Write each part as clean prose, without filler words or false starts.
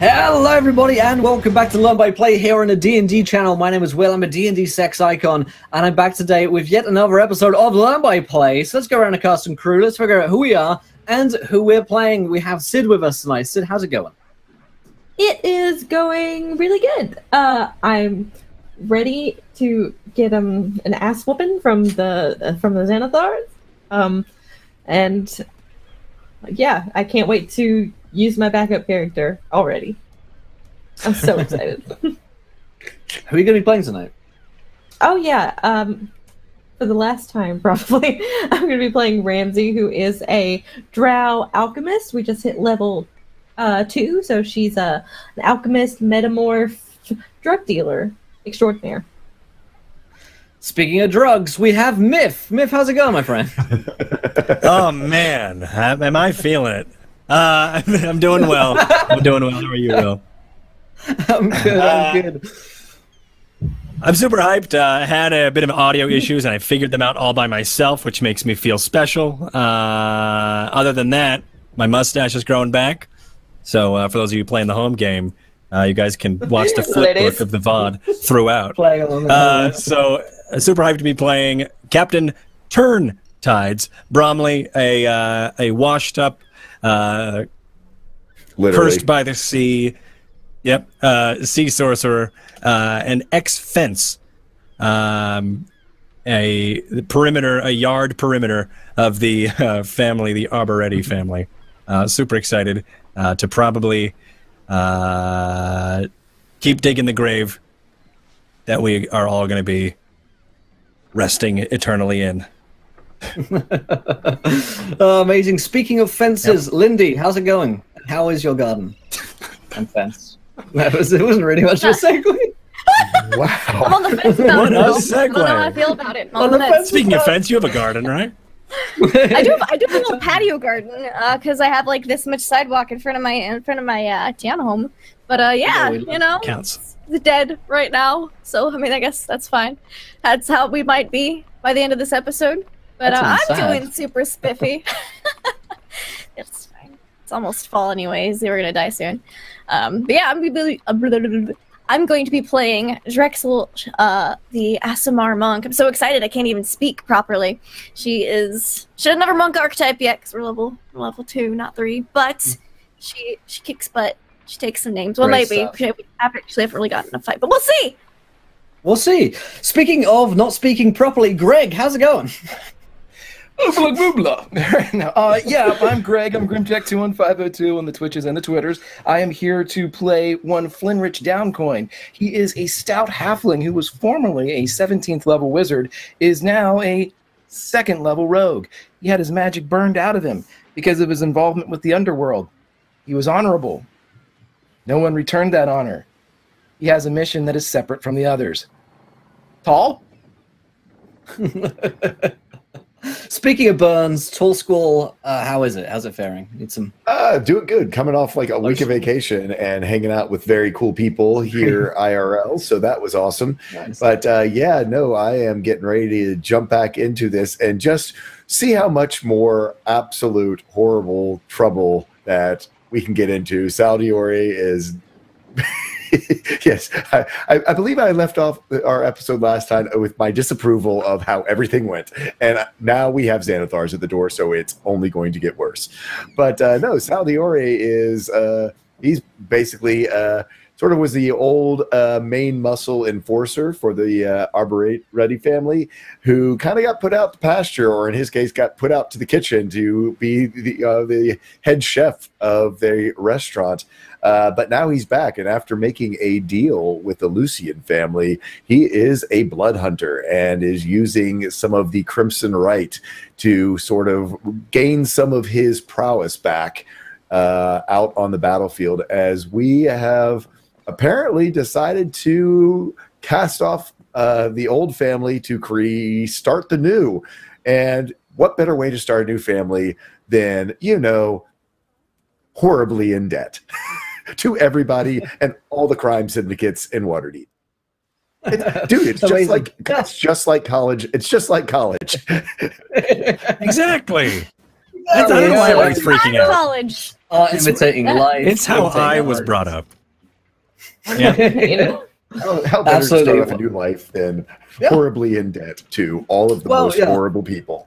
Hello everybody and welcome back to Learn by Play here on the D&D channel. My name is Will, I'm a D&D sex icon, and I'm back today with yet another episode of Learn by Play. So let's go around the cast and crew, let's figure out who we are and who we're playing. We have Sid with us tonight. Sid, how's it going? It is going really good. I'm ready to get an ass whooping from the Xanathars. And yeah, I can't wait to use my backup character already. I'm so excited. Who are you going to be playing tonight? Oh yeah, for the last time probably, I'm going to be playing Ramsey, who is a drow alchemist. We just hit level 2, so she's an alchemist, metamorph, drug dealer extraordinaire. Speaking of drugs, we have Myth. Myth, how's it going, my friend? Oh man, am I feeling it? I'm doing well. I'm doing well. How are you, Will? I'm good. I'm super hyped. I had a bit of audio issues, and I figured them out all by myself, which makes me feel special. Other than that, my mustache is growing back. So for those of you playing the home game, you guys can watch the flipbook of the VOD throughout. So super hyped to be playing Captain Turntides Bromley, a washed up, cursed by the sea, sea sorcerer, an ex-fence, a yard perimeter of the family, the Arbitrary family. Super excited to probably keep digging the grave that we are all going to be resting eternally in. Oh, amazing. Speaking of fences, Lindy, how's it going? How is your garden and fence? It wasn't really much of a segue. Wow. I'm on the fence about What it. a I segue. don't know how I feel about it. I'm on the fence. Speaking of fence, you have a garden, right? I do have a little patio garden because I have like this much sidewalk in front of my townhome. But yeah, you know, Counts. it's dead right now. So I mean, I guess that's fine. That's how we might be by the end of this episode. But I'm doing super spiffy. It's fine. It's almost fall anyways. We're gonna die soon. But yeah, I'm going to be playing Drexel, the Aasimar monk. I'm so excited I can't even speak properly. She is another monk archetype yet because we're level 2, not 3. But she kicks butt. She takes some names. Well, Great maybe. stuff. We haven't really gotten in a fight, but we'll see. We'll see. Speaking of not speaking properly, Greg, how's it going? Yeah, I'm Greg. I'm Grimjack21502 on the Twitches and the Twitters. I am here to play one Flinrich Downcoin. He is a stout halfling who was formerly a 17th level wizard, is now a 2nd level rogue. He had his magic burned out of him because of his involvement with the underworld. He was honorable. No one returned that honor. He has a mission that is separate from the others. Tall? Speaking of burns, Tall Squall, how is it? How's it faring? Need some... Doing good. Coming off like a week of vacation and hanging out with very cool people here IRL, so that was awesome. Nice. But yeah, no, I am getting ready to jump back into this and just see how much more absolute horrible trouble that we can get into. Saldiore is... Yes, I believe I left off our episode last time with my disapproval of how everything went, and now we have Xanathars at the door, so it's only going to get worse. But no, Saldiore is he's basically sort of was the old main muscle enforcer for the Arbitrary family, who kind of got put out to pasture, or in his case, got put out to the kitchen to be the head chef of the restaurant. But now he's back, and after making a deal with the Lucian family, he is a blood hunter and is using some of the Crimson Rite to sort of gain some of his prowess back out on the battlefield, as we have apparently decided to cast off the old family to start the new. And what better way to start a new family than, horribly in debt to everybody and all the crime syndicates in Waterdeep. It's just like college. It's just like college. Exactly. I don't know why everybody's freaking out. College. Imitating life. It's how I was brought up. Yeah. You know? How better to start Absolutely. off a new life than Yeah. horribly in debt to all of the Well, most yeah. horrible people?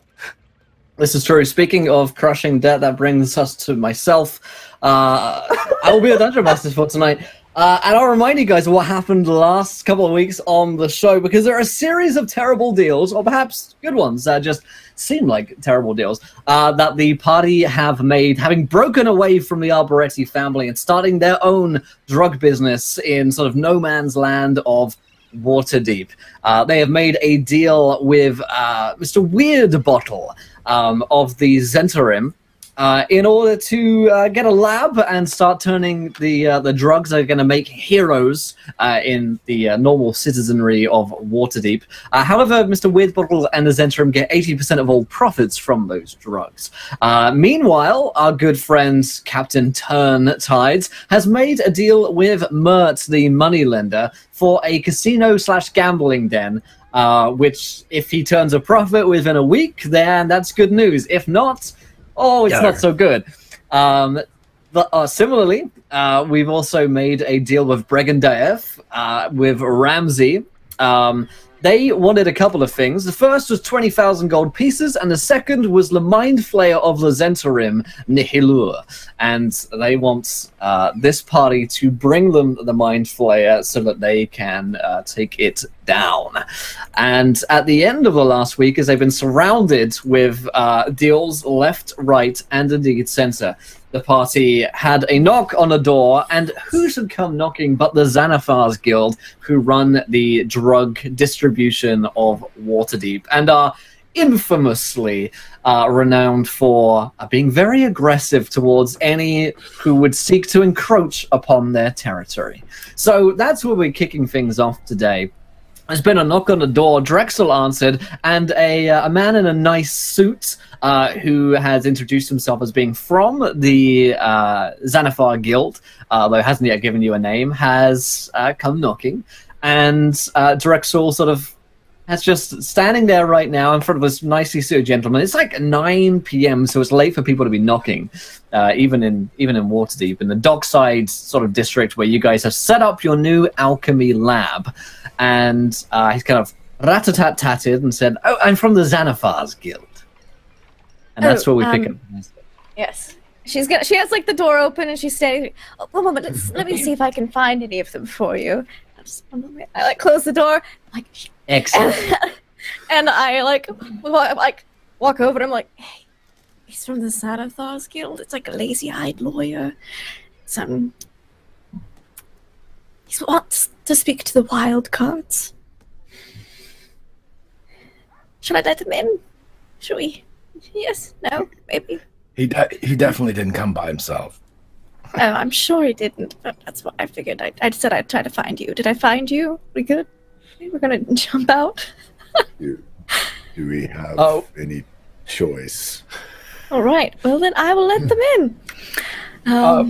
This is true. Speaking of crushing debt, that brings us to myself. I will be a Dungeon Master for tonight. And I'll remind you guys of what happened the last couple of weeks on the show, because there are a series of terrible deals, or perhaps good ones that just seem like terrible deals, that the party have made, having broken away from the Arbitrary family and starting their own drug business in sort of no man's land of Waterdeep. They have made a deal with Mr. Weirdbottle of the Zentarim, in order to get a lab and start turning the drugs that are going to make heroes in the normal citizenry of Waterdeep. However, Mr. Weirdbottle and the Zentrum get 80% of all profits from those drugs. Meanwhile, our good friend Captain Turntides has made a deal with Mert, the moneylender, for a casino/gambling den, which, if he turns a profit within a week, then that's good news. If not, it's not so good. Similarly, we've also made a deal with Bregandaev, with Ramsey. They wanted a couple of things. The first was 20,000 gold pieces, and the second was the Mind Flayer of the Zentarim, Nihilur. And they want this party to bring them the Mind Flayer so that they can take it down. And at the end of the last week, as they've been surrounded with deals left, right, and indeed center, the party had a knock on the door, and who should come knocking but the Xanathar's Guild, who run the drug distribution of Waterdeep, and are infamously renowned for being very aggressive towards any who would seek to encroach upon their territory. So that's where we're kicking things off today. There's been a knock on the door. Drexel answered, and a man in a nice suit who has introduced himself as being from the Xanathar Guild, though hasn't yet given you a name, has come knocking. And Drexel sort of has just standing there right now in front of this nicely suited gentleman. It's like 9 p.m., so it's late for people to be knocking, even in Waterdeep, in the dockside sort of district where you guys have set up your new alchemy lab. And he's kind of rat-a-tat-tatted and said, "Oh, I'm from the Xanathar's Guild." And that's where we pick up. Yes. She has like the door open and she's standing. Oh, one moment, let me see if I can find any of them for you. I like close the door. I'm like, excellent. And I like walk over and I'm like, hey, he's from the Xanathar's Guild. It's like a lazy-eyed lawyer. He wants to speak to the wild cards. Should I let him in? Should we? Yes? No? Maybe? He definitely didn't come by himself. Oh, I'm sure he didn't, but that's what I figured. I said I'd try to find you. Did I find you? We good? We're gonna jump out? Do we have any choice? All right. Well, then I will let them in.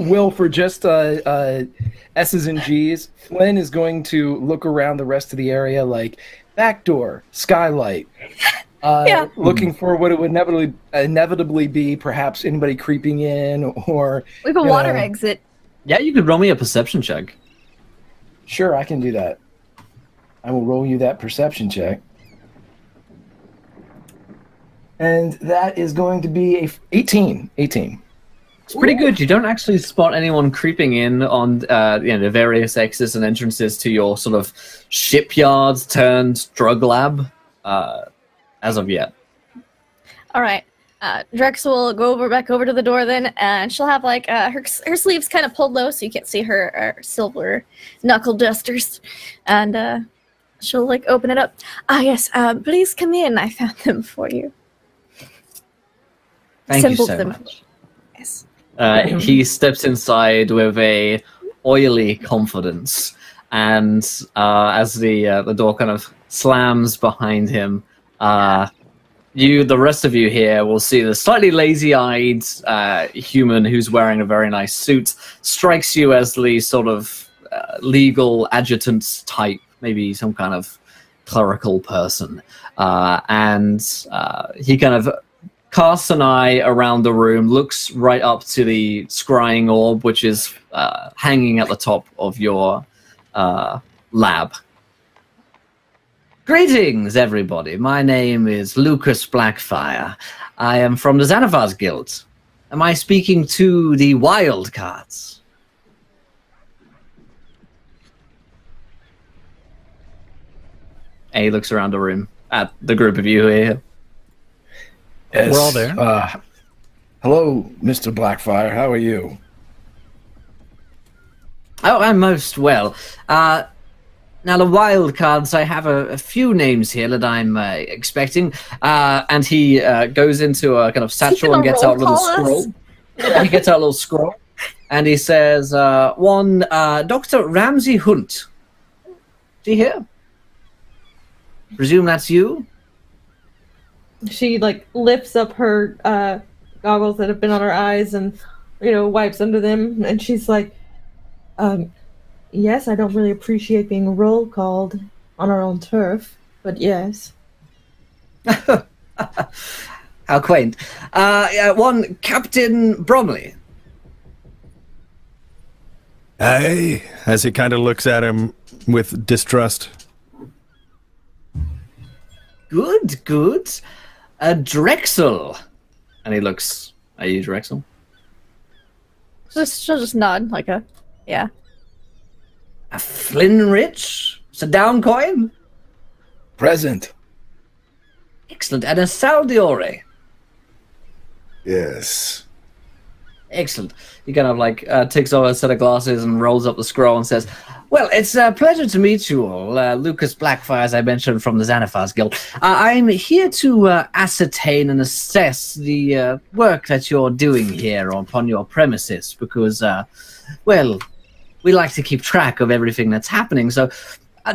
Will, for just S's and G's, Flynn is going to look around the rest of the area like back door, skylight, looking for what it would inevitably be, perhaps anybody creeping in, or We have a water exit. Yeah, you could roll me a perception check. Sure, I can do that. I will roll you that perception check. And that is going to be 18. It's pretty good. You don't actually spot anyone creeping in on the various exits and entrances to your sort of shipyards turned drug lab as of yet. All right. Drexel will go back over to the door then, and she'll have like her sleeves kind of pulled low so you can't see her silver knuckle dusters, and she'll like open it up. Yes. Please come in. I found them for you. Thank you Assembled so them. much. Yes. He steps inside with a oily confidence, and as the door kind of slams behind him, the rest of you here will see the slightly lazy-eyed human who's wearing a very nice suit strikes you as the sort of legal adjutant type, maybe some kind of clerical person, and he kind of casts an eye around the room, looks right up to the scrying orb, which is hanging at the top of your lab. Greetings, everybody. My name is Lucas Blackfire. I am from the Xanathar's Guild. Am I speaking to the Wild Cards? And he looks around the room at the group of you here. Yes, We're all there. Hello, Mr. Blackfire. How are you? Oh, I'm most well. Now, the wild cards, I have a few names here that I'm expecting. And he goes into a kind of satchel and gets out a little scroll. He gets out a little scroll. And he says, one, Dr. Ramsey Hunt. Do you hear? Presume that's you? She, like, lifts up her goggles that have been on her eyes and, you know, wipes under them. And she's like, yes, I don't really appreciate being roll called on our own turf, but yes. How quaint. One, Captain Bromley. Hey, as he kind of looks at him with distrust. Good, good. Drexel. And he looks at you, Drexel. She'll just nod, like a, yeah. A Flinrich? It's a down coin? Present. Excellent. And a Saldiore. Yes. Excellent. He kind of like takes off a set of glasses and rolls up the scroll and says, well, it's a pleasure to meet you all. Lucas Blackfire, as I mentioned, from the Xanathar's Guild. I'm here to ascertain and assess the work that you're doing here upon your premises because, well, we like to keep track of everything that's happening. So,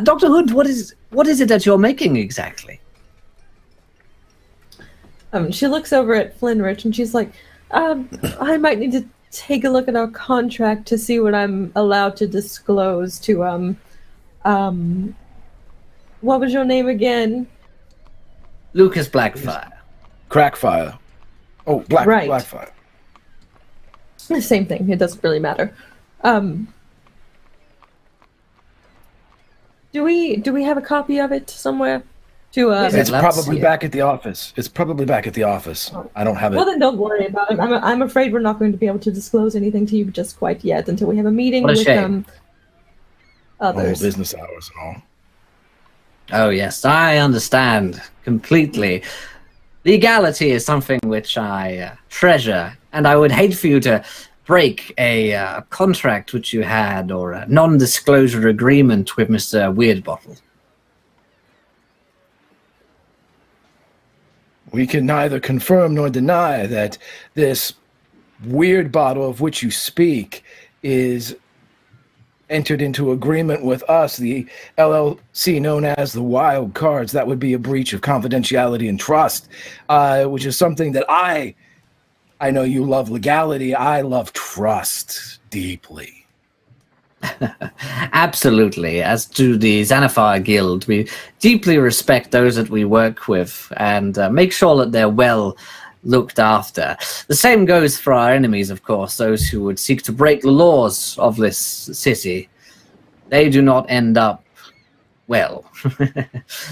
Dr. Hood, what is it that you're making exactly? She looks over at Flinrich and she's like, I might need to take a look at our contract to see what I'm allowed to disclose to, what was your name again? Lucas Blackfire. Crackfire. Oh, Right. Blackfire. The same thing. It doesn't really matter. Do we have a copy of it somewhere? It's let's probably see it. back at the office. It's probably back at the office. I don't have it. Well, then don't worry about it. I'm afraid we're not going to be able to disclose anything to you just quite yet until we have a meeting What a with shame. others. Business hours and all. Oh, yes, I understand completely. Legality is something which I treasure, and I would hate for you to break a contract which you had or a non-disclosure agreement with Mr. Weirdbottle. We can neither confirm nor deny that this weird bottle of which you speak is entered into agreement with us, the LLC known as the Wild Cards. That would be a breach of confidentiality and trust, which is something that I know you love legality. I love trust deeply. Absolutely. As to the Xanathar Guild, we deeply respect those that we work with and make sure that they're well looked after. The same goes for our enemies, of course, those who would seek to break the laws of this city. They do not end up, well,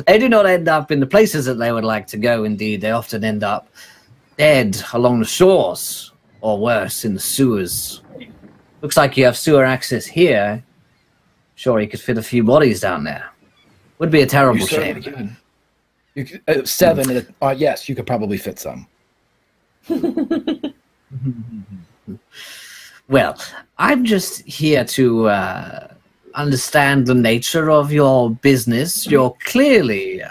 they do not end up in the places that they would like to go. Indeed, they often end up dead along the shores, or worse, in the sewers. Looks like you have sewer access here. Sure, you could fit a few bodies down there. Would be a terrible shame. You could, 7, yes, you could probably fit some. Well, I'm just here to understand the nature of your business. You're clearly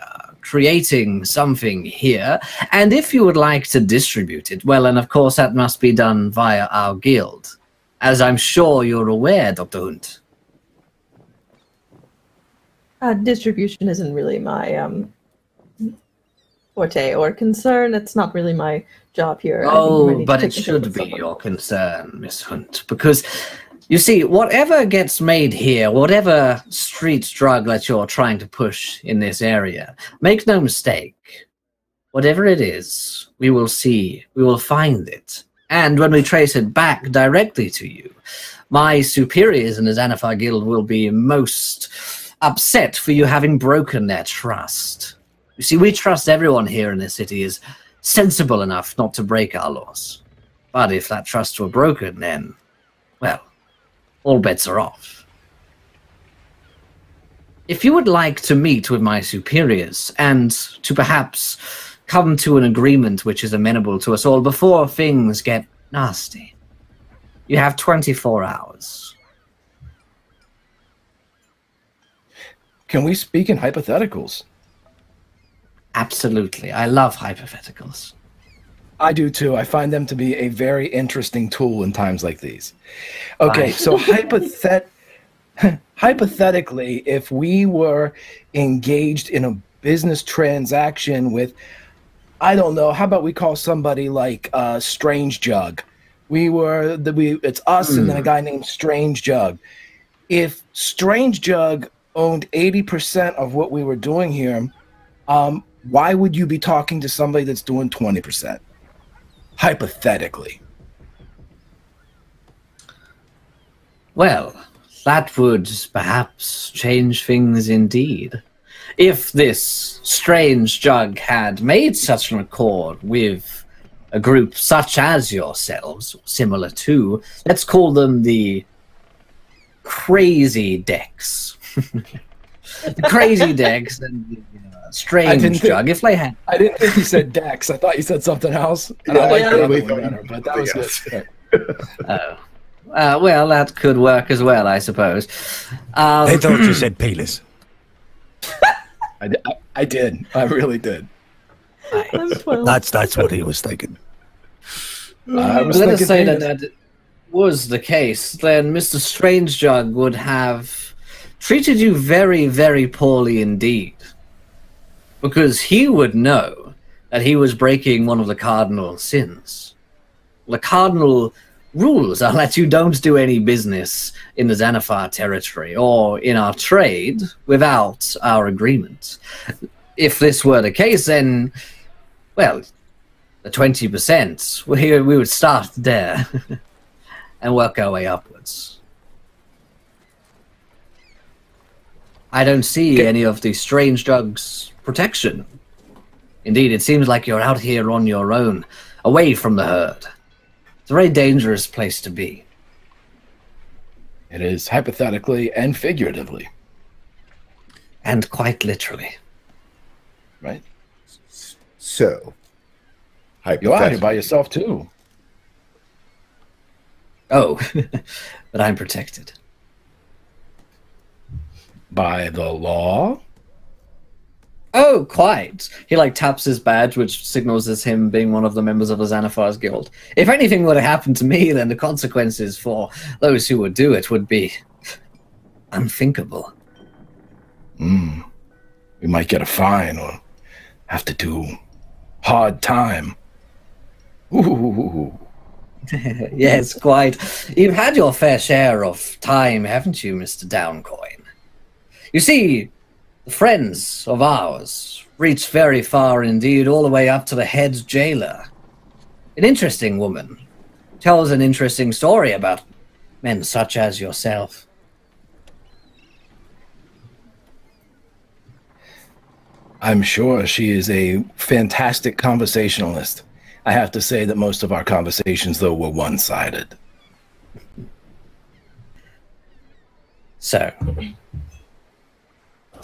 creating something here, and if you would like to distribute it, well, and of course that must be done via our guild, as I'm sure you're aware, Dr. Hunt. Distribution isn't really my forte or concern. It's not really my job here. Oh, but it should be your concern, Miss Hunt, because you see, whatever gets made here, whatever street drug that you're trying to push in this area, make no mistake, whatever it is, we will see, we will find it, And when we trace it back directly to you, my superiors in the Xanathar Guild will be most upset for you having broken their trust. You see, we trust everyone here in this city is sensible enough not to break our laws. But if that trust were broken, then, well, all bets are off. If you would like to meet with my superiors and to perhaps come to an agreement which is amenable to us all before things get nasty, you have 24 hours. Can we speak in hypotheticals? Absolutely. I love hypotheticals. I do too. I find them to be a very interesting tool in times like these. Okay, so hypothetically, if we were engaged in a business transaction with, I don't know, how about we call somebody like Strange Jug? It's us and then a guy named Strange Jug. If Strange Jug owned 80% of what we were doing here, why would you be talking to somebody that's doing 20%? Hypothetically. Well, that would perhaps change things indeed. If this Strange Jug had made such an accord with a group such as yourselves, similar to, let's call them the Crazy Decks. The Crazy Decks and the Strange Jug, if they had... I didn't think you said Dex. I thought you said something else. And I like the other one better, but that was good. Oh. Well, that could work as well, I suppose. They thought you said penis. I did. I really did. I'm 12. That's what he was thinking. I was Let us thinking say penis. that was the case, then Mr. Strange Jug would have treated you very, very poorly indeed. Because he would know that he was breaking one of the cardinal sins. The cardinal rules are that you don't do any business in the Xanathar territory or in our trade without our agreement. If this were the case, then, well, the 20%, we would start there and work our way upwards. I don't see any of the Strange Jug's protection. Indeed, it seems like you're out here on your own, away from the herd. It's a very dangerous place to be. It is, hypothetically and figuratively. And quite literally. Right? So, You're out here by yourself, too. Oh, but I'm protected. By the law? Oh, quite. He taps his badge, which signals as him being one of the members of the Xanathar's Guild. If anything were to happen to me, then the consequences for those who would do it would be unthinkable. We might get a fine or have to do hard time. Ooh. Yes, quite. You've had your fair share of time, haven't you, Mr. Downcoin? You see, the friends of ours reached very far indeed, all the way up to the head jailer. An interesting woman. Tells an interesting story about men such as yourself. I'm sure she is a fantastic conversationalist. I have to say that most of our conversations, though, were one-sided. So...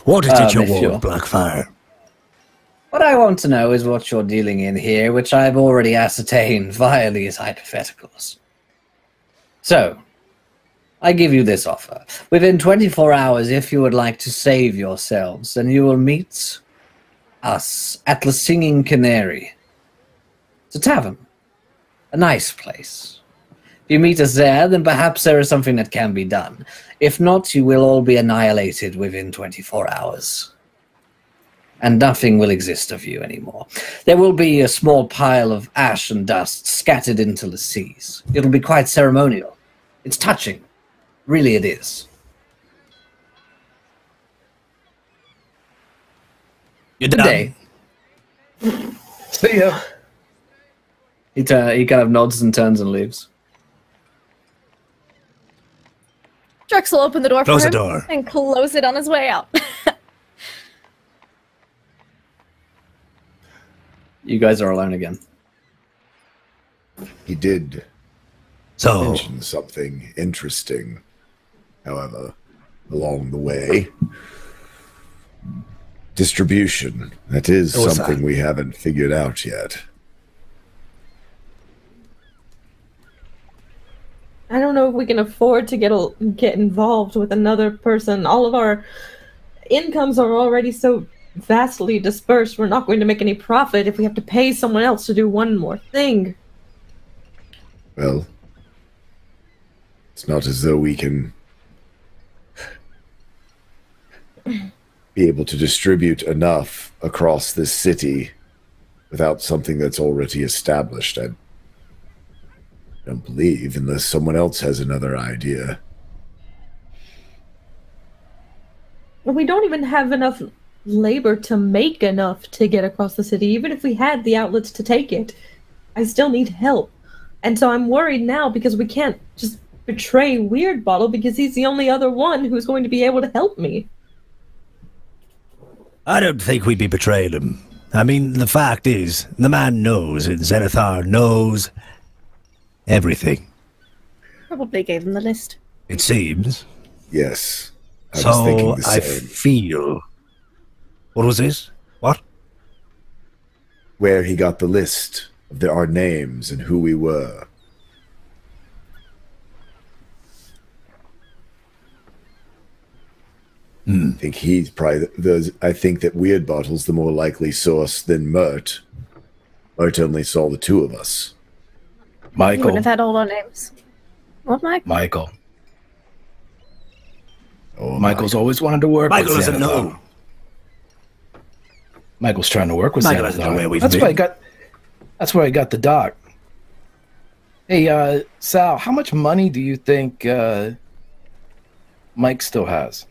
What is it you want, Blackfire? What I want to know is what you're dealing in here, which I've already ascertained via these hypotheticals. So, I give you this offer. Within 24 hours, if you would like to save yourselves, then you will meet us at the Singing Canary. It's a tavern. A nice place. If you meet us there, then perhaps there is something that can be done. If not, you will all be annihilated within 24 hours. And nothing will exist of you anymore. There will be a small pile of ash and dust scattered into the seas. It'll be quite ceremonial. It's touching. Really it is. You're Good done. day. See ya. He kind of nods and turns and leaves. Drex will open the door Close for the him door. and close it on his way out. You guys are alone again. He did So, mention something interesting, however, along the way. Distribution. That is What was something that? we haven't figured out yet. I don't know if we can afford to get involved with another person. All of our incomes are already so vastly dispersed. We're not going to make any profit if we have to pay someone else to do one more thing. Well, it's not as though we can be able to distribute enough across this city without something that's already established. I don't believe, unless someone else has another idea. We don't even have enough labor to make enough to get across the city. Even if we had the outlets to take it, I still need help. And so I'm worried now because we can't just betray Weird Bottle because he's the only other one who's going to be able to help me. I don't think we'd be betraying him. I mean, the fact is, the man knows, and Zenithar knows everything. Probably gave him the list. It seems. Yes, I was thinking the I same. feel... What was this? What? Where he got the list of our names and who we were. I think he's probably I think that Weird Bottle's the more likely source than Mert. Mert only saw the two of us. You Michael. wouldn't have had all our names. What, Mike? Michael. Oh, Michael's always wanted to work Michael with doesn't Xanathar. know. Michael's trying to work with Michael Xanathar. doesn't know where we've That's been. why I got. That's why I got the doc. Hey, Sal, how much money do you think Mike still has?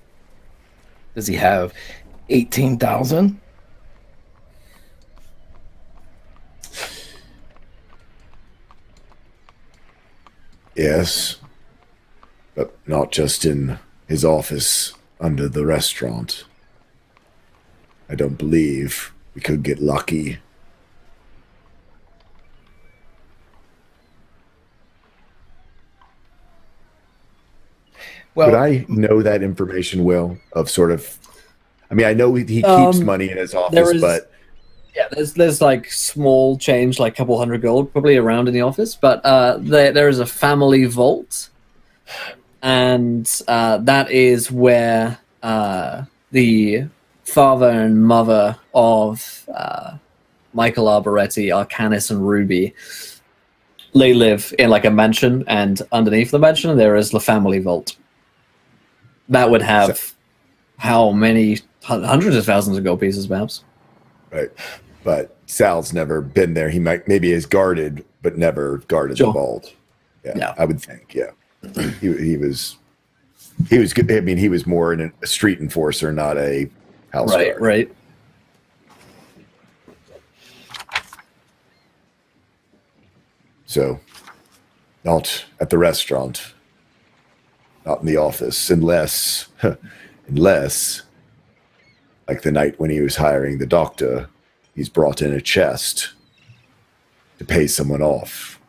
Does he have 18,000? Yes, but not just in his office under the restaurant. I don't believe we could get lucky. Well, Would I know that information, Will, of sort of... I mean, I know he keeps money in his there office, is- but... Yeah, there's like small change, like a couple hundred gold, probably around in the office. But there is a family vault, and that is where the father and mother of Michael Arbitrary, Arcanis, and Ruby, they live in like a mansion, and underneath the mansion there is the family vault. That would have how many hundreds of thousands of gold pieces, perhaps. Right. But Sal's never been there. He maybe is guarded, but never guarded Sure. the vault. Yeah. I would think. Yeah, he was good. I mean, he was more a street enforcer, not a house guard. Right. So, not at the restaurant, not in the office, unless, like the night when he was hiring the doctor, he's brought in a chest to pay someone off.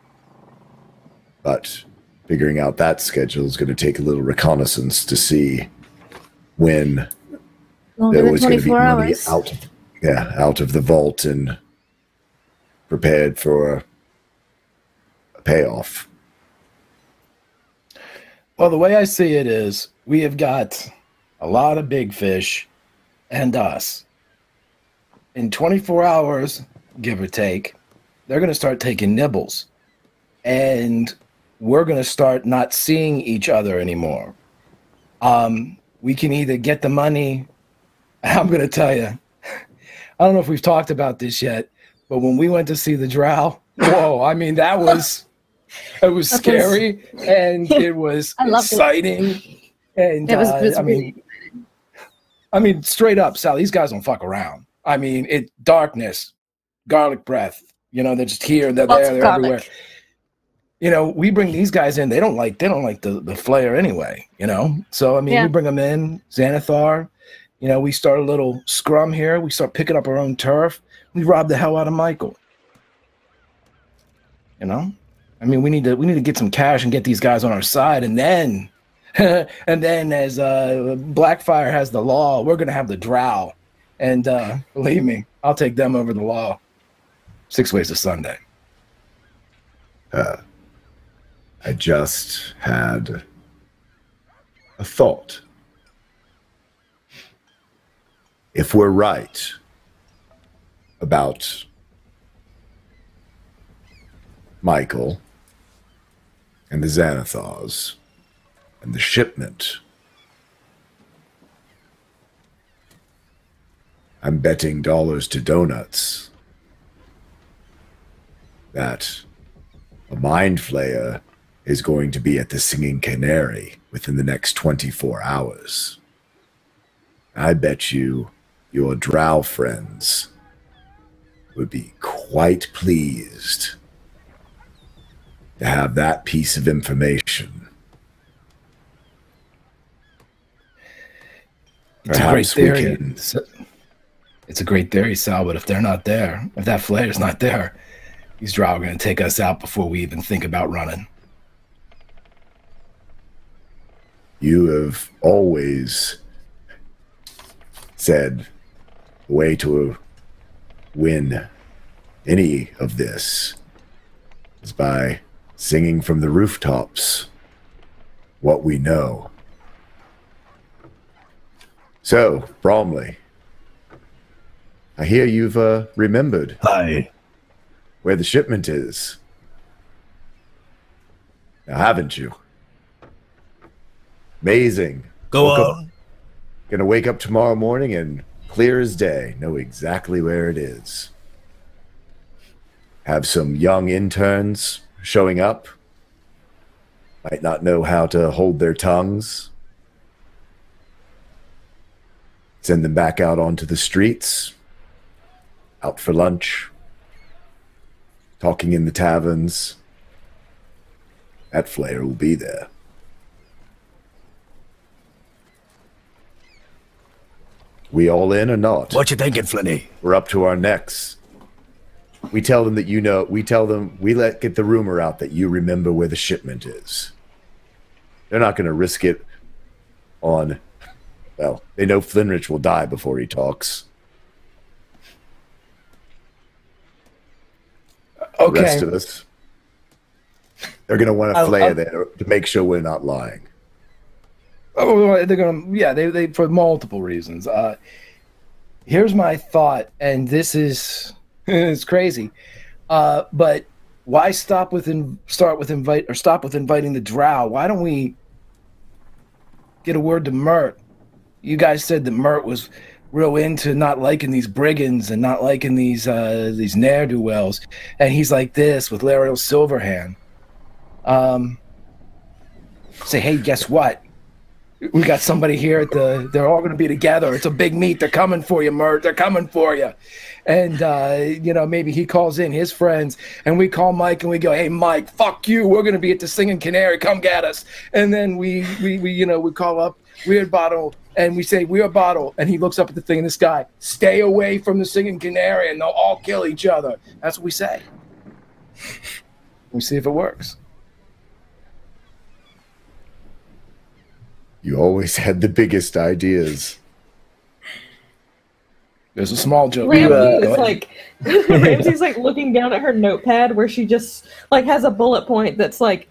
But figuring out that schedule is going to take a little reconnaissance to see when Longer there than was going to be 24 money hours. out of the vault and prepared for a payoff. Well, the way I see it is we have got a lot of big fish and us. In 24 hours, give or take, they're going to start taking nibbles. And we're going to start not seeing each other anymore. We can either get the money. I'm going to tell you, I don't know if we've talked about this yet, but when we went to see the drow, whoa, I mean, it was scary and it was I loved it. exciting. And It was I mean, straight up, Sal, these guys don't fuck around. I mean, darkness, garlic breath, You know, they're just here, they're Lots there, of they're comic. everywhere. You know, we bring these guys in. They don't like the flair anyway. You know, so I mean, Yeah. we bring them in. Xanathar. You know, we start a little scrum here. We start picking up our own turf. We rob the hell out of Michael. You know, I mean, we need to get some cash and get these guys on our side, and then, and then as Blackfire has the law, we're gonna have the drow, and believe me, I'll take them over the law. 6 ways to Sunday. I just had a thought. If we're right about Michael and the Xanathars and the shipment, I'm betting dollars to donuts that a mind flayer is going to be at the Singing Canary within the next 24 hours. I bet you your drow friends would be quite pleased to have that piece of information. It's a great Perhaps we theory. can- It's a great theory, Sal, but if they're not there, if that flare's not there, these drow are going to take us out before we even think about running. You have always said the way to win any of this is by singing from the rooftops what we know. So, Bromley, I hear you've remembered Hi. where the shipment is. Now, haven't you? Amazing. Go Woke up- on. Gonna wake up tomorrow morning and clear as day, know exactly where it is. Have some young interns showing up. Might not know how to hold their tongues. Send them back out onto the streets. Out for lunch. Talking in the taverns. That flair will be there. We all in or not? What you thinking, Flinny? We're up to our necks. We tell them that you know, we get the rumor out that you remember where the shipment is. They're not going to risk it on, well, they know Flinrich will die before he talks. The Okay. rest of us, they're going to want to I'll- flare there to make sure we're not lying. Oh, they're gonna, yeah, they for multiple reasons. Here's my thought, and this is it's crazy, but why stop with inviting the drow? Why don't we get a word to Mert? You guys said that Mert was real into not liking these brigands and not liking these ne'er-do-wells, and he's like this with Lariel Silverhand. Say, hey, guess what? We got somebody here they're all going to be together. It's a big meet. They're coming for you, Mert. They're coming for you. And, maybe he calls in his friends and we call Mike and we go, hey, Mike, fuck you. We're going to be at the Singing Canary. Come get us. And then we call up Weird Bottle and we say, Weird Bottle. And he looks up at the thing in the sky. Stay away from the Singing Canary and they'll all kill each other. That's what we say. We see if it works. You always had the biggest ideas. There's a small joke. Ramsey is like Ramsey's like looking down at her notepad where she just like has a bullet point that's like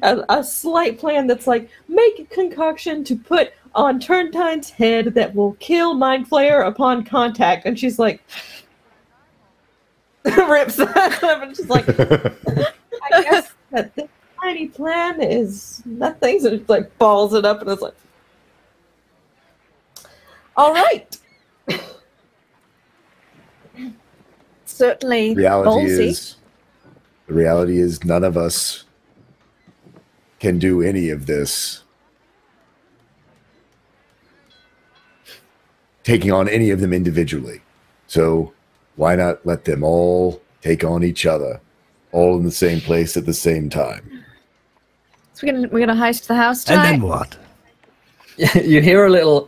a slight plan that's like make a concoction to put on Turntine's head that will kill Mind Flayer upon contact, and she's like rips that up and she's like I guess that this tiny plan is nothing, so it's like balls it up and it's like all right. Certainly The reality is none of us can do any of this. Taking on any of them individually. So why not let them all take on each other, all in the same place at the same time. So we're gonna heist the house And tonight. then what? You hear a little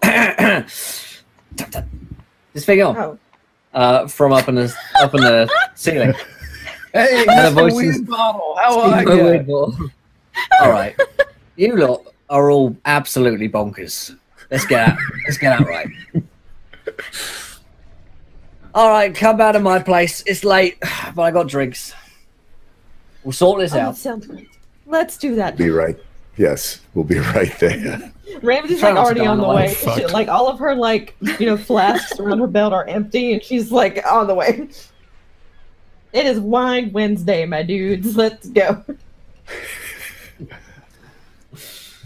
this thing on from up in the ceiling. Hey, And a Mr. voice Weird is- Bottle, how are Super you? weird ball. All right, you lot are all absolutely bonkers. Let's get out right. All right, come out of my place. It's late, but I got drinks. We'll sort this Oh, that out. sounds great. Let's do that. Be right. Yes, we'll be right there. Ramsey's Try like not to already die on the on the way. way. She, like all of her flasks around her belt are empty, and she's like on the way. It is Wine Wednesday, my dudes. Let's go.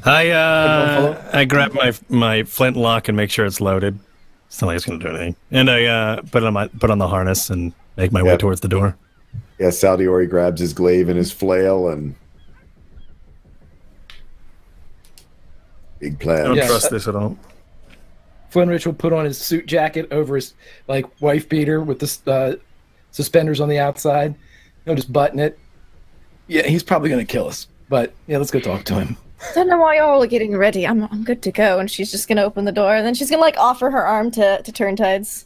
I grab my flintlock and make sure it's loaded. It's not like it's gonna do anything. And I put on the harness and make my way Yep. towards the door. Yeah, Saldiori grabs his glaive and his flail and big I plan. don't Yeah. trust this at all. Flinrich will put on his suit jacket over his wife beater with the suspenders on the outside. He'll just button it. Yeah, he's probably gonna kill us. But yeah, let's go talk to him. Don't know why y'all are getting ready. I'm good to go. And she's just gonna open the door, and then she's gonna offer her arm to Turntides.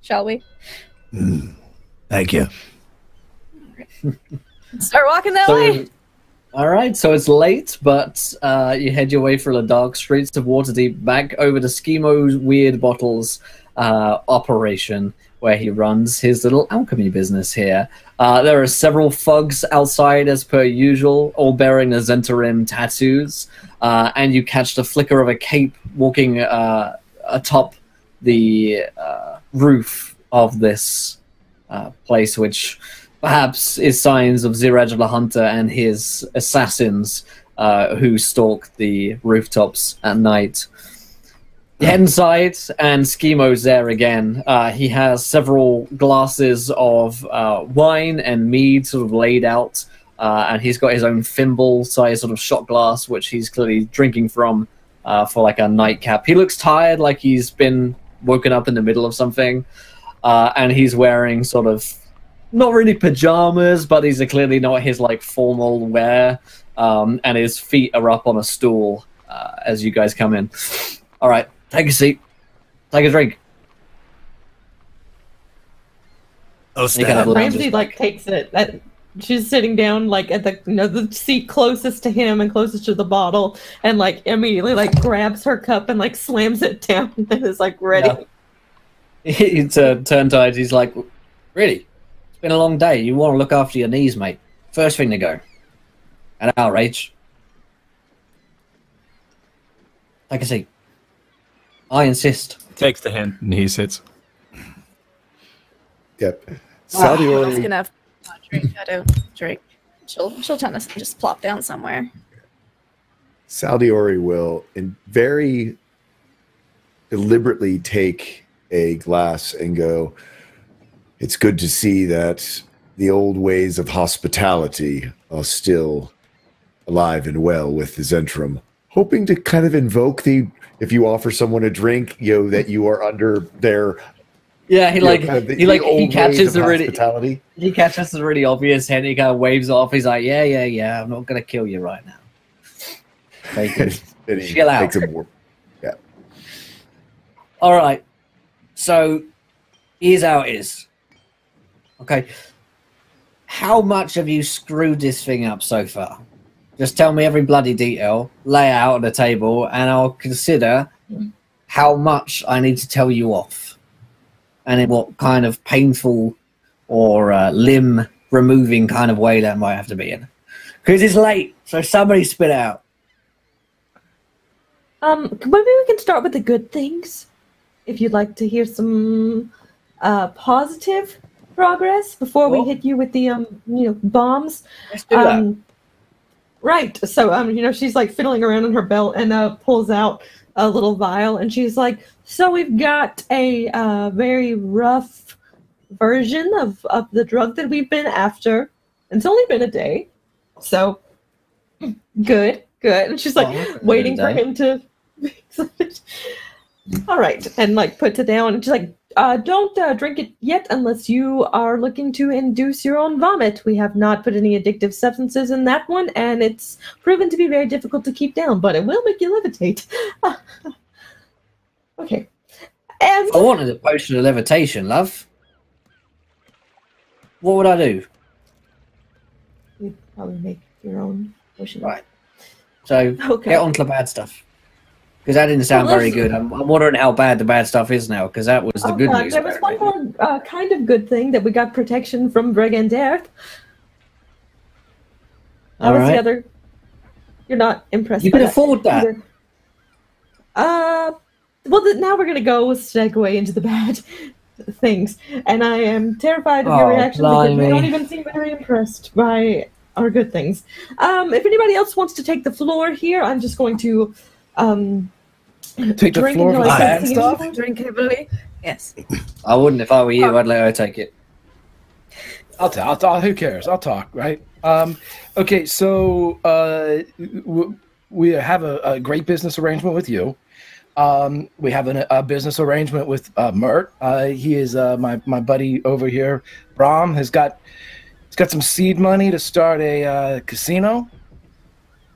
Shall we? Thank you. Start walking that way. All right, so it's late, but you head your way through the dark streets of Waterdeep back over to Schimo's Weird Bottles operation, where he runs his little alchemy business here. There are several thugs outside, as per usual, all bearing the Zentarim tattoos, and you catch the flicker of a cape walking atop the roof of this place, which perhaps is signs of Ziraj the Hunter and his assassins who stalk the rooftops at night. You head inside, and Schimo's there again. He has several glasses of wine and mead sort of laid out, and he's got his own thimble-sized sort of shot glass, which he's clearly drinking from for like a nightcap. He looks tired, like he's been woken up in the middle of something, and he's wearing sort of not really pajamas, but these are clearly not his like formal wear, and his feet are up on a stool as you guys come in. All right. Take a seat. Take a drink. Oh, You can have a Ramsey takes it. She's sitting down at the seat closest to him and closest to the bottle, and immediately grabs her cup and slams it down and is ready. Yeah. He Turntides. He's like, really? It's been a long day. You want to look after your knees, mate. First thing to go. An outrage. Take a seat. I insist. Takes the hint and he sits. Yep. I was Saldiori, gonna have drink. I don't drink. She'll tell us to just plop down somewhere. Saldiori will very deliberately take a glass and go, it's good to see that the old ways of hospitality are still alive and well with the Zentrum. Hoping to kind of invoke if you offer someone a drink, that you are under their Yeah, he he catches the really obvious hint. He kind of waves off. He's like, yeah. I'm not gonna kill you right now. Take it. and he Chill out. makes him more. Yeah. All right. So here's how it is. Okay. How much have you screwed this thing up so far? Just tell me every bloody detail, lay it out on the table, and I'll consider how much I need to tell you off. And in what kind of painful or limb removing kind of way that might have to be in. Because it's late, so somebody spit out. Maybe we can start with the good things. If you'd like to hear some positive progress before we hit you with the bombs. Let's do that. Right. So she's fiddling around in her belt and pulls out a little vial, and she's like, so we've got a very rough version of the drug that we've been after. It's only been a day. So good. And she's waiting for him to all right, and puts it down, and she's don't drink it yet unless you are looking to induce your own vomit. We have not put any addictive substances in that one, and it's proven to be very difficult to keep down, but it will make you levitate. Okay. And I wanted a potion of levitation, love. What would I do? you'd probably make your own potion. Right. So Okay. get on to the bad stuff. Because that didn't sound Well, very good. I'm wondering how bad the bad stuff is now, because that was the good God, news. there was one apparently. more kind of good thing that we got protection from Breganderth. That All was the right. other. You're not impressed. You by can that afford that. either. Well, now we're gonna go segue into the bad things, and I am terrified of your Oh, reaction because you blimey. don't even seem very impressed by our good things. If anybody else wants to take the floor here, I'm just going to Take the drink floor until for I the start bad singing stuff? more. Drink heavily. Yes. I wouldn't if I were you. I'd let her take it. I'll who cares? I'll talk, right? Okay, so we have a great business arrangement with you. We have a business arrangement with Mert. He is my buddy over here. Brom he's got some seed money to start a casino.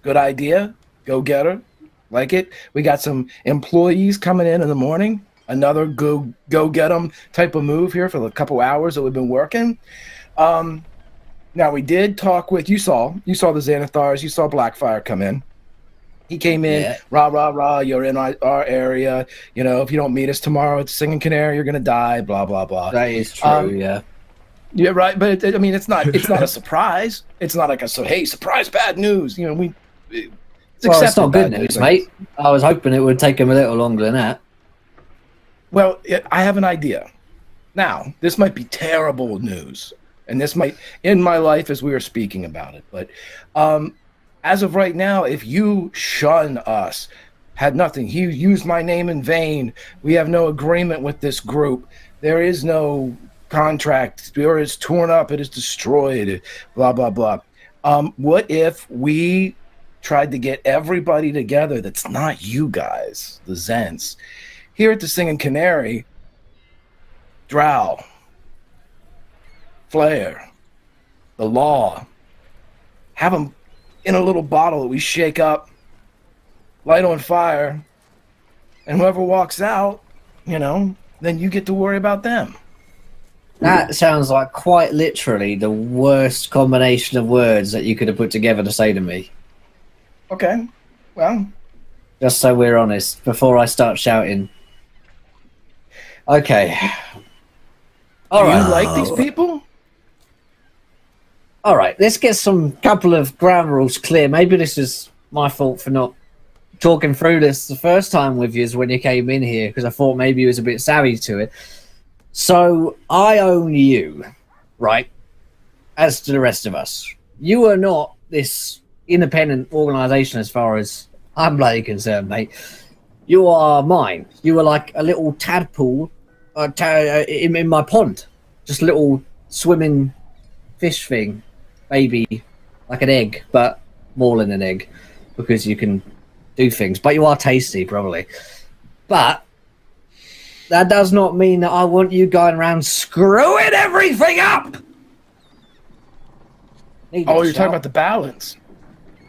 Good idea. Go getter. Like it. We got some employees coming in the morning. Another go get 'em type of move here for the couple hours that we've been working. Now we did talk with you saw the Xanathars, you saw Blackfire come in. He came in, Yeah. rah rah rah. You're in our area. You know, if you don't meet us tomorrow at Singing Canary, you're gonna die. Blah blah blah. That is true, yeah. Yeah, right. But I mean, it's not a surprise. It's not like hey, surprise, bad news. You know, it's Well, it's accepted not good bad news, I mate. guess. I was hoping it would take him a little longer than that. Well, I have an idea. Now, this might be terrible news, and this might end my life as we were speaking about it. But as of right now, if you shun us, had nothing, he used my name in vain. We have no agreement with this group. There is no contract. Or it's torn up. It is destroyed. Blah blah blah. What if we tried to get everybody together that's not you guys, the Zens, here at the Singing Canary? Drow, Flare, the Law, have them in a little bottle that we shake up, light on fire, and whoever walks out, you know, then you get to worry about them. That sounds like quite literally the worst combination of words that you could have put together to say to me. Okay, well, Just so we're honest, before I start shouting. Okay. do All right. you like these people? All right, let's get some couple of ground rules clear. Maybe this is my fault for not talking through this the first time with you when you came in here, because I thought maybe you was a bit savvy to it. So I own you, right? As to the rest of us. You are not this independent organization as far as I'm bloody concerned, mate. You are mine. You are like a little tadpole in my pond. Just a little swimming fish thing. Baby, like an egg, but more than an egg, because you can do things. But you are tasty, probably. But that does not mean that I want you going around screwing everything up. Oh, you're talking about the balance.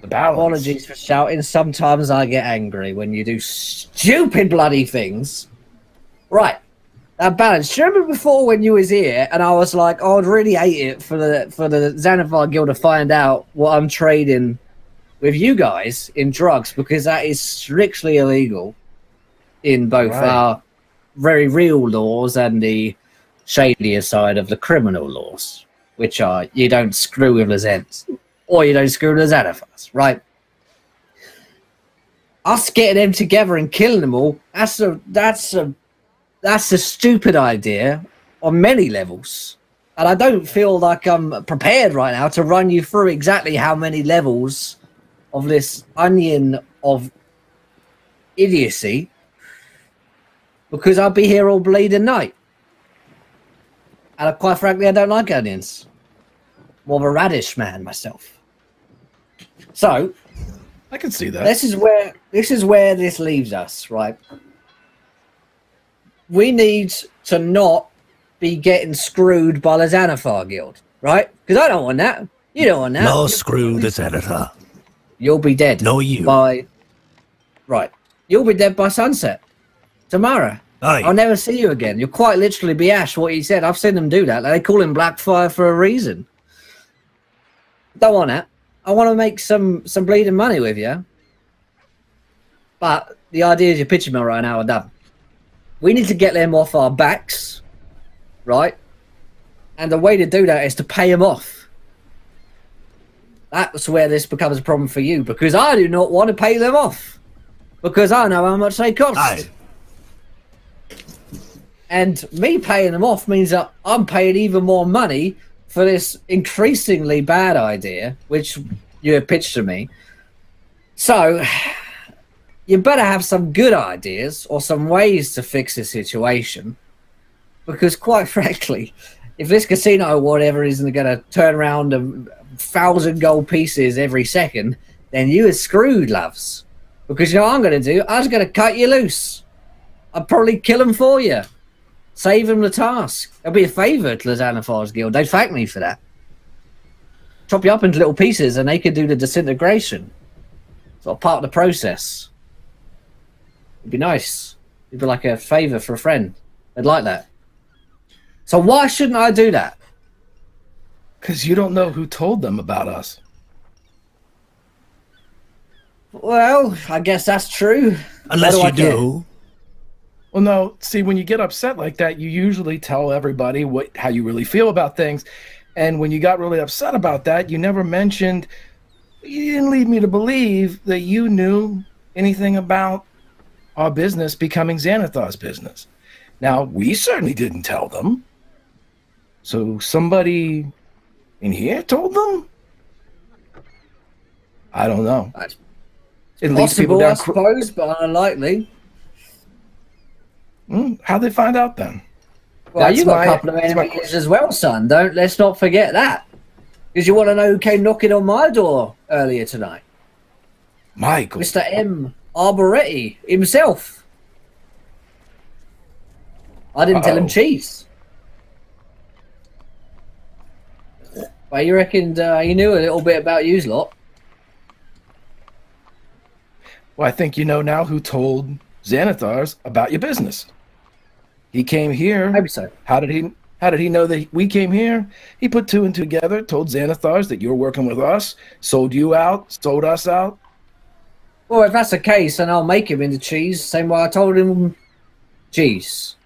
The balance. Apologies for shouting. Sometimes I get angry when you do stupid bloody things. Right. That balance. Do you remember before when you was here and I was like, oh, I'd really hate it for the Xanathar Guild to find out what I'm trading with you guys in drugs, because that is strictly illegal in both our very real laws and the shadier side of the criminal laws, which are you don't screw with the Zens or you don't screw with the Xanathars, right? Us getting them together and killing them all, that's a stupid idea on many levels. And I don't feel like I'm prepared right now to run you through exactly how many levels of this onion of idiocy, because I'll be here all bleeding night. And quite frankly, I don't like onions. More of a radish man myself. So, I can see that. this is where this leaves us, right? We need to not be getting screwed by the Xanathar Guild, right? Because I don't want that. You don't want that. No, screw the Xanathar. You'll be dead. No, you. Right. You'll be dead by sunset. Tomorrow. Aye. I'll never see you again. You'll quite literally be ash, what he said. I've seen them do that. They call him Blackfire for a reason. Don't want that. I want to make some bleeding money with you. But the ideas you're pitching me right now are dumb. We need to get them off our backs, right? And the way to do that is to pay them off. That's where this becomes a problem for you, because I do not want to pay them off. Because I know how much they cost. Aye. And me paying them off means that I'm paying even more money for this increasingly bad idea, which you have pitched to me. So, you better have some good ideas or some ways to fix the situation. Because quite frankly, if this casino or whatever isn't going to turn around 1,000 gold pieces every second, then you are screwed, loves. Because you know what I'm going to do? I'm just going to cut you loose. I'll probably kill them for you. Save them the task. It'll be a favour to the Xanathar's Guild. They'd thank me for that. Chop you up into little pieces and they could do the disintegration. Sort of part of the process. It'd be nice. It'd be like a favour for a friend. They'd like that. So why shouldn't I do that? Because you don't know who told them about us. Well, I guess that's true. Unless you do. Well, no. See, when you get upset like that, you usually tell everybody how you really feel about things. And when you got really upset about that, you never mentioned, you didn't lead me to believe that you knew anything about our business becoming Xanathar's business. Now, we certainly didn't tell them. So somebody in here told them? I don't know. It leads people down, I suppose, but unlikely. How'd they find out then? Well, you got a couple of enemies as well, son. Let's not forget that. Because you want to know who came knocking on my door earlier tonight? Michael. Mr. M. Arbitrary himself. I didn't tell him cheese. Well, you reckoned he knew a little bit about yous lot? Well, I think you know now who told Xanathars about your business. He came here. Maybe so. How did he know that we came here? He put two and two together, told Xanathars that you're working with us, sold you out, sold us out. Well, if that's the case, then I'll make him into cheese, same way I told him cheese.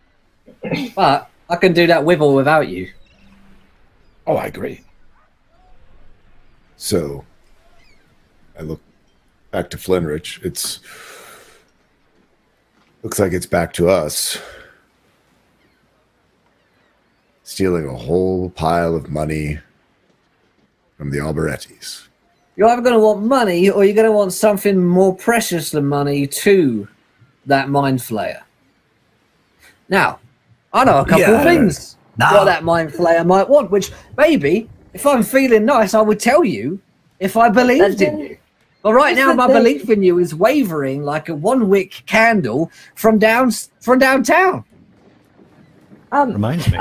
But I can do that with or without you. Oh, I agree. So, I look back to Flinrich. Looks like it's back to us. Stealing a whole pile of money from the Alberettis. You're either going to want money or you're going to want something more precious than money to that Mind Flayer. Now, I know a couple of things what that Mind Flayer might want, which maybe, if I'm feeling nice, I would tell you if I believed in you. But right now, my belief in you is wavering like a one-wick candle from downtown. Reminds me.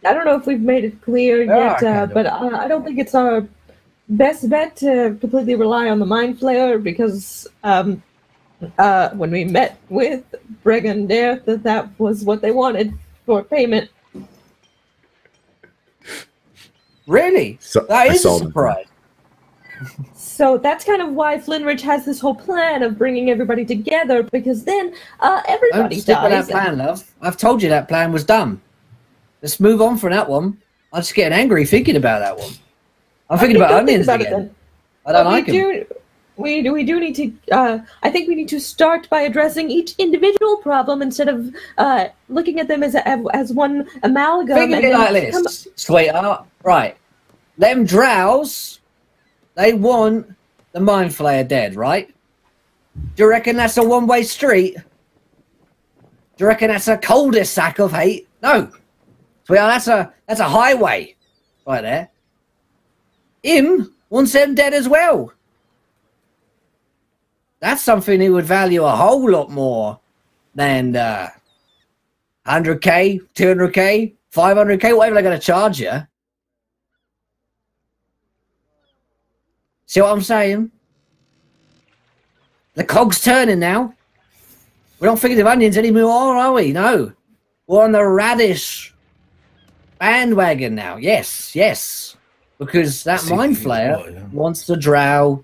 I don't know if we've made it clear yet, but I don't think it's our best bet to completely rely on the Mind Flayer because when we met with Brigandare, that was what they wanted for payment. Really? That is a surprise. So that's kind of why Flinrich has this whole plan of bringing everybody together, because then everybody Don't stick dies. with that plan, love. I've told you that plan was dumb. Let's move on from that one. I'm just getting angry thinking about that one. I'm thinking about onions again. I don't like them. We do need to. I think we need to start by addressing each individual problem instead of looking at them as one amalgam. Think of it like this, sweetheart. Right. Them drows, they want the Mind Flayer dead, right? Do you reckon that's a one-way street? Do you reckon that's a cul-de-sac of hate? No. Sweetheart, that's a highway right there. Him wants them dead as well. That's something he would value a whole lot more than 100K, 200K, 500K, whatever they're going to charge you. See what I'm saying? The cog's turning now. We're not thinking of onions anymore, are we? No. We're on the radish bandwagon now. Yes, yes. Because that mind flayer wants the drow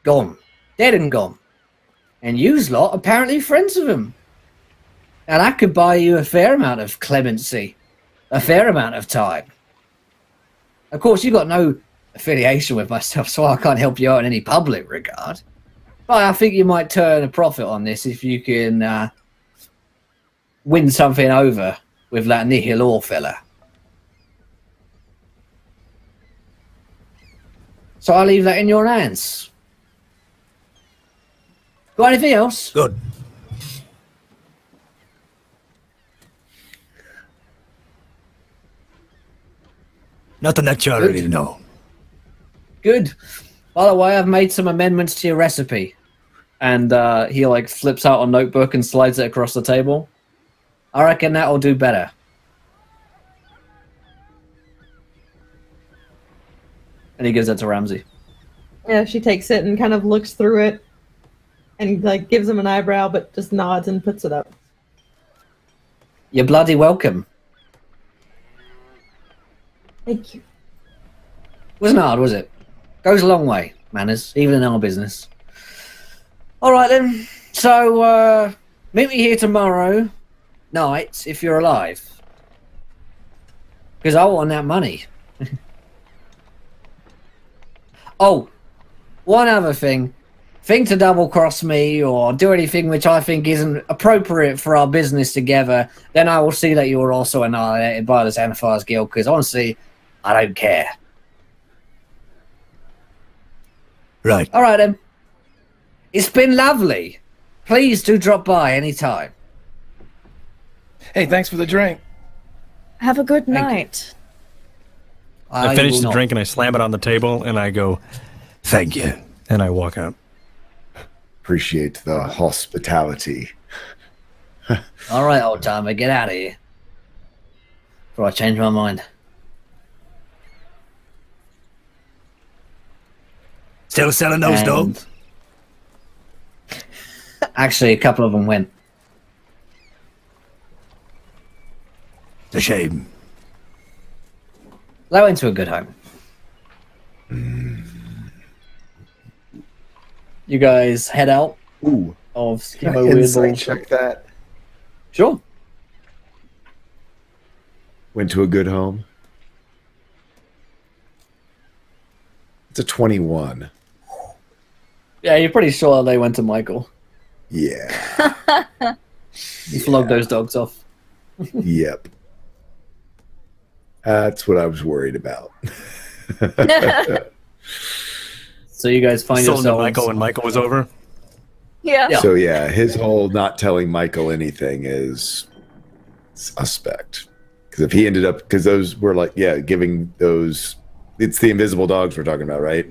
gone. Dead and gone. And yous lot apparently friends of him. Now that could buy you a fair amount of clemency. A fair amount of time. Of course, you've got no affiliation with myself, so I can't help you out in any public regard. But I think you might turn a profit on this if you can win something over with that Nihil Orr fella. So I'll leave that in your hands. Got anything else? Good. Nothing that you already know. Good. By the way, I've made some amendments to your recipe. And he like flips out a notebook and slides it across the table. I reckon that'll do better. And he gives it to Ramsey. Yeah, she takes it and kind of looks through it and like gives him an eyebrow, but just nods and puts it up. You're bloody welcome. Thank you. Wasn't hard, was it? Goes a long way, manners, even in our business. All right then. So meet me here tomorrow night if you're alive, because I want that money. Oh, one other thing. Think to double cross me or do anything which I think isn't appropriate for our business together, then I will see that you are also annihilated by the Xanathar's Guild, because honestly, I don't care. Right. All right, then. It's been lovely. Please do drop by anytime. Hey, thanks for the drink. Have a good night. I finish the drink and I slam it on the table and I go, Thank you. and I walk out. Appreciate the hospitality. All right, old timer, get out of here before I change my mind. Still selling those And- dogs? Actually, a couple of them went. It's a shame. They went to a good home. You guys head out Ooh, of can I Schemo Weird insight Balls. check that? Sure. Went to a good home. It's a 21. Yeah, you're pretty sure they went to Michael. Yeah. You flogged those dogs off. Yep. That's what I was worried about. So you guys find Sold to yourselves... Michael when Michael was over. Yeah. Yeah. So yeah, his whole not telling Michael anything is suspect. Because if he ended up, because those were like, yeah, giving those, it's the invisible dogs we're talking about, right?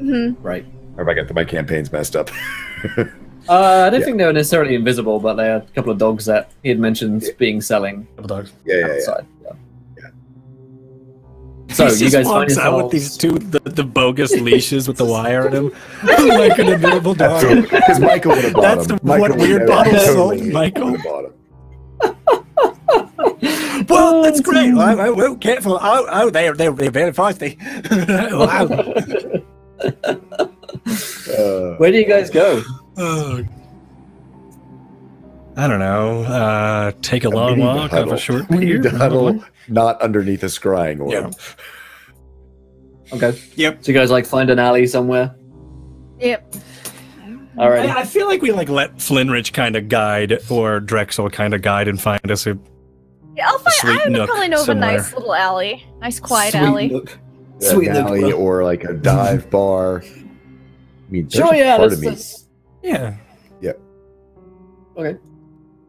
Mm-hmm. Right. Or if I got my campaigns messed up. I don't think they were necessarily invisible, but they had a couple of dogs that he had mentioned being selling Couple dogs. Yeah. outside. Yeah. So He you just guys find walks out with yourselves... these two the bogus leashes with the wire in them, like an invisible dog. Because Michael would have bought That's them. the- what weird bottle sold, Michael? Would've bought 'em. Well, that's great. Well, careful. Oh, they're very feisty. Wow. Where do you guys go? Oh. I don't know. Take a We long need to walk off huddle. a short We need to pier. huddle, not underneath a scrying orb. Yeah. Okay. Yep. So you guys like find an alley somewhere? Yep. Alrighty. I feel like we like let Flinrich kind of guide or Drexel kind of guide and find us a Yeah, I'll find. Sweet I would nook probably know of a somewhere. nice little alley, nice quiet alley. Sweet An look. alley or like a dive bar. I mean, there's Sure, a yeah. part That's, of me. that's... yeah. Okay.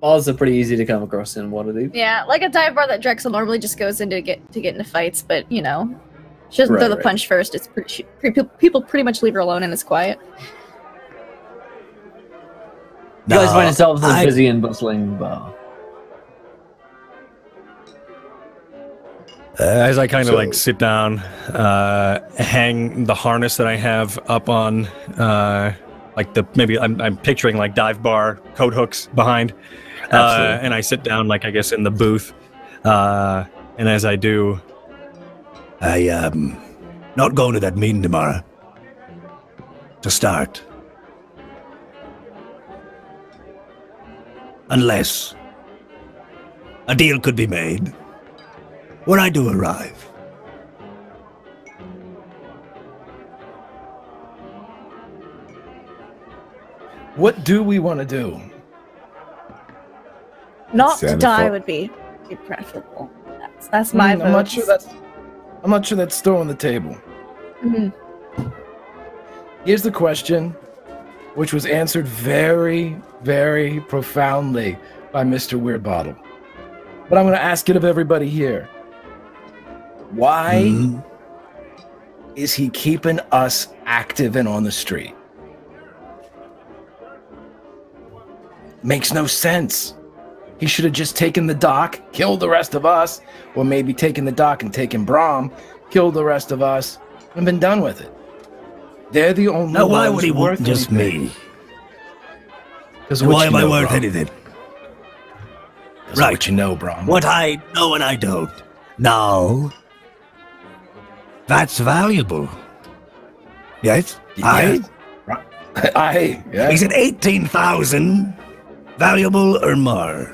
Bars are pretty easy to come across in Waterdeep. Yeah, like a dive bar that Drexel normally just goes into get into fights, but you know, she doesn't throw the Right. punch first. It's people pretty much leave her alone and it's quiet. You guys find yourselves in a I- busy and bustling bar. As I kind of like sit down, hang the harness that I have up on, like I'm picturing like dive bar coat hooks behind, and I sit down like I guess in the booth, and as I do, I not going to that meeting tomorrow. To start. Unless a deal could be made when I do arrive. What do we want to do? Not to Xanathar. die would be preferable. That's my vote. I'm not sure that's still on the table. Mhm. Here's the question, which was answered very, very profoundly by Mr. Weirdbottle. But I'm going to ask it of everybody here. Why is he keeping us active and on the street? Makes no sense. He should have just taken the dock, killed the rest of us, or maybe taken the dock and taken Brom, killed the rest of us, and been done with it. They're the only Now, why ones would he worth want just anything. me? 'Cause Why what am you I know, worth Brom. anything? 'Cause Right. What you know, Brom. What I know and I don't. No. That's valuable. Yes? Yeah. Yeah. Is it 18,000? Valuable or more?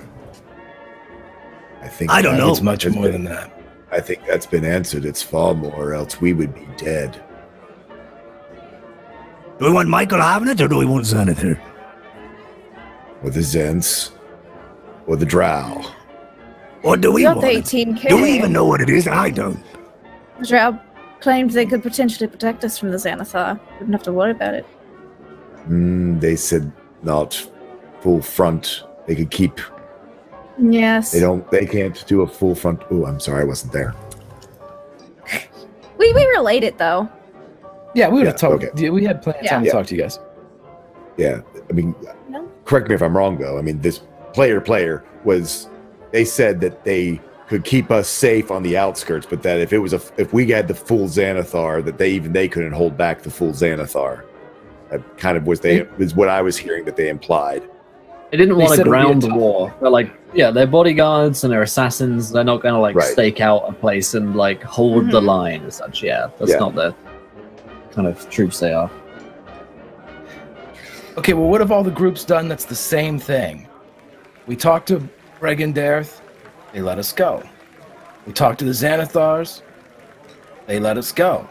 think I don't know. It's much more than that. I think that's been answered. It's far more, else we would be dead. Do we want Michael having it, or do we want Xanathar? Or the Zents. Or the Drow. What do we got want? the 18K. Do we even know what it is? I don't. The Drow claimed they could potentially protect us from the Xanathar. Wouldn't have to worry about it. They said not full front. They could keep. Yes. They can't do a full front. Oh, I'm sorry, I wasn't there. We relate it though. Yeah, we would have Yeah, talked. okay. Yeah, we had plenty of time to Yeah. talk to you guys. Yeah, I mean, No. correct me if I'm wrong, though. I mean, this player was. They said that they could keep us safe on the outskirts, but that if we had the full Xanathar, that they couldn't hold back the full Xanathar. That kind of was what I was hearing that they implied. They didn't want to said it would be ground a the tough- war. They're like, yeah, they're bodyguards and they're assassins. They're not going to like Right. stake out a place and like hold the Mhm. line as such. Yeah, that's Yeah. not the kind of troops they are. Okay, well, what have all the groups done that's the same thing? We talked to Bregendarth, they let us go. We talked to the Xanathars, they let us go.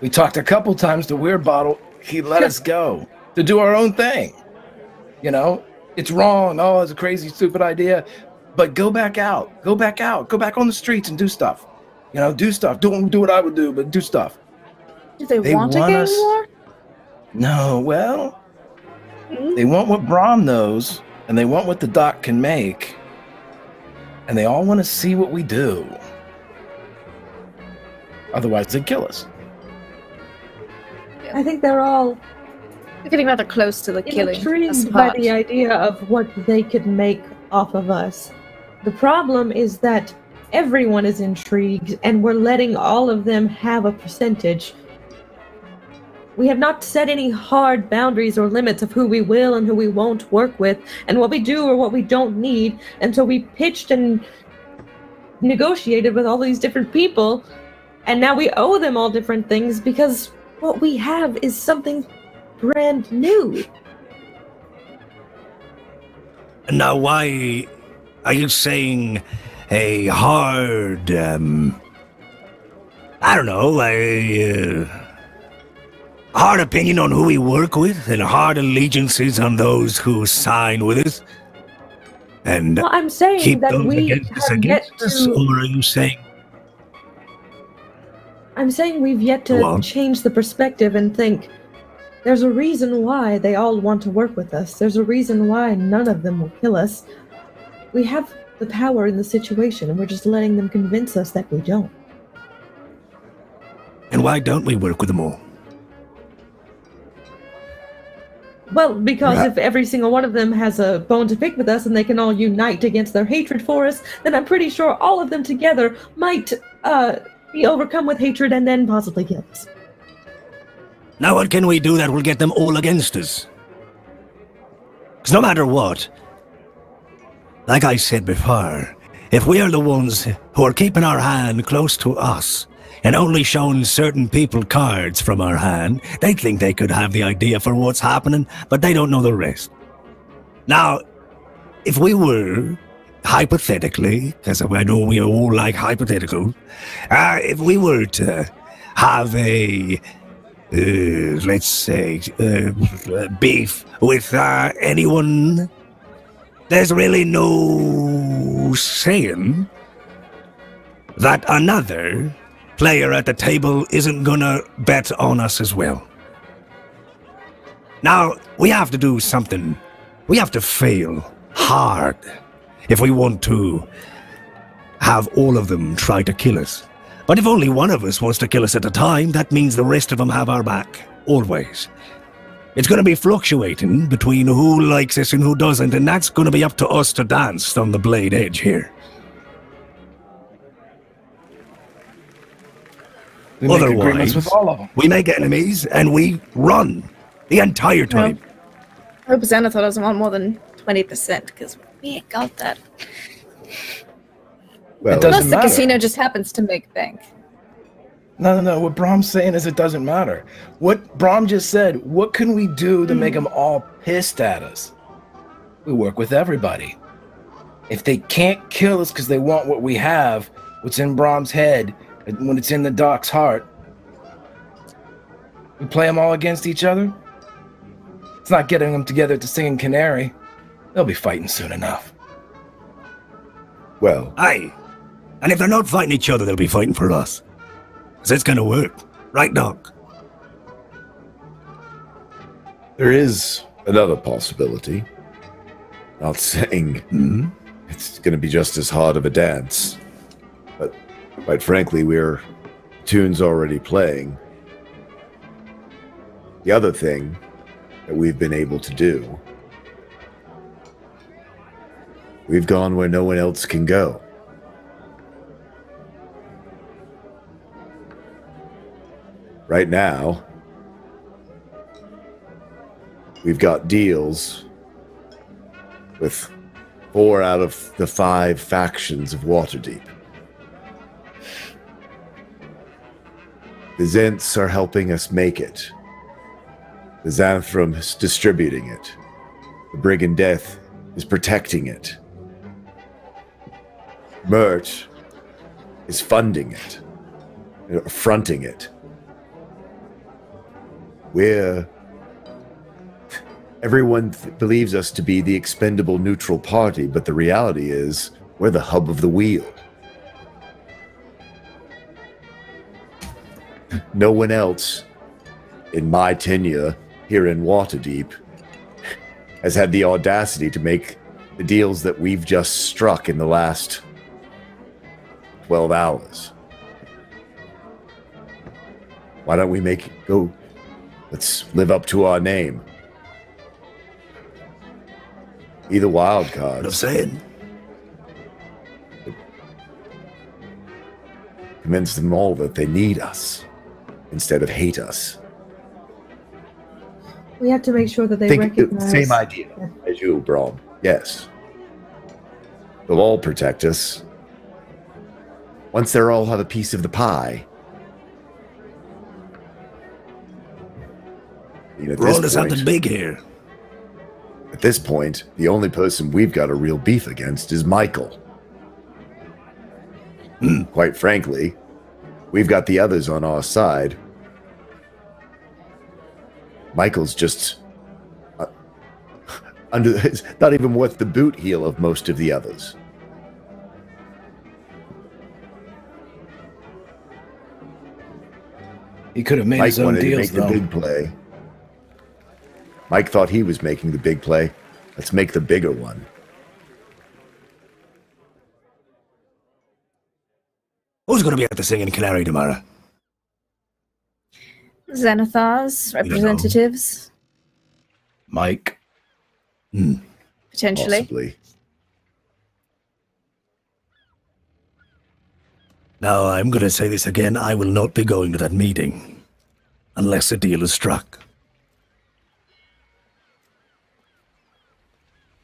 We talked a couple times to Weirdbottle, he let us go to do our own thing. You know, it's wrong. Oh, it's a crazy, stupid idea. But go back out. Go back out. Go back on the streets and do stuff. You know, do stuff. Don't do what I would do, but do stuff. Do they They want a want gang us- war? No, well, Hmm? they want what Brom knows, and they want what the doc can make, and they all want to see what we do. Otherwise, they'd kill us. I think they're all We're getting rather close to the killing. That's intrigued by hard. the idea of what they could make off of us. The problem is that everyone is intrigued, and we're letting all of them have a percentage. We have not set any hard boundaries or limits of who we will and who we won't work with, and what we do or what we don't need, and so we pitched and negotiated with all these different people, and now we owe them all different things because what we have is something brand new. And now, why are you saying a hard, I don't know, a hard opinion on who we work with and hard allegiances on those who sign with us? And Well, I'm saying keep that those we against us, have yet against us? to. Or are you saying, I'm saying we've yet Go to on. change the perspective and think there's a reason why they all want to work with us. There's a reason why none of them will kill us. We have the power in the situation, and we're just letting them convince us that we don't. and why don't we work with them all? Well, because Right. if every single one of them has a bone to pick with us and they can all unite against their hatred for us, then I'm pretty sure all of them together might be overcome with hatred and then possibly kill us. Now what can we do that will get them all against us? Because no matter what, like I said before, if we are the ones who are keeping our hand close to us and only showing certain people cards from our hand, they think they could have the idea for what's happening, but they don't know the rest. Now, if we were, hypothetically, because I know we all like hypothetical, if we were to have a, let's say, beef with anyone, there's really no saying that another player at the table isn't gonna bet on us as well. Now, we have to do something. We have to fail hard if we want to have all of them try to kill us. But if only one of us wants to kill us at a time, that means the rest of them have our back, always. It's going to be fluctuating between who likes us and who doesn't, and that's going to be up to us to dance on the blade edge here. We make agreements with all of them. We make enemies, and we run the entire time. I hope Xanathar doesn't want more than 20%, because we ain't got that. Well, Unless the casino just happens to make bank. No. What Brom's saying is it doesn't matter. What Brom just said, what can we do to make them all pissed at us? We work with everybody. If they can't kill us because they want what we have, what's in Brom's head, when it's in the Doc's heart, we play them all against each other? It's not getting them together to sing in Canary. They'll be fighting soon enough. Well, Aye. And if they're not fighting each other, they'll be fighting for us. Because it's going to work. Right, Doc? there is another possibility. Not saying it's going to be just as hard of a dance, but quite frankly, tune's already playing. The other thing that we've been able to do, we've gone where no one else can go. Right now, we've got deals with 4 out of the 5 factions of Waterdeep. The Zents are helping us make it. The Xanthrum is distributing it. The Brigand Death is protecting it. Mert is funding it, fronting it. Everyone believes us to be the expendable neutral party, but the reality is we're the hub of the wheel. No one else in my tenure here in Waterdeep has had the audacity to make the deals that we've just struck in the last 12 hours. Why don't we make it go? Let's live up to our name. Be the wild cards. What I'm saying. Convince them all that they need us instead of hate us. We have to make sure that they Think recognize... same idea as you, Brom. Yes. They'll all protect us. Once they all have a piece of the pie. We're on to something big here. At this point, the only person we've got a real beef against is Michael. Quite frankly, we've got the others on our side. Michael's just not even worth the boot heel of most of the others. He could have made Mike his own wanted deals, to make the big play. Mike thought he was making the big play. Let's make the bigger one. Who's going to be at the Singing Canary tomorrow? Xanathar's representatives. Mike. Potentially. Possibly. Now, I'm going to say this again. I will not be going to that meeting unless a deal is struck.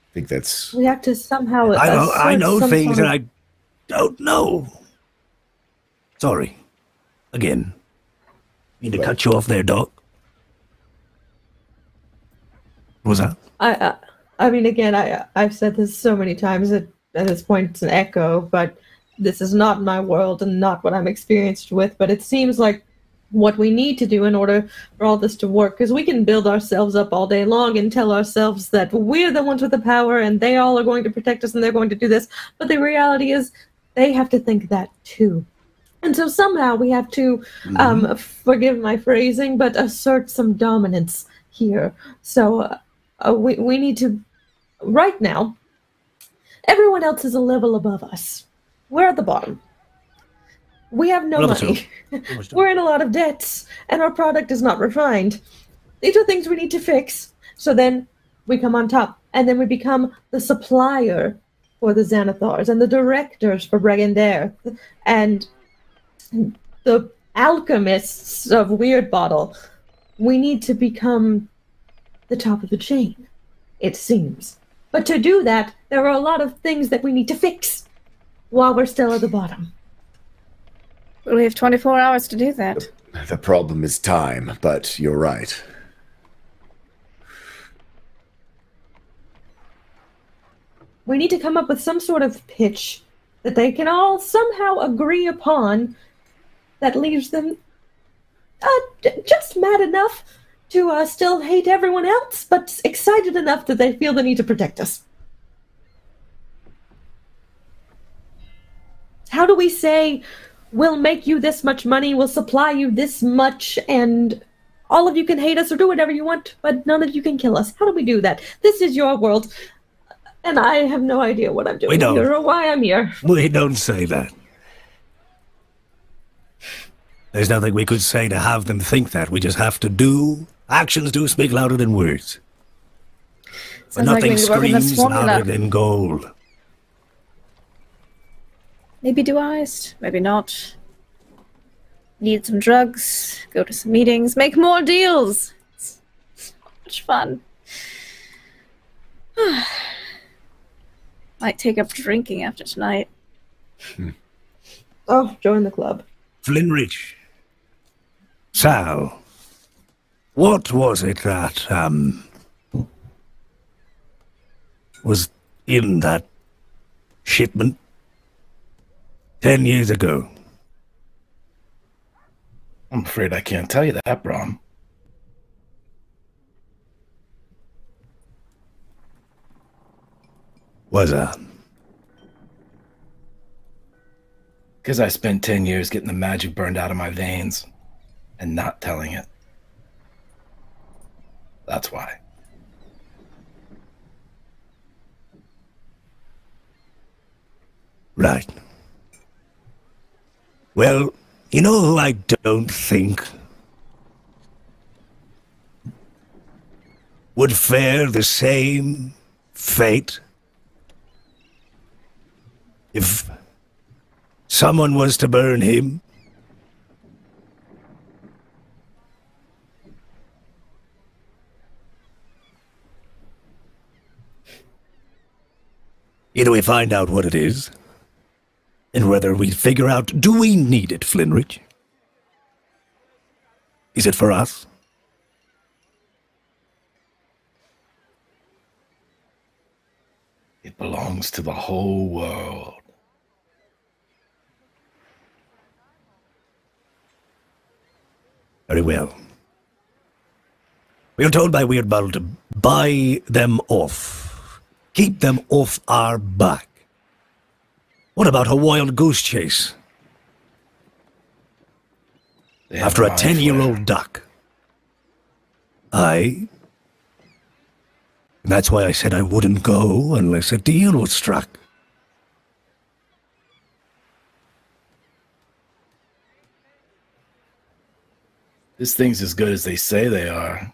I think that's... We have to somehow. I know assert some things sort that of- I don't know. Sorry. Again. Need to cut you off there, Doc. What was that? I mean, again, I've said this so many times at this point it's an echo, but this is not my world and not what I'm experienced with. But it seems like what we need to do in order for all this to work, because we can build ourselves up all day long and tell ourselves that we're the ones with the power and they all are going to protect us and they're going to do this. But the reality is they have to think that too. And so somehow we have to, forgive my phrasing, but assert some dominance here. So we need to, right now, everyone else is a level above us. We're at the bottom. We have no money. We're in a lot of debts, and our product is not refined. These are things we need to fix. So then we come on top, and then we become the supplier for the Xanathars and the directors for Brigandaire and the alchemists of Weird Bottle. We need to become the top of the chain, it seems. But to do that, there are a lot of things that we need to fix while we're still at the bottom. We have 24 hours to do that. The problem is time, but you're right. We need to come up with some sort of pitch that they can all somehow agree upon that leaves them just mad enough to still hate everyone else, but excited enough that they feel the need to protect us. How do we say, we'll make you this much money, we'll supply you this much, and all of you can hate us or do whatever you want, but none of you can kill us? How do we do that? This is your world, and I have no idea what I'm doing here or why I'm here. We don't say that. There's nothing we could say to have them think that. We just have to do. Actions do speak louder than words. But nothing screams louder than gold. Maybe do eyes, maybe not. Need some drugs, go to some meetings, make more deals. It's so much fun. Might take up drinking after tonight. Oh, join the club. Flinrich. Sal. What was it that, was in that shipment 10 years ago? I'm afraid I can't tell you that, Brom. Was that? Because I spent 10 years getting the magic burned out of my veins and not telling it. That's why. Right. Well, you know who I don't think would fare the same fate if someone was to burn him? Either we find out what it is, and whether we figure out, do we need it, Flinrich? Is it for us? It belongs to the whole world. Very well. We are told by Weird Bottle to buy them off. Keep them off our back. What about a wild goose chase? After a 10-year-old duck? Aye. And that's why I said I wouldn't go unless a deal was struck. This thing's as good as they say they are.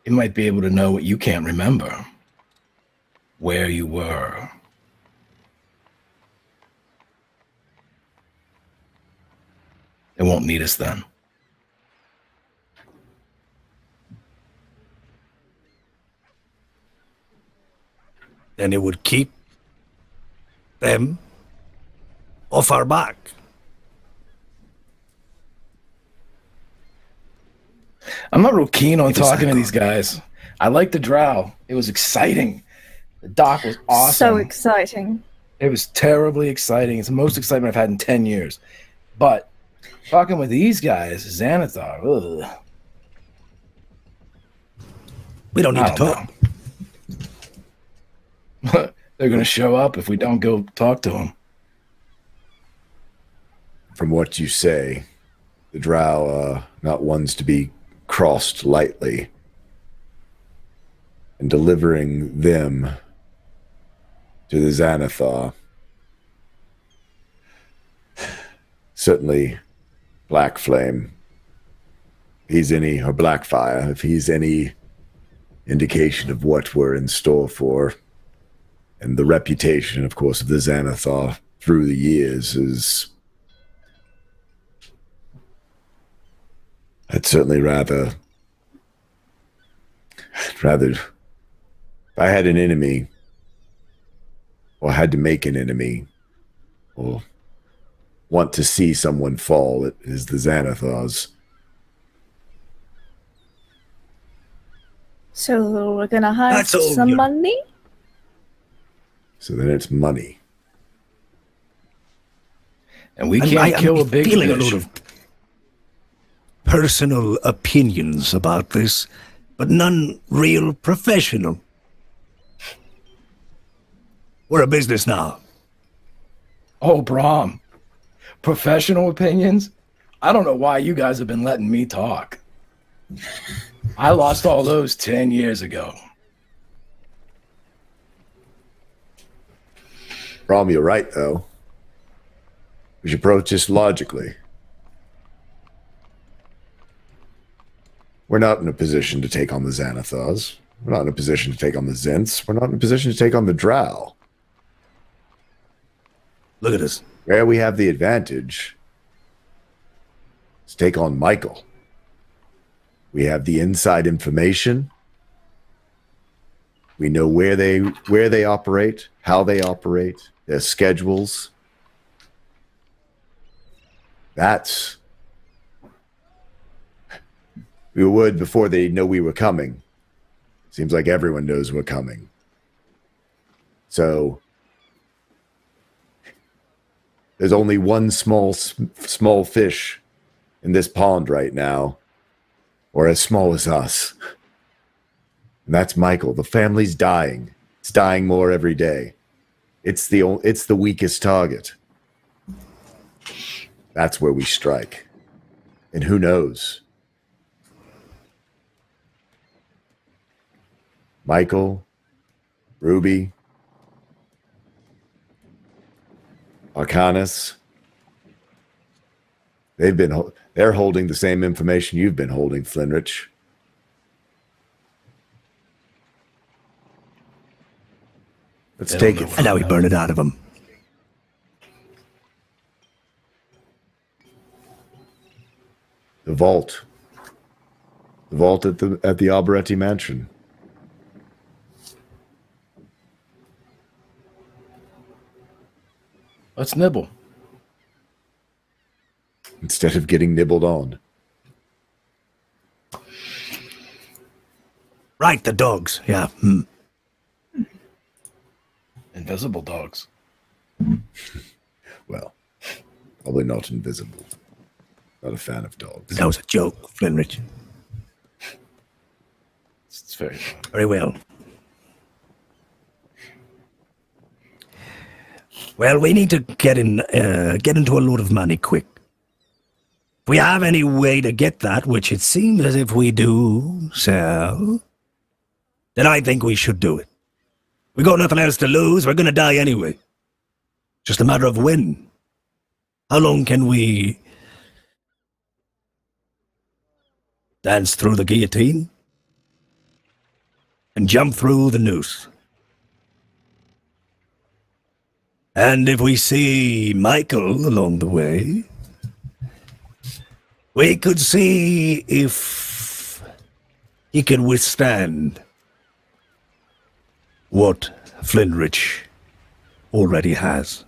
It might be able to know what you can't remember. Where you were. It won't need us then. And it would keep them off our back. I'm not real keen on talking to these guys. I like the drow. It was exciting. The dock was awesome. So exciting. It was terribly exciting. It's the most excitement I've had in 10 years. But talking with these guys, Xanathar, ugh. We don't need to talk. They're going to show up if we don't go talk to them. From what you say, the drow are not ones to be crossed lightly. And delivering them to the Xanathar. Certainly, Black Flame. If he's any, or Blackfire, if he's any indication of what we're in store for, and the reputation, of course, of the Xanathar through the years is... I'd certainly rather... If I had an enemy, or had to make an enemy, or want to see someone fall, it is the Xanathars. So we're gonna hire some money? So then it's money. And we can't kill a big fish. A lot of personal opinions about this, but none real professional. We're a business now. Oh, Brom. Professional opinions? I don't know why you guys have been letting me talk. I lost all those 10 years ago. Brom, you're right, though. We should approach this logically. We're not in a position to take on the Xanathars. We're not in a position to take on the Zents. We're not in a position to take on the Drow. Look at us. Where we have the advantage is take on Michael. We have the inside information. We know where they operate, how they operate, their schedules. That's... We would before they know we were coming. Seems like everyone knows we're coming. So... There's only one small fish in this pond right now, or as small as us. And that's Michael. The family's dying. It's dying more every day. It's the weakest target. That's where we strike. And who knows? Michael, Ruby, Arcanus, they're holding the same information you've been holding, Flinrich. Let's take it. And now we burn it out of them. The vault. The vault at the Arbitrary mansion. Let's nibble. Instead of getting nibbled on. Right, the dogs. Yeah. Invisible dogs. Well, probably not invisible. Not a fan of dogs. That was a joke, Flinrich. It's very very well. Well, we need to get into a load of money quick. If we have any way to get that, which it seems as if we do, so then I think we should do it. We got nothing else to lose. We're going to die anyway. Just a matter of when. How long can we dance through the guillotine and jump through the noose? And if we see Michael along the way, We could see if he can withstand what Flintridge already has.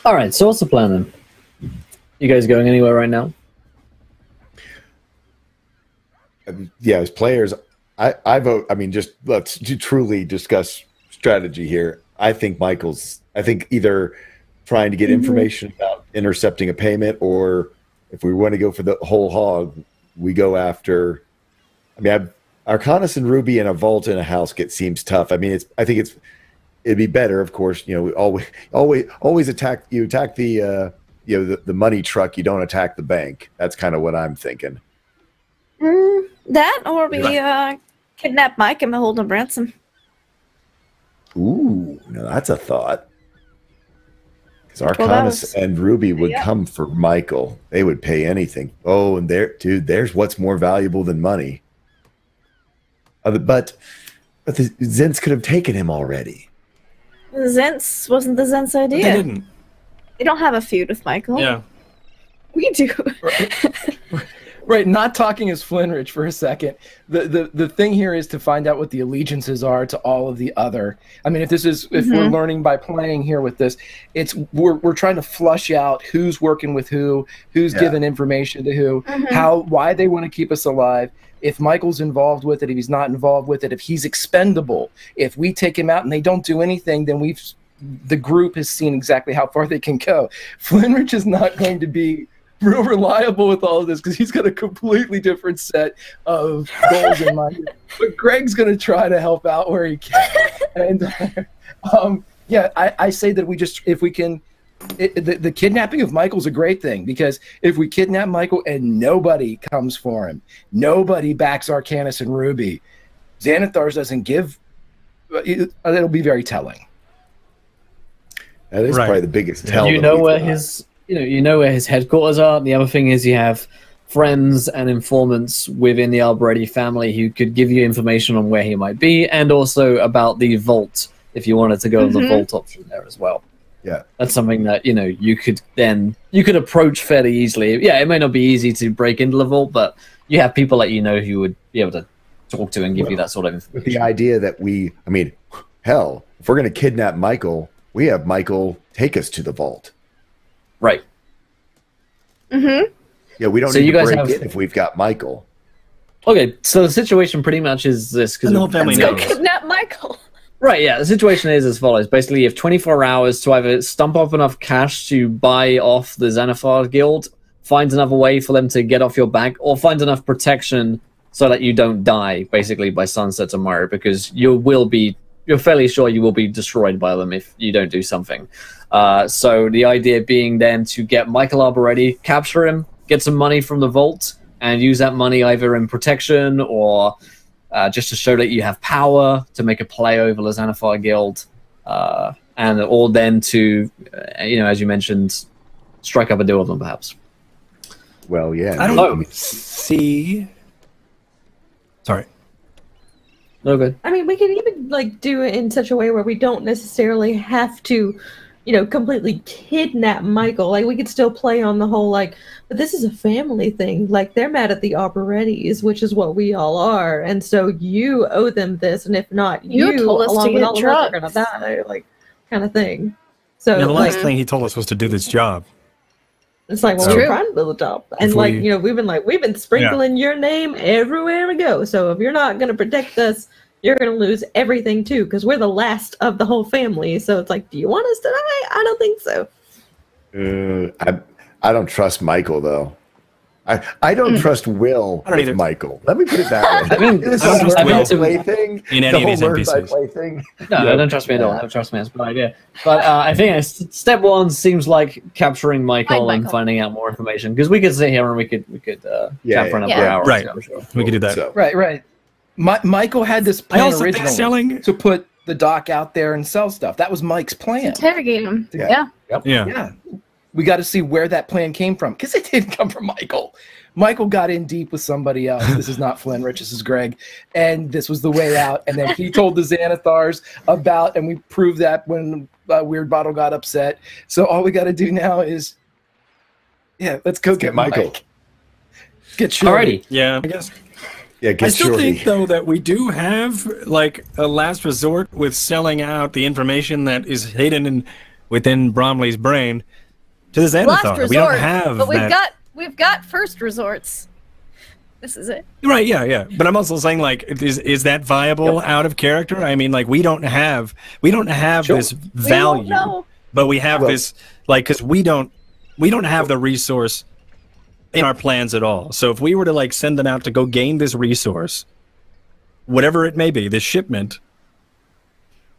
All right, so what's the plan then? You guys going anywhere right now? Yeah, as players, I vote. I mean, just let's truly discuss strategy here. I think either trying to get information about intercepting a payment, or if we want to go for the whole hog, we go after. I mean, Arcanus and Ruby in a vault in a house seems tough. I mean, it'd be better, of course. You know, always attack. You attack the the money truck. You don't attack the bank. That's kind of what I'm thinking. That, or we kidnap Mike and hold him ransom. Ooh, now that's a thought. Because Arcanus and Ruby would come for Michael. They would pay anything. Oh, and there's what's more valuable than money. But the Zents could have taken him already. Zents wasn't the Zents idea. They didn't. They don't have a feud with Michael. Yeah. We do. Right, not talking as Flintridge for a second. The thing here is to find out what the allegiances are to all of the other. I mean, if we're learning by playing here with this, we're trying to flush out who's working with who's giving information to who, why they want to keep us alive. If Michael's involved with it, if he's not involved with it, if he's expendable, if we take him out and they don't do anything, then the group has seen exactly how far they can go. Flintridge is not going to be real reliable with all of this because he's got a completely different set of goals in mind. But Greg's going to try to help out where he can. And I say that if we can, the kidnapping of Michael's a great thing, because if we kidnap Michael and nobody comes for him, nobody backs Arcanus and Ruby, Xanathars doesn't give, it'll be very telling. That is probably the biggest tell. You know where his headquarters are. The other thing is you have friends and informants within the Arbitrary family who could give you information on where he might be, and also about the vault if you wanted to go on the vault option there as well. Yeah, that's something that you could approach fairly easily. Yeah, it may not be easy to break into the vault, but you have people that who would be able to talk to and give you that sort of information. With the idea that hell, if we're going to kidnap Michael, we have Michael take us to the vault. Right. Yeah, we don't need to break in if we've got Michael. Okay, so the situation pretty much is this. The whole family knows. Let's go kidnap Michael. Right, yeah. The situation is as follows. Basically, you have 24 hours to either stump up enough cash to buy off the Xanathar Guild, find another way for them to get off your back, or find enough protection so that you don't die, basically, by sunset tomorrow, because you're fairly sure you will be destroyed by them if you don't do something. So the idea being then to get Michael Arbitrary, capture him, get some money from the vault, and use that money either in protection or just to show that you have power to make a play over the Xanathar Guild, or then to, as you mentioned, strike up a deal with them, perhaps. Well, yeah. I don't see. Sorry. No good. I mean, we could even do it in such a way where we don't necessarily have to, completely kidnap Michael. We could still play on the whole but this is a family thing. They're mad at the Arbitraries, which is what we all are, and so you owe them this, and if not, you told us along to with get all drugs. of us are gonna die, kind of thing. So the last thing he told us was to do this job. It's we're trying to build a job, and we've been sprinkling your name everywhere we go. So if you're not going to protect us, you're going to lose everything too, because we're the last of the whole family. So it's do you want us to die? I don't think so. I don't trust Michael though. I don't trust Will with Michael. Let me put it that way. This is a learn by play thing. In any of these NPCs. Thing. No, don't trust me at all. Don't trust me. That's a bad idea. But I think step one seems like capturing Michael and finding out more information, because we could sit here and we could chat for another hour. Right. I'm sure. We could do that. So. Right. Michael had this plan originally to put the doc out there and sell stuff. That was Mike's plan. Interrogate him. Yeah. we got to see where that plan came from, because it didn't come from Michael. Michael got in deep with somebody else. This is not Flinrich, this is Greg. And this was the way out. And then he told the Xanathars about, and we proved that when Weird Bottle got upset. So all we got to do now is, let's go get Michael. Mike. Get Shorty. Alrighty. Yeah, I guess. Yeah, I still think, though, that we do have, like, a last resort with selling out the information that is hidden within Bromley's brain to the Xanathar. Last resort, we don't have but that. we've got first resorts. This is it. Right, yeah. But I'm also saying, like, is that viable out of character? I mean, like, we don't have this value, know. but we have this, like, because we don't have the resource in our plans at all. So if we were to, like, send them out to go gain this resource, whatever it may be, this shipment,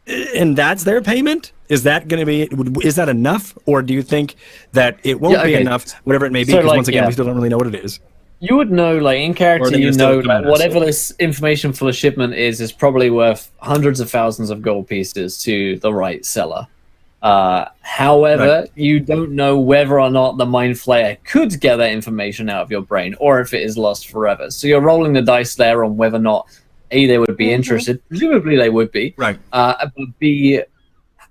and that's their payment, is that going to be? Is that enough, or do you think that it won't be enough, whatever it may be? Because once again, we still don't really know what it is. You would know, like, in character, you know, like, whatever this information for the shipment is probably worth hundreds of thousands of gold pieces to the right seller. However, you don't know whether or not the Mind Flayer could get that information out of your brain, or if it is lost forever. So you're rolling the dice there on whether or not A, they would be interested. Presumably they would be. Right. But B,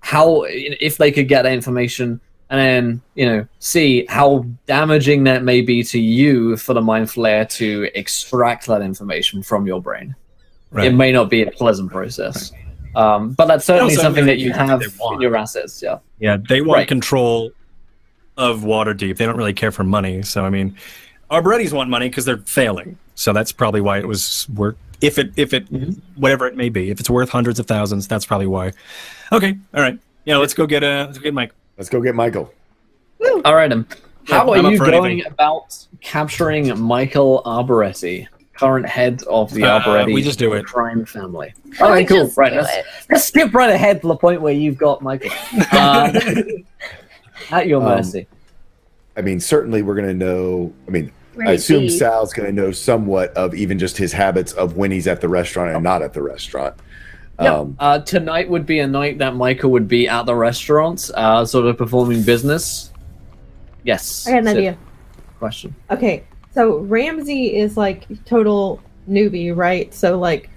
how, if they could get that information, and then, C, how damaging that may be to you for the Mind Flayer to extract that information from your brain. Right. It may not be a pleasant process. But that's certainly something that you have in your assets, Yeah, they want control of Waterdeep. They don't really care for money. So, I mean, Arbitraries want money because they're failing. So that's probably why it was worth, if it whatever it may be, if it's worth hundreds of thousands, that's probably why. Okay, all right. Yeah, let's go get Mike. Let's go get Michael. All right, how are you going anything. about capturing Michael Arbitrary, current head of the Arbitrary we just do it. crime family? All right, cool. Right, let's skip right ahead to the point where you've got Michael. At your mercy. I mean, certainly we're going to know. I mean, I assume Sal's going to know somewhat of even just his habits of when he's at the restaurant and not at the restaurant. Tonight would be a night that Michael would be at the restaurant, sort of performing business. Yes. I got an idea. Question. Okay, so Ramsey is like total newbie, right? So like,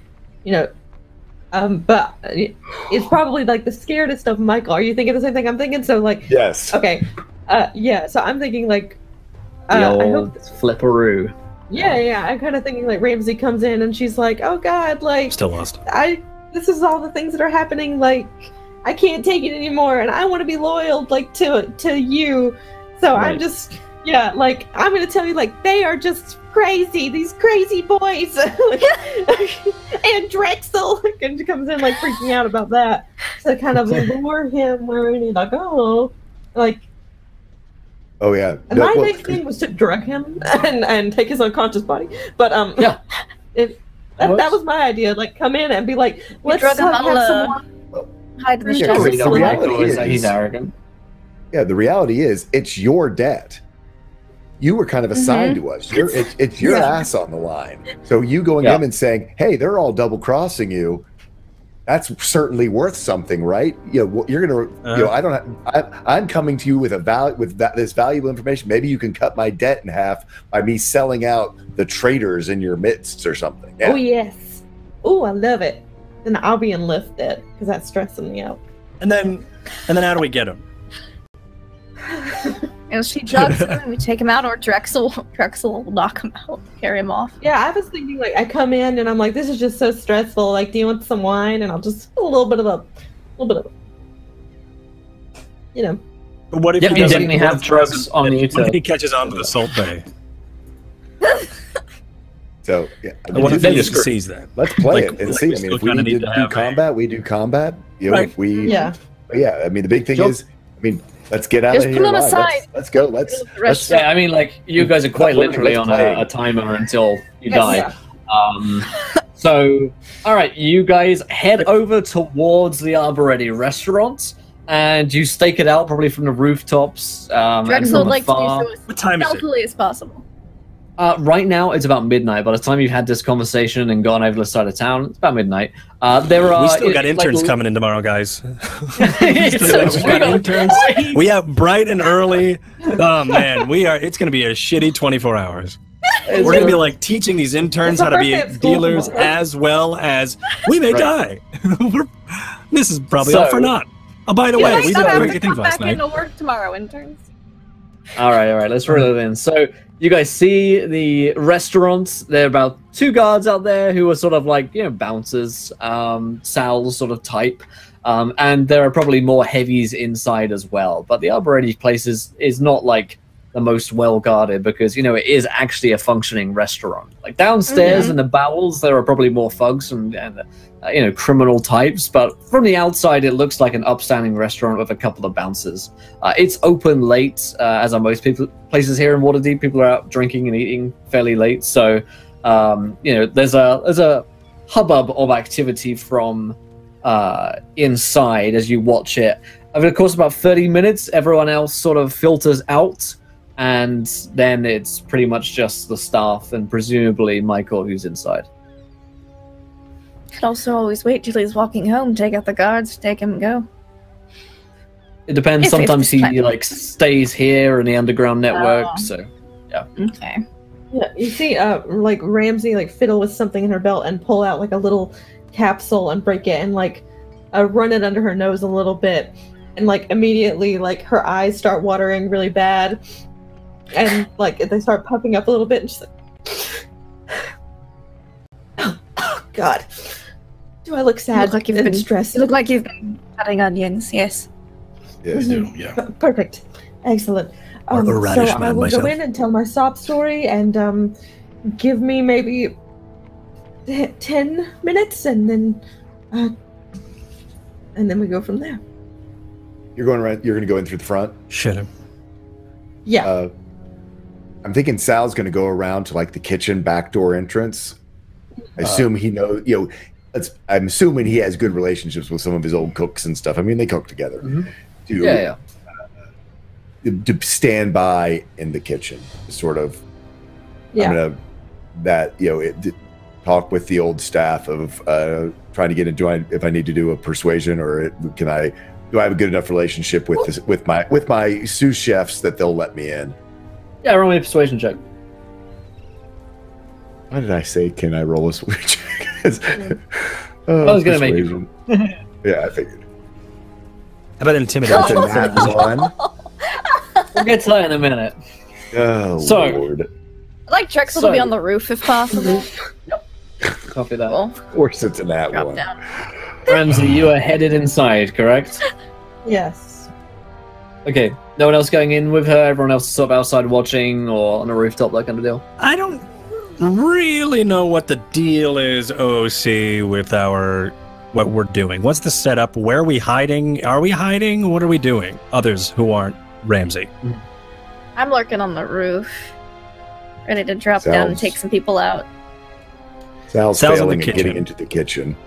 but it's probably like the scaredest of Michael. Are you thinking the same thing I'm thinking? So like, yes. Okay, so I'm thinking like, the old I hope flipperoo. Yeah. I'm kind of thinking like Ramsey comes in and she's like, oh God, like still lost. This is all the things that are happening. Like, I can't take it anymore, and I want to be loyal, like to you. So I'm just, like I'm gonna tell you, like they are just crazy. These crazy boys, and Drexel comes in like freaking out about that. So kind of lure him where we need to go, like. Oh yeah. And my next thing was to drug him and take his unconscious body, but that was my idea. Like, come in and be like, let's have someone hide in the the reality is he's arrogant. Yeah, the reality is it's your debt. You were kind of assigned to us. It's your ass on the line. So you going in and saying, "Hey, they're all double crossing you." That's certainly worth something, right? You're gonna. I'm coming to you with this valuable information. Maybe you can cut my debt in half by me selling out the traitors in your midst or something. Yeah. Oh yes. Oh, I love it. Then I'll be enlisted because that's stressing me out. And then how do we get him? And she drugs him and we take him out, or Drexel will knock him out, carry him off. Yeah, I was thinking like I come in and I'm like, this is just so stressful. Like, do you want some wine? And I'll just a little bit of. But what if he doesn't have drugs on you? What if he catches on to the Salt Bay? So what if he just sees that? Let's play it and see. I mean, if we need to do combat, we do combat. If we, I mean, the big thing is, let's get out of here. Put him aside. Let's go. Let's. Yeah, I mean, like you guys are quite literally on a timer until you die. So, all right, you guys head over towards the Arbitrary restaurant, and you stake it out probably from the rooftops. Drexel would like to do so what time as stealthily as possible. Right now, it's about midnight. By the time you've had this conversation and gone over the side of town, it's about midnight. There are. We still got interns coming in tomorrow, guys. interns. We have bright and early. Oh man, it's going to be a shitty 24 hours. We're going to be like teaching these interns how to be dealers as well as we may die. This is probably all for naught. Oh, by the way, we did a great thing last night. Back into work tomorrow, interns. All right. Let's roll it in. So you guys see the restaurants. There are about 2 guards out there who are sort of like, bouncers, Sal's sort of type. And there are probably more heavies inside as well. But the Arbitrary place is not like the most well guarded because, it is actually a functioning restaurant. Like downstairs in the bowels, there are probably more thugs and criminal types. But from the outside, it looks like an upstanding restaurant with a couple of bouncers. It's open late, as are most places here in Waterdeep. People are out drinking and eating fairly late. So, there's a hubbub of activity from inside as you watch it. Over the course of about 30 minutes, everyone else sort of filters out. And then it's pretty much just the staff and presumably Michael who's inside. Could also always wait till he's walking home, take out the guards, take him and go. It depends. Sometimes he stays here in the underground network. So, yeah. Okay. Yeah, you see, like Ramsey, fiddle with something in her belt and pull out a little capsule and break it and run it under her nose a little bit, and immediately her eyes start watering really bad, and they start puffing up a little bit, and she's like, oh God. Do I look sad? You look like you've been stressed. You look like you've been cutting onions. Yes. Yes, yeah. Perfect. Excellent. Or So radish I man will myself. go in and tell my sob story and give me maybe 10 minutes, and then we go from there. You're going right. You're going to go in through the front. Shit him. Yeah. I'm thinking Sal's going to go around to the kitchen back door entrance. I assume he knows. I'm assuming he has good relationships with some of his old cooks and stuff. I mean, they cook together. Yeah. To stand by in the kitchen, sort of. Yeah. I'm gonna talk with the old staff of trying to get into if I need to do a persuasion or do I have a good enough relationship with my sous chefs that they'll let me in. Yeah, roll me a persuasion check. Why did I say, can I roll a persuasion check? I was going to make you. Yeah, I figured. How about intimidation? One. We'll get to that in a minute. Oh, So- Lord. I'd like Drexel to be on the roof if possible. Copy that. Cool. Of course it's in that Drop one. down. Ramsey, you are headed inside, correct? Yes. Okay. No one else going in with her? Everyone else sort of outside watching or on a rooftop, that kind of deal? I don't really know what the deal is, OC, with what we're doing. What's the setup? Where are we hiding? Are we hiding? What are we doing? Others who aren't Ramsey. I'm lurking on the roof, ready to drop down and take some people out. Sal's in the failing at kitchen. getting into the kitchen.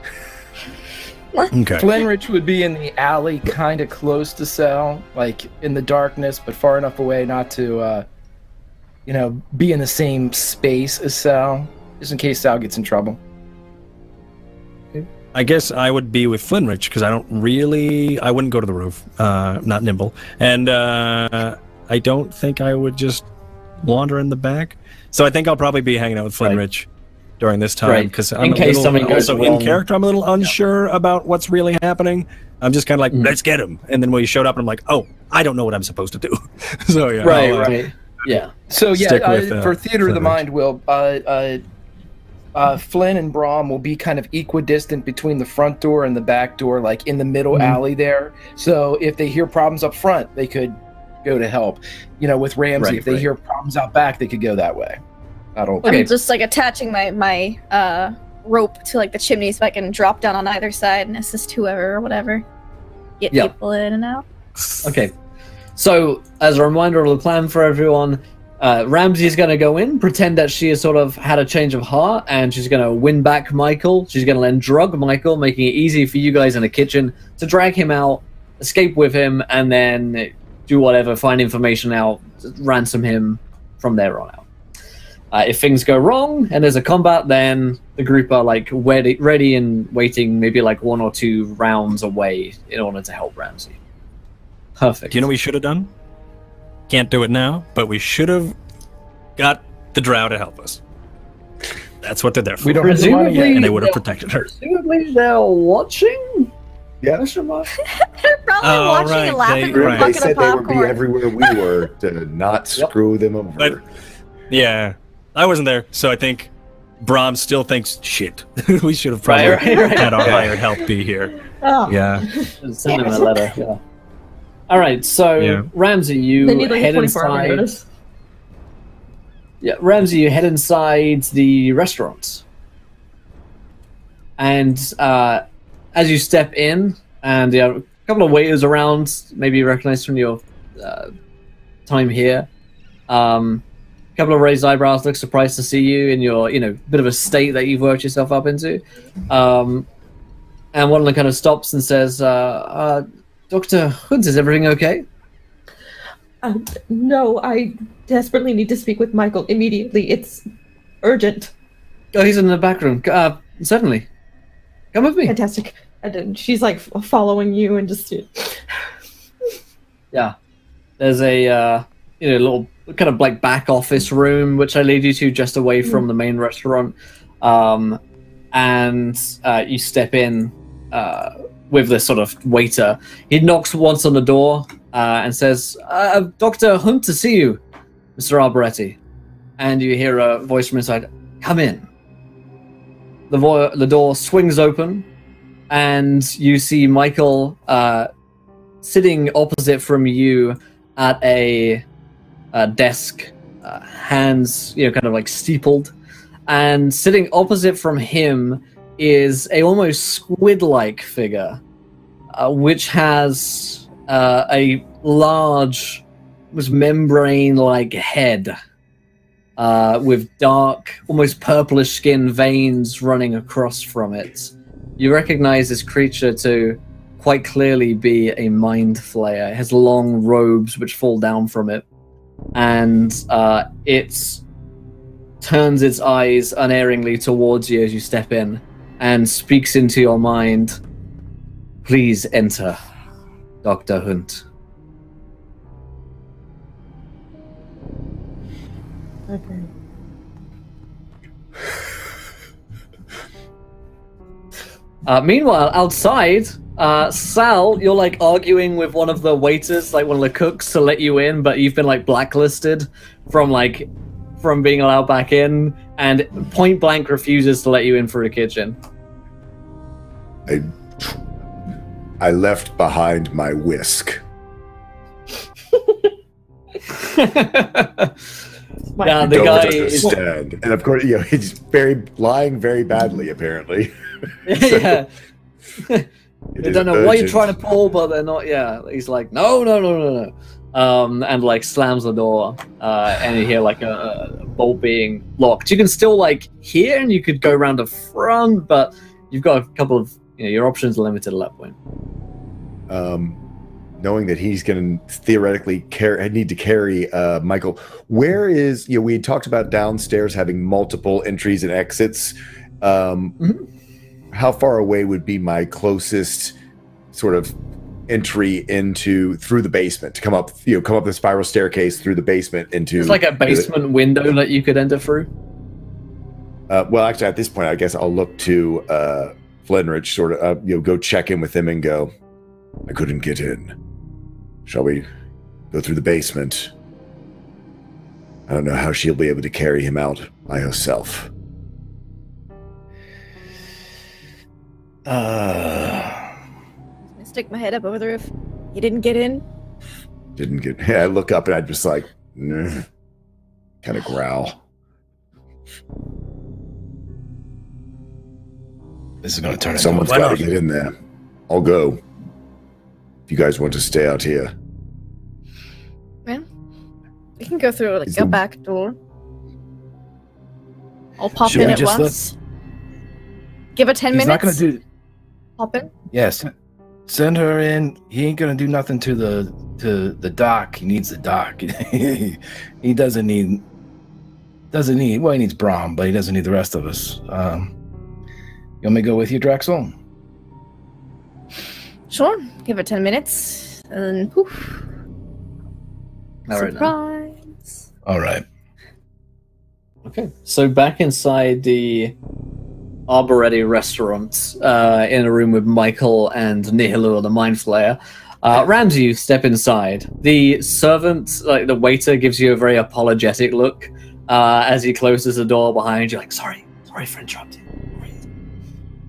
Okay. Flinrich would be in the alley, kind of close to Sal, in the darkness, but far enough away not to, be in the same space as Sal, just in case Sal gets in trouble. I guess I would be with Flinrich because I wouldn't go to the roof. Not nimble. And I don't think I would just wander in the back. So I think I'll probably be hanging out with Flinrich during this time because I'm in character. I'm a little unsure about what's really happening. I'm just kind of let's get him. And then when he showed up, I'm like, oh, I don't know what I'm supposed to do. So yeah. Right. Yeah. So yeah, for Theater of the Flinrich. Mind, Will, Flynn and Brom will be kind of equidistant between the front door and the back door, in the middle alley there. So if they hear problems up front, they could go to help. With Ramsey, if they hear problems out back, they could go that way. Okay. I'm just attaching my rope to the chimney so I can drop down on either side and assist whoever or whatever. Get people in and out. Okay. So, as a reminder of the plan for everyone, Ramsey's going to go in, pretend that she has sort of had a change of heart, and she's going to win back Michael. She's going to then drug Michael, making it easy for you guys in the kitchen to drag him out, escape with him, and then do whatever, find information out, ransom him from there on out. If things go wrong and there's a combat, then the group are like ready and waiting, maybe like 1 or 2 rounds away in order to help Ramsey. Perfect. Do you know what we should have done? Can't do it now, but we should have got the drow to help us. That's what they're there for. We don't have the money yet. And they would have protected her. Presumably they're watching? Yeah. They're probably watching and laughing from a They bucket said of they would be popcorn. everywhere we were to not screw them over. But, yeah, I wasn't there, so I think Brom still thinks, shit, we should have probably had our hired help be here. Oh. Yeah. Send him a letter, yeah. Alright, so Ramsey, you They need like head a 24-hour inside. notice. Yeah, Ramsey, you head inside the restaurant. And as you step in, and a couple of waiters around, maybe you recognize from your time here. A couple of raised eyebrows look surprised to see you in your, bit of a state that you've worked yourself up into. And one of them kind of stops and says, Dr. Hunt, is everything okay? No, I desperately need to speak with Michael immediately. It's urgent. Oh, he's in the back room. Certainly. Come with me. Fantastic. And then she's like following you and just... Yeah. There's a little kind of like back office room, which I lead you to just away from the main restaurant. And you step in with this sort of waiter. He knocks once on the door and says, Dr. Hunt to see you, Mr. Arbitrary. And you hear a voice from inside, come in. The door swings open, and you see Michael sitting opposite from you at a desk, hands kind of like steepled, and sitting opposite from him is a almost squid-like figure, which has a large, almost membrane-like head with dark, almost purplish skin veins running across from it. You recognize this creature to quite clearly be a mind flayer. It has long robes which fall down from it, and it turns its eyes unerringly towards you as you step in and speaks into your mind. Please enter, Dr. Hunt. Okay. Meanwhile, outside, Sal, you're like arguing with one of the waiters, like one of the cooks, to let you in, but you've been like blacklisted from being allowed back in, and point blank refuses to let you in for the kitchen. I left behind my whisk. Yeah, the Don't guy understand. And of course, he's lying very badly, apparently. Yeah. They It don't is know what you're urgent. trying to pull, but they're not. Yeah, he's like, no. And like slams the door, and you hear like a bolt being locked. You can still like hear, and you could go around the front, but you've got a couple of your options are limited at that point. Knowing that he's going to theoretically need to carry Michael, where is we had talked about downstairs having multiple entries and exits. How far away would be my closest sort of entry through the basement to come up the spiral staircase through the basement into? It's like a basement window that you could enter through. Well, actually, at this point, I guess I'll look to Flenrich, sort of, go check in with him and go, I couldn't get in. Shall we go through the basement? I don't know how she'll be able to carry him out by herself. I'm gonna stick my head up over the roof. You didn't get in? Didn't get. I look up and I just like, kind of growl. This is going to turn into Someone's got to get in there. I'll go. If you guys want to stay out here. Man, we can go through like a back door. I'll pop in at once. Give it 10 minutes. He's not going to do. Pop in. Yes, send her in. He ain't going to do nothing to the dock. He needs the dock. He doesn't need doesn't need, well, he needs Brom, but he doesn't need the rest of us. You want me to go with you, Drexel? Sure. Give it 10 minutes, and poof. All right. Surprise. All right. Okay, so back inside the Arbitrary restaurant, in a room with Michael and Nihilur, the Mind Flayer. Ramsey, you step inside. The servant, like the waiter, gives you a very apologetic look as he closes the door behind you, like, sorry for interrupting.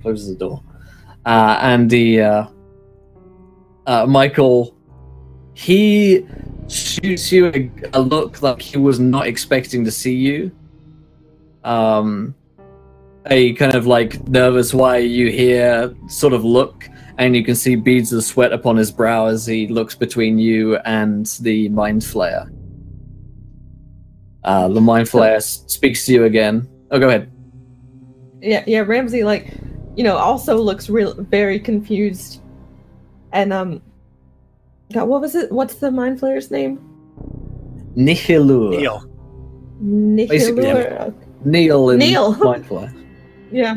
Closes the door. And the Michael, he shoots you a look like he was not expecting to see you. A kind of like nervous why you hear sort of look, and you can see beads of sweat upon his brow as he looks between you and the Mind Flayer. The Mind Flayer speaks to you again. Oh, go ahead. Yeah, Ramsey, like, also looks very confused. And, God, what was it? What's the Mind Flayer's name? Nihilur. Basically, Nihilur. Neil in Neil. Mind Flayer. Yeah.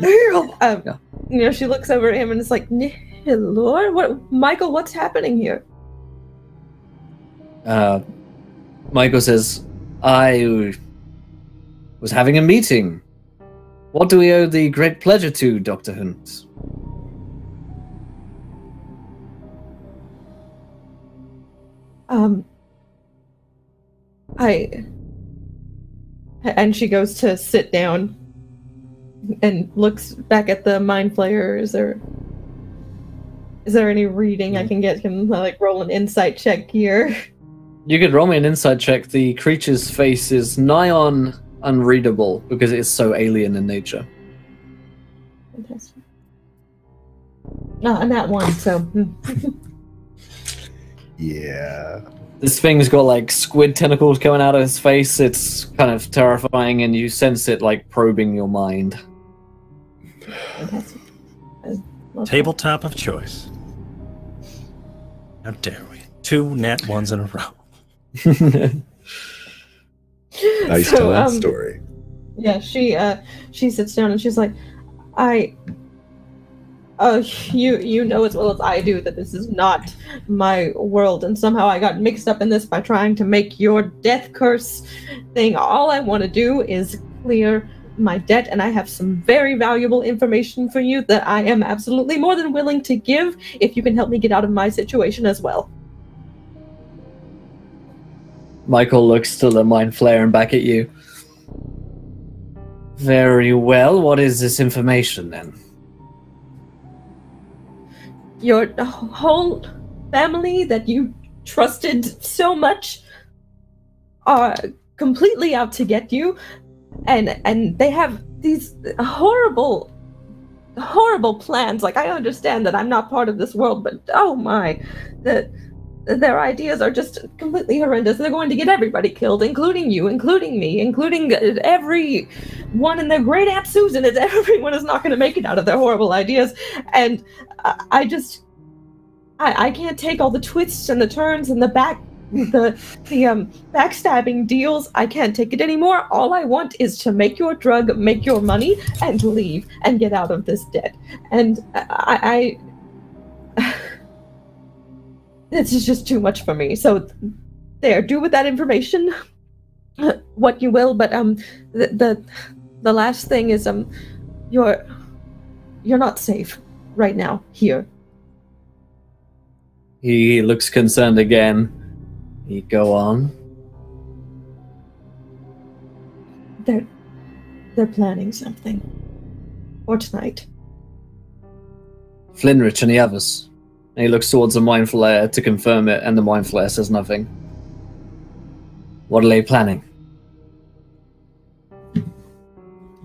Yeah. She looks over at him and is like, Nihilur? Michael, what's happening here? Michael says, I was having a meeting. What do we owe the great pleasure to, Dr. Hunt? And she goes to sit down and looks back at the Mind Flayer. Is there any reading I can get? Can I, like, roll an insight check here? You could roll me an insight check. The creature's face is nigh on unreadable because it is so alien in nature. Fantastic. And that one, so... Yeah. This thing's got like squid tentacles coming out of his face. It's kind of terrifying, and you sense it like probing your mind. Fantastic. Tabletop of choice. How dare we? 2 nat ones in a row. Nice So, telling story. Yeah, she sits down and she's like, you know as well as I do that this is not my world, and somehow I got mixed up in this by trying to make your death curse thing. All I want to do is clear my debt, and I have some very valuable information for you that I am absolutely more than willing to give if you can help me get out of my situation as well. Michael looks to the Mind Flayer and back at you. Very well. What is this information then? Your whole family that you trusted so much are completely out to get you, and they have these horrible plans. Like, I understand that I'm not part of this world, but oh my, their ideas are just completely horrendous. They're going to get everybody killed, including you, including me, including everyone in the great Aunt Susan. Everyone is not going to make it out of their horrible ideas, and I can't take all the twists and the turns and the backstabbing deals. I can't take it anymore. All I want is to make your drug, make your money, and leave and get out of this debt. And I this is just too much for me. So there, do with that information what you will. But the last thing is you're not safe right now here. He looks concerned again. He go on. They're planning something for tonight. Flinrich and the others. And he looks towards the Mind Flayer to confirm it, and the Mind Flayer says nothing. What are they planning?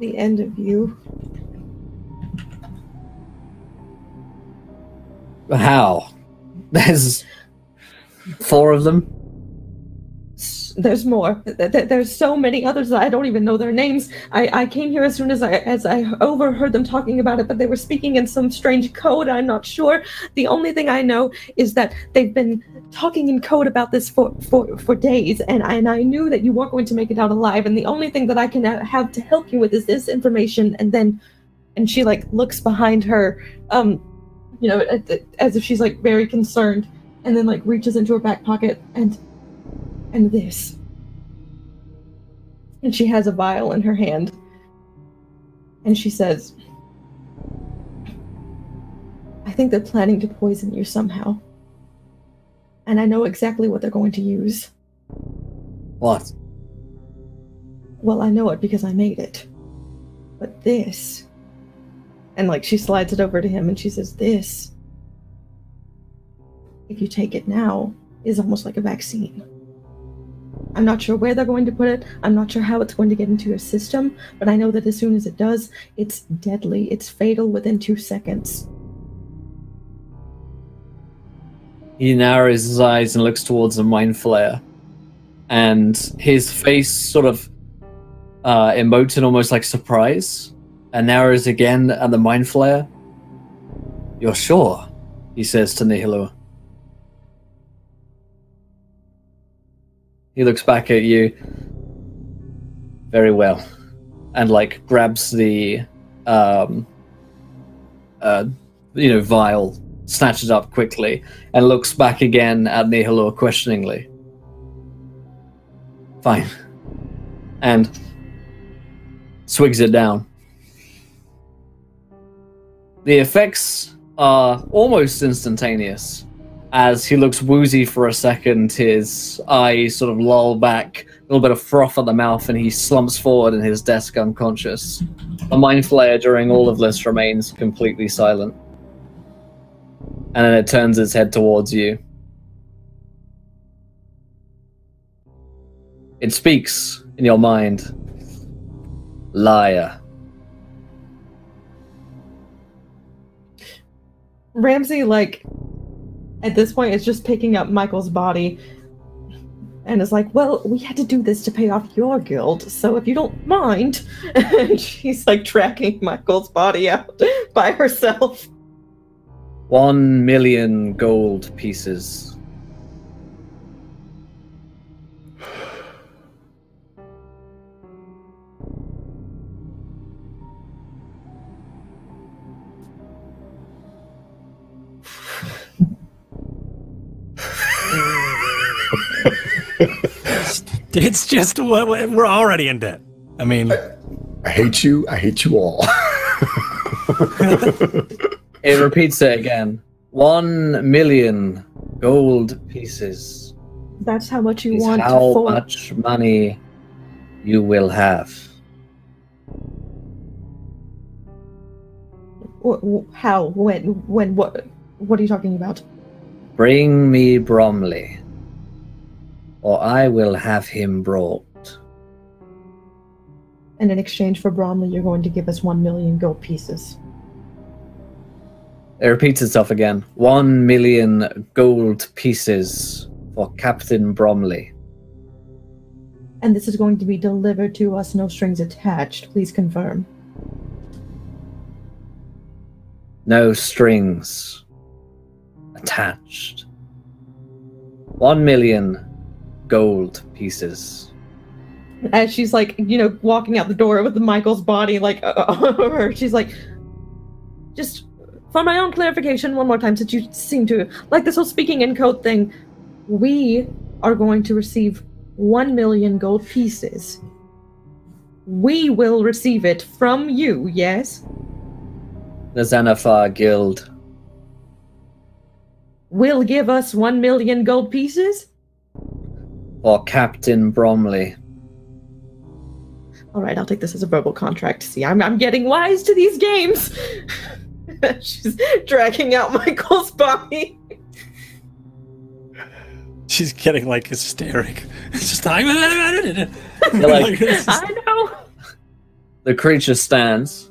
The end of you. How? There's 4 of them? There's more. There's so many others that I don't even know their names. I came here as soon as I overheard them talking about it, but they were speaking in some strange code. I'm not sure. The only thing I know is that they've been talking in code about this for days, and I knew that you weren't going to make it out alive, and the only thing that I can have to help you with is this information. And she like looks behind her, as if she's like very concerned, and then like reaches into her back pocket and this. And she has a vial in her hand. And she says, I think they're planning to poison you somehow. And I know exactly what they're going to use. What? Well, I know it because I made it. But this... And like she slides it over to him and she says, this, if you take it now, is almost like a vaccine. I'm not sure where they're going to put it. I'm not sure how it's going to get into your system, but I know that as soon as it does, it's deadly. It's fatal within 2 seconds. He narrows his eyes and looks towards the mind flare. And his face sort of emotes in almost like surprise. And narrows again at the mind flare. You're sure? He says to Nihilo. He looks back at you. Very well. And like grabs the vial, snatches up quickly, and looks back again at Nihilo questioningly. Fine. And swigs it down. The effects are almost instantaneous. As he looks woozy for a second, his eyes sort of lull back, a little bit of froth at the mouth, and he slumps forward in his desk unconscious. The mind flare during all of this remains completely silent. And then it turns its head towards you. It speaks in your mind. Liar. Ramsey, like, at this point, is just picking up Michael's body and is like, well, we had to do this to pay off your guild, so if you don't mind. And she's, like, tracking Michael's body out by herself. 1 million gold pieces. It's just we're already in debt. I mean, I hate you. I hate you all. It repeats it again. 1 million gold pieces. That's how much you Is want how for... much money you will have. How? When? What are you talking about? Bring me Bromley, or I will have him brought. And in exchange for Bromley, you're going to give us 1 million gold pieces. It repeats itself again. 1 million gold pieces for Captain Bromley. And this is going to be delivered to us, no strings attached. Please confirm. No strings attached. 1 million gold pieces. As she's like, walking out the door with Michael's body like over her, she's like, just for my own clarification one more time, since you seem to like this whole speaking in code thing, we are going to receive 1 million gold pieces. We will receive it from you, yes? The Xanathar Guild. Will give us 1 million gold pieces? For Captain Bromley. All right, I'll take this as a verbal contract. See, I'm getting wise to these games. She's dragging out Michael's body. she's getting like hysteric. It's just like, Like, I know. the creature stands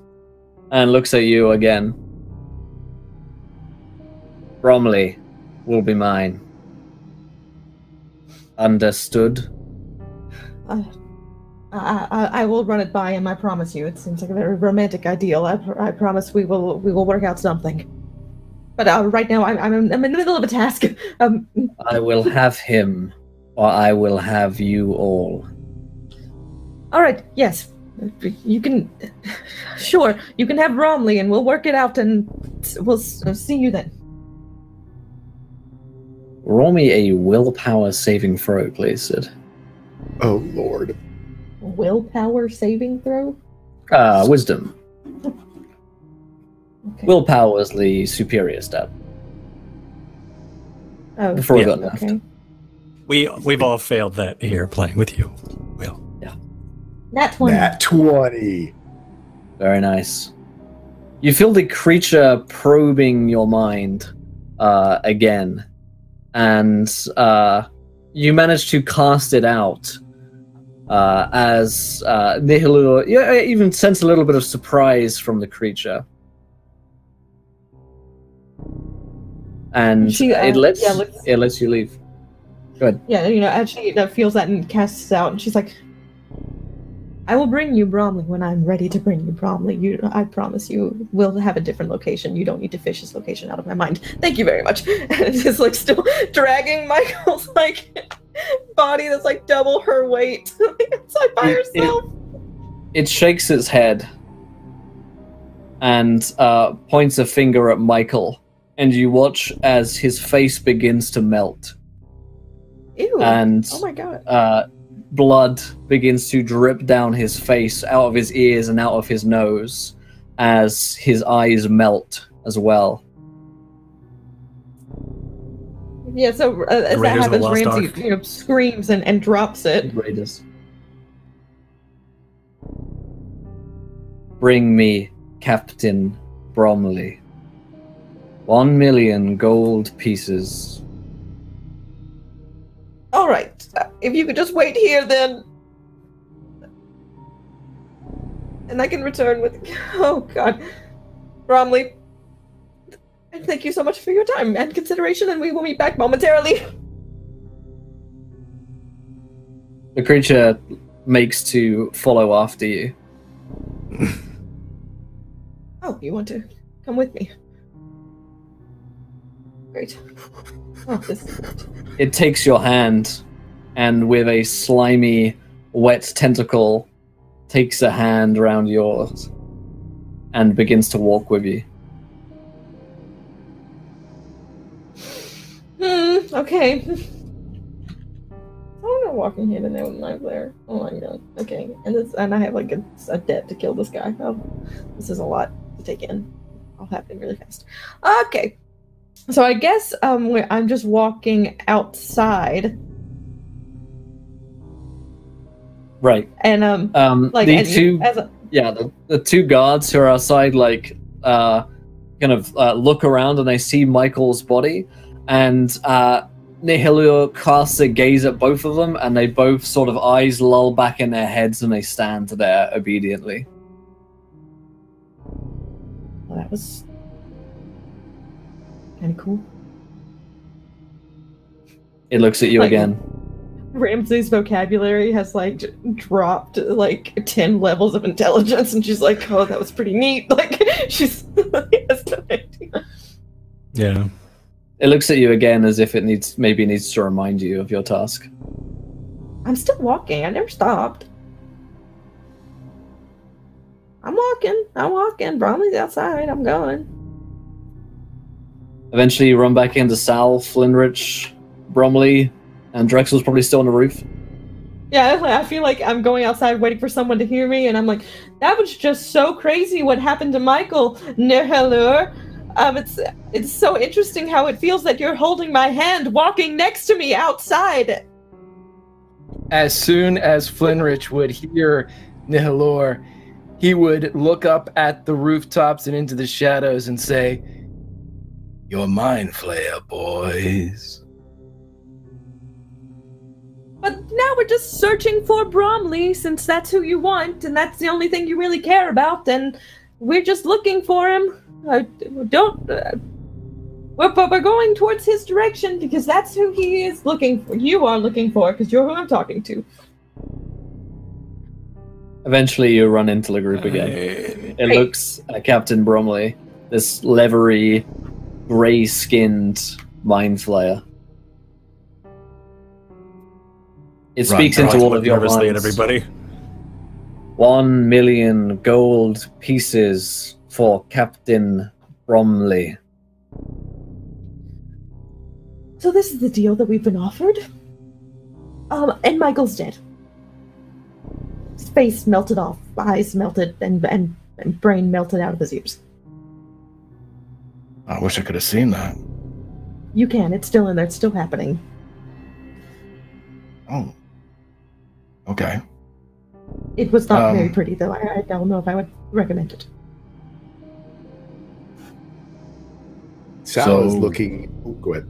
and looks at you again. Bromley will be mine. Understood? I will run it by him, I promise you. It seems like a very romantic ideal. I promise we will work out something. But right now, I'm in the middle of a task. I will have him, or I will have you all. All right. Yes, you can. Sure, you can have Bromley, and we'll work it out, and we'll see you then. Roll me a willpower saving throw, please, Sid. Oh, Lord. Willpower saving throw? Wisdom. Okay. Willpower is the superior stat. Oh, Before we got okay. We've all failed that here playing with you. Will. Nat 20. Nat 20. Very nice. You feel the creature probing your mind again, and you manage to cast it out as Nihilur. You even sense a little bit of surprise from the creature. And it lets you leave. Go ahead. Yeah, as she feels that and casts it out, and she's like, I will bring you Bromley when I'm ready to bring you Bromley. I promise you, we'll have a different location. You don't need to fish this location out of my mind. Thank you very much. And just still dragging Michael's body that's double her weight. It's by herself. It shakes its head and points a finger at Michael. And you watch as his face begins to melt. Ew. And oh my god. Blood begins to drip down his face, out of his ears and out of his nose, as his eyes melt as well. Yeah, so as that happens, Ramsey screams and drops it. Raiders. Bring me Captain Bromley. 1 million gold pieces. All right. If you could just wait here, then, and I can return with. Oh God, Bromley. Thank you so much for your time and consideration, and we will meet back momentarily. The creature makes to follow after you. Oh, you want to come with me? Great. Oh, this is great. It takes your hand, and with a slimy, wet tentacle, takes a hand around yours, and begins to walk with you. Okay. I'm not walking hand in hand with my player. Oh my god. Okay. And I have a debt to kill this guy. Oh, this is a lot to take in. All happening really fast. Okay. So I guess I'm just walking outside. Right. And the two guards who are outside kind of look around and they see Michael's body, and Nihilur casts a gaze at both of them, and they both sort of eyes lull back in their heads and they stand there obediently. Well, that was kind of cool. It looks at you again. Ramsey's vocabulary has dropped 10 levels of intelligence, and she's like, "Oh, that was pretty neat." She's has no idea. Yeah. It looks at you again as if it needs to remind you of your task. I'm still walking. I never stopped. I'm walking. Bromley's outside. I'm going. Eventually, you run back into Sal, Flinrich, Bromley, and Drexel's probably still on the roof. Yeah, I feel like I'm going outside waiting for someone to hear me, and I'm like, that was just so crazy what happened to Michael, Nihilur. It's so interesting how it feels that you're holding my hand, walking next to me outside. As soon as Flinrich would hear Nihilur, he would look up at the rooftops and into the shadows and say, "You're mind flayer, boys." But now we're just searching for Bromley, since that's who you want, and that's the only thing you really care about, and we're just looking for him. We're going towards his direction, because that's who he is looking for. You are looking for, because you're who I'm talking to. Eventually, you run into the group again. It looks at Captain Bromley, this leathery, grey-skinned mind flayer. It Ron speaks into Brom all looked of your nervously minds. at everybody. 1 million gold pieces for Captain Bromley. So this is the deal that we've been offered? And Michael's dead. His face melted off, eyes melted, and brain melted out of his ears. I wish I could have seen that. You can, it's still in there, it's still happening. Oh. Okay. It was not very pretty, though. I don't know if I would recommend it. Sal is looking... Oh, go ahead.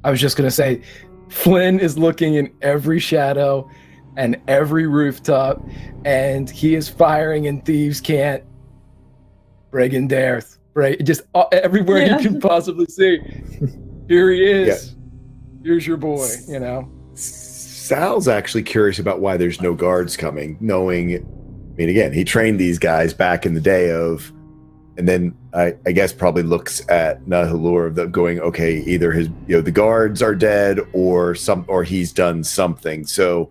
I was just going to say, Flynn is looking in every shadow and every rooftop, and he is firing in Thieves' Cant. Bregan Dareth. Just everywhere you can possibly see. Here he is. Yeah. Here's your boy, you know. Sal's actually curious about why there's no guards coming, knowing, I mean, again, he trained these guys back in the day of, and then I guess probably looks at Nahulur of going, okay, either his, the guards are dead or he's done something. So,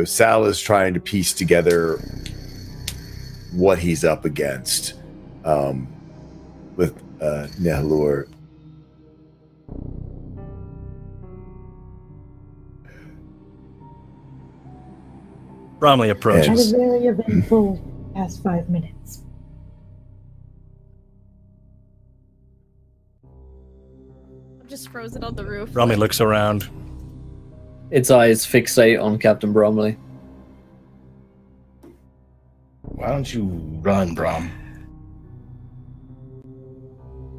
Sal is trying to piece together what he's up against with Nahulur. Bromley approaches. Had a very eventful past 5 minutes. I'm just frozen on the roof. Bromley looks around. Its eyes fixate on Captain Bromley. Why don't you run, Brom?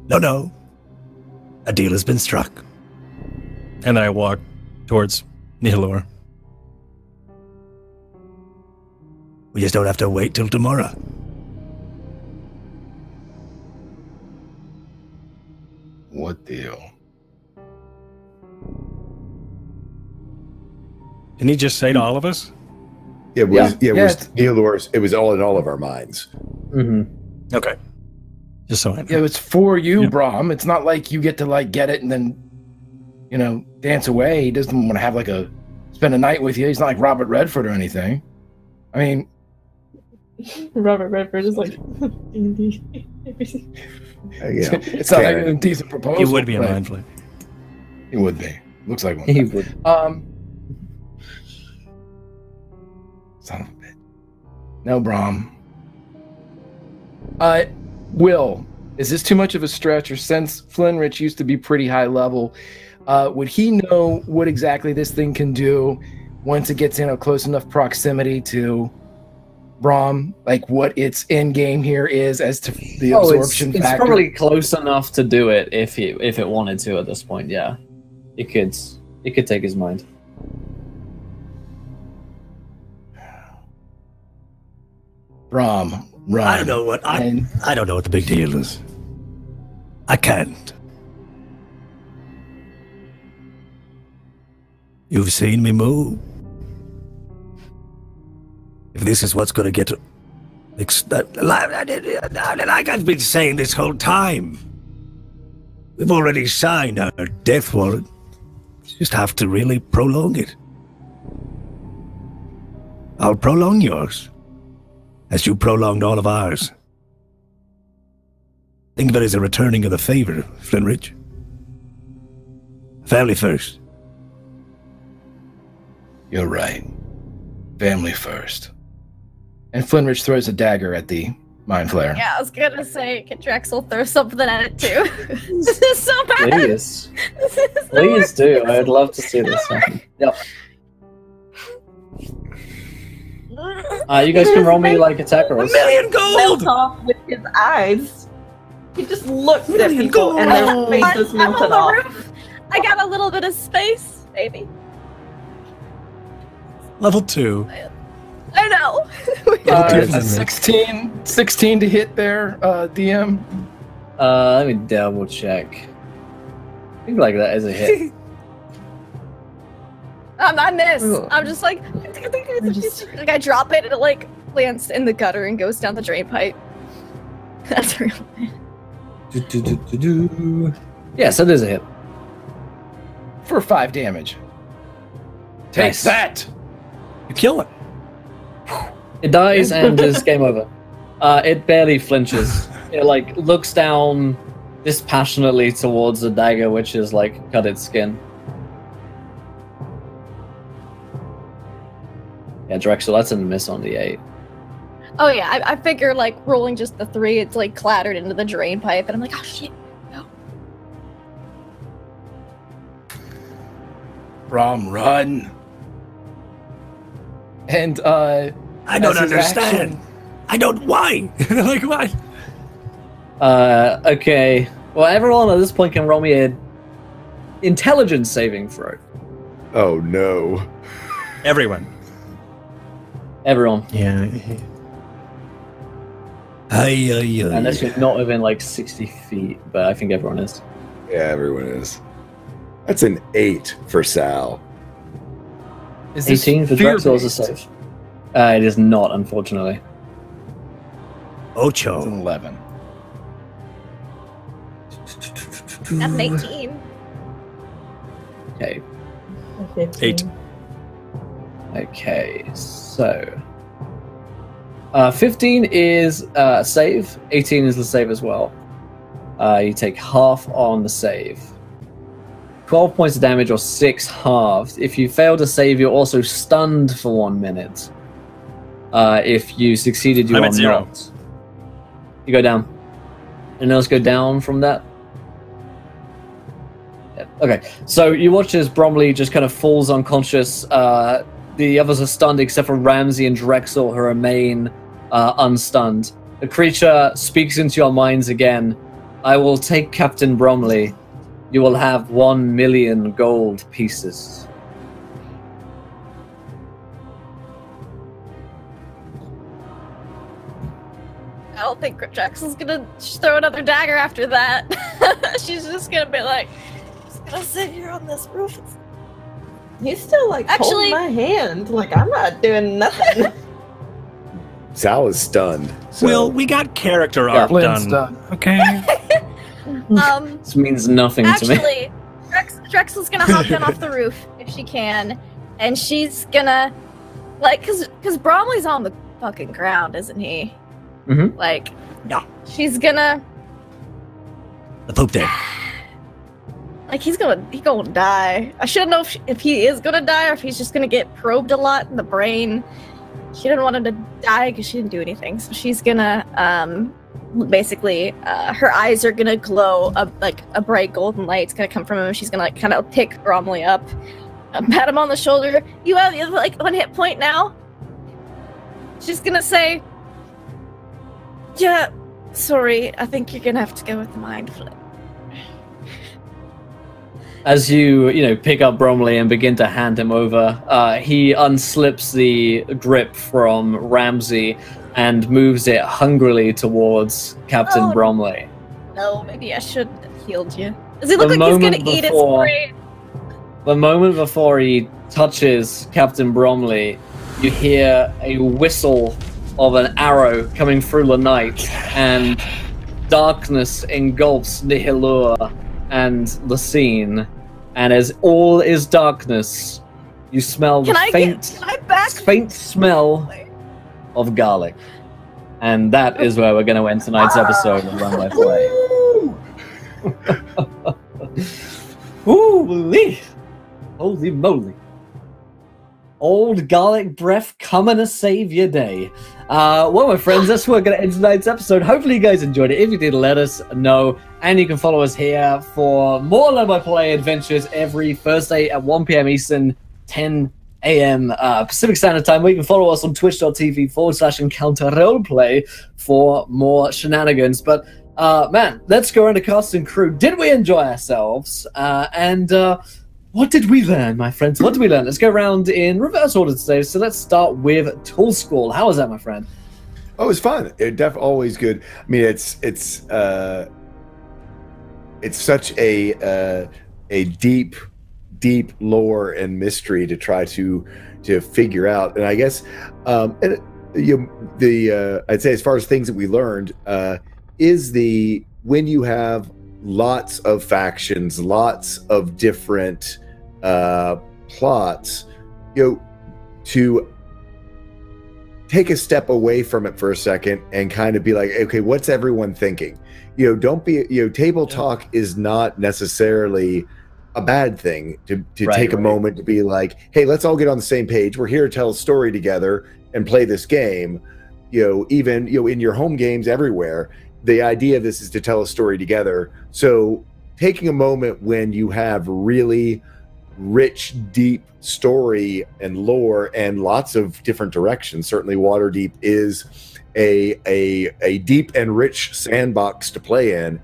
No. A deal has been struck. And then I walk towards Nihilor. We just don't have to wait till tomorrow. What deal? Didn't he just say to all of us? It was Nihilor's. It was all in all of our minds. Mm-hmm. Okay. Just so I know. Yeah, it's for you, Yeah. Brom. It's not like you get to get it and then, dance away. He doesn't want to have spend a night with you. He's not like Robert Redford or anything. I mean, Robert Redford is like... it's not like a decent proposal. He would be a but mind flayer. He would be. Looks like one. He would. Son of a bitch. No, Brom. Will, is this too much of a stretch? Or since Flinrich used to be pretty high level, would he know what exactly this thing can do once it gets in a close enough proximity to Brom? Like what its end game here is as to the absorption factor? It's probably close enough to do it if it wanted to at this point. Yeah, it could take his mind. Brom, run. I don't know what I don't know what the big deal is. I can't. You've seen me move. If this is what's going to get, like I've been saying this whole time, we've already signed our death warrant. Just have to really prolong it. I'll prolong yours, as you prolonged all of ours. Think of it as a returning of the favor, Flinrich. Family first. You're right. Family first. And Flinrich throws a dagger at the mind flayer. Yeah, I was gonna say, can Drexel throw something at it too? This is so bad. Please. This is the Please worst do. thing I'd love to see this happen. Yep. You guys can roll me attack rolls. $1 million Melt gold! off with his eyes. He just looked at Million people gold! and their faces I'm on melted the off. roof. I got a little bit of space, maybe. Level 2. I know. It's a 16 to hit there, DM. Let me double check. I think that is a hit. I miss. Ugh. I'm just like I drop it and it lands in the gutter and goes down the drain pipe. That's real. Yes, it is a hit. For 5 damage. Take Nice. that! You kill it. It dies and is game over. It barely flinches. It like looks down dispassionately towards the dagger, which is like cut its skin. Yeah, Drexel, that's a miss on the 8. Oh yeah, I figure like rolling just the 3, it's like clattered into the drain pipe, and I'm like, oh shit, no. Brom, run. And I don't as his understand. action- I don't. Why? Like why? Okay. Well, everyone at this point can roll me an intelligence saving throw. Oh no. Everyone. Everyone. Yeah. Unless you're not within like 60 feet, but I think everyone is. Yeah, everyone is. That's an 8 for Sal. Is this 18 for Drexel is a fear-based? save. It is not, unfortunately. It's Ocho. an 11. That's an 18. Okay. 8. Okay, so 15 is save, 18 is the save as well. You take half on the save. 12 points of damage or 6 halved. If you fail to save, you're also stunned for 1 minute. If you succeeded, you I'm are at 0. not. You go down. Anyone else go down from that? Yeah. Okay, so you watch as Bromley just kind of falls unconscious. The others are stunned except for Ramsey and Drexel, who remain unstunned. The creature speaks into your minds again. I will take Captain Bromley. You will have 1 million gold pieces. I don't think Drexel's gonna throw another dagger after that. She's just gonna be like, just gonna sit here on this roof. He's still like Actually- holding my hand. Like I'm not doing nothing. Sal is stunned. So Well, we got character Yeah, arc Flynn's done. done. Okay. This means nothing to me. Actually, Drexel's gonna hop down off the roof if she can, and she's gonna, like, cause Bromley's on the fucking ground, isn't he? Mhm. Like, Yeah. she's gonna, The poop day. like, he gonna die. I shouldn't know if he is gonna die or if he's just gonna get probed a lot in the brain. She didn't want him to die because she didn't do anything, so she's gonna, basically, her eyes are gonna glow, like a bright golden light's gonna come from him. She's gonna like kind of pick Bromley up, pat him on the shoulder. You have like 1 hit point now. She's gonna say, "Yeah, sorry. I think you're gonna have to go with the mind flip." As you pick up Bromley and begin to hand him over, he unslips the grip from Ramsey and moves it hungrily towards Captain Oh. Bromley. No, maybe I should have healed you. Does he look The like he's gonna moment eat his before- brain? The moment before he touches Captain Bromley, you hear a whistle of an arrow coming through the night, and darkness engulfs Nihilur and the scene. And as all is darkness, you smell the Can I back? faint smell of garlic. And that is where we're going to end tonight's episode of Run by Play. Holy! Holy moly. Old garlic breath coming to save your day. Well, my friends, that's where we're going to end tonight's episode. Hopefully you guys enjoyed it. If you did, let us know. And you can follow us here for more Learn by Play adventures every Thursday at 1 p.m. Eastern, 10 a.m. Pacific Standard Time. Where you can follow us on twitch.tv/Encounter Roleplay for more shenanigans. But, man, let's go around the cast and crew. Did we enjoy ourselves? What did we learn, my friends? What did we learn? Let's go around in reverse order today. So let's start with Squall. How was that, my friend? Oh, it was fun. It definitely always good. I mean, it's such a deep lore and mystery to try to figure out. And I guess I'd say as far as things that we learned is the when you have lots of factions, lots of different plots, to take a step away from it for a second and kind of be like, okay, what's everyone thinking? Don't be, table talk is not necessarily a bad thing to take a moment to be like, hey, let's all get on the same page. We're here to tell a story together and play this game. Even, in your home games everywhere, the idea of this is to tell a story together. So taking a moment when you have really rich, deep story and lore and lots of different directions. Certainly Waterdeep is a deep and rich sandbox to play in,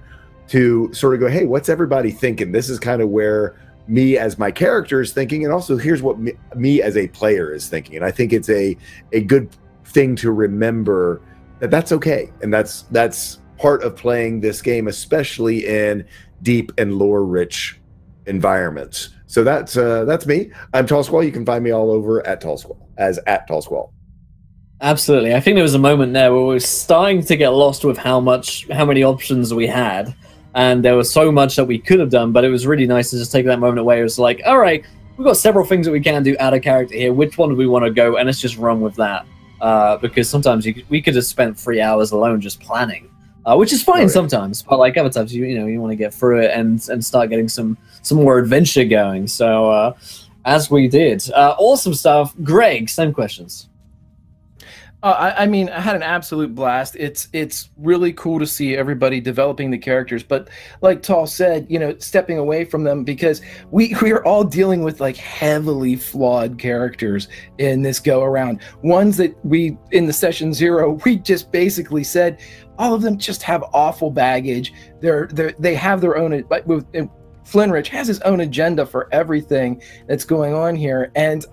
to sort of go, hey, what's everybody thinking? This is kind of where me as my character is thinking, and also here's what me as a player is thinking. And I think it's a good thing to remember that's okay. And that's part of playing this game, especially in deep and lore rich environments. So that's me. I'm Tall Squall. You can find me all over at Tall Squall, at Tall Squall. Absolutely. I think there was a moment there where we were starting to get lost with how many options we had, and there was so much that we could have done, but it was really nice to just take that moment away. It was like, all right, we've got several things that we can do out of character here. Which one do we want to go? And let's just run with that. Because sometimes we could have spent 3 hours alone just planning. Which is fine sometimes, but like other times, you want to get through it and start getting some more adventure going. So as we did, awesome stuff. Greg, same questions. I mean, I had an absolute blast. It's really cool to see everybody developing the characters, but like Tall said, stepping away from them, because we are all dealing with like heavily flawed characters in this go around. Ones that we in the session 0 we just basically said all of them just have awful baggage. They have their own. Flinrich has his own agenda for everything that's going on here, and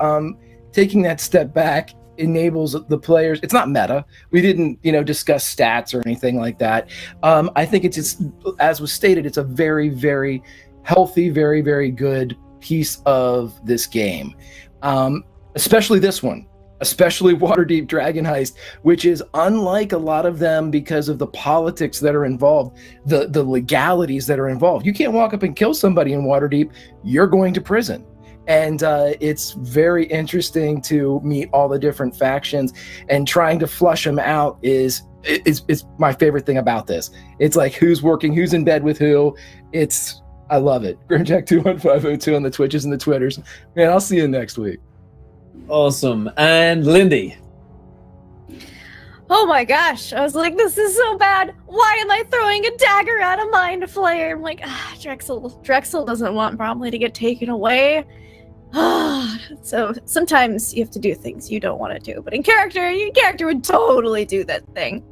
taking that step back enables the players. It's not meta. We didn't, discuss stats or anything like that. I think it's just, as was stated, it's a very, very healthy, very, very good piece of this game. Especially this one, especially Waterdeep Dragon Heist, which is unlike a lot of them because of the politics that are involved, the legalities that are involved. You can't walk up and kill somebody in Waterdeep. You're going to prison. And it's very interesting to meet all the different factions, and trying to flush them out is my favorite thing about this. It's like who's working, who's in bed with who. I love it. Grimjack21502 on the Twitches and the Twitters. Man, I'll see you next week. Awesome. And Lindy. Oh my gosh, I was like, this is so bad. Why am I throwing a dagger at a mind flayer? I'm like, Drexel doesn't want Bromley to get taken away. So sometimes you have to do things you don't want to do, but in character, your character would totally do that thing.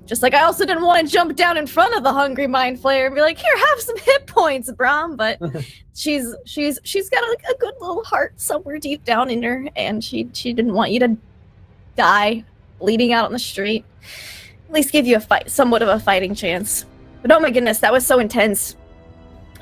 Just like I also didn't want to jump down in front of the hungry mind flayer and be like, here, have some hit points, Brom. But she's got a good little heart somewhere deep down in her, and she didn't want you to die bleeding out on the street. At least give you somewhat of a fighting chance. But oh my goodness, that was so intense.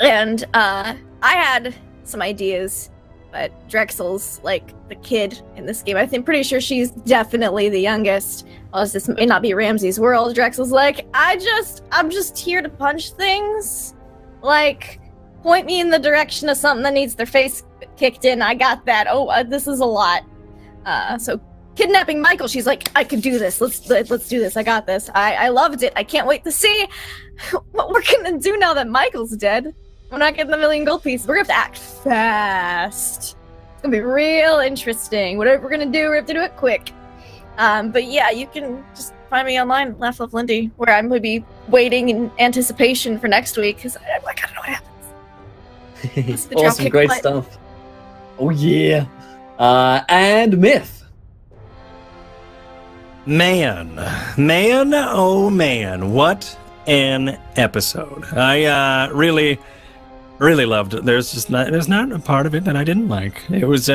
And I had some ideas, but Drexel's like the kid in this game. I'm pretty sure she's definitely the youngest. Well, this may not be Ramsey's world. Drexel's like, I'm just here to punch things. Like, point me in the direction of something that needs their face kicked in. I got that. Oh, this is a lot. So kidnapping Michael, she's like, I could do this. Let's do this. I got this. I loved it. I can't wait to see what we're gonna do now that Michael's dead. We're not getting the 1,000,000 gold pieces. We're gonna have to act fast. It's gonna be real interesting. Whatever we're gonna do, we have to do it quick. But yeah, you can just find me online, Laugh Love Lindy, where I'm gonna be waiting in anticipation for next week, because I gotta know what happens. Awesome, great stuff. Oh yeah. And Myth. Man, oh man, what an episode. I really loved it. There's not a part of it that I didn't like. It was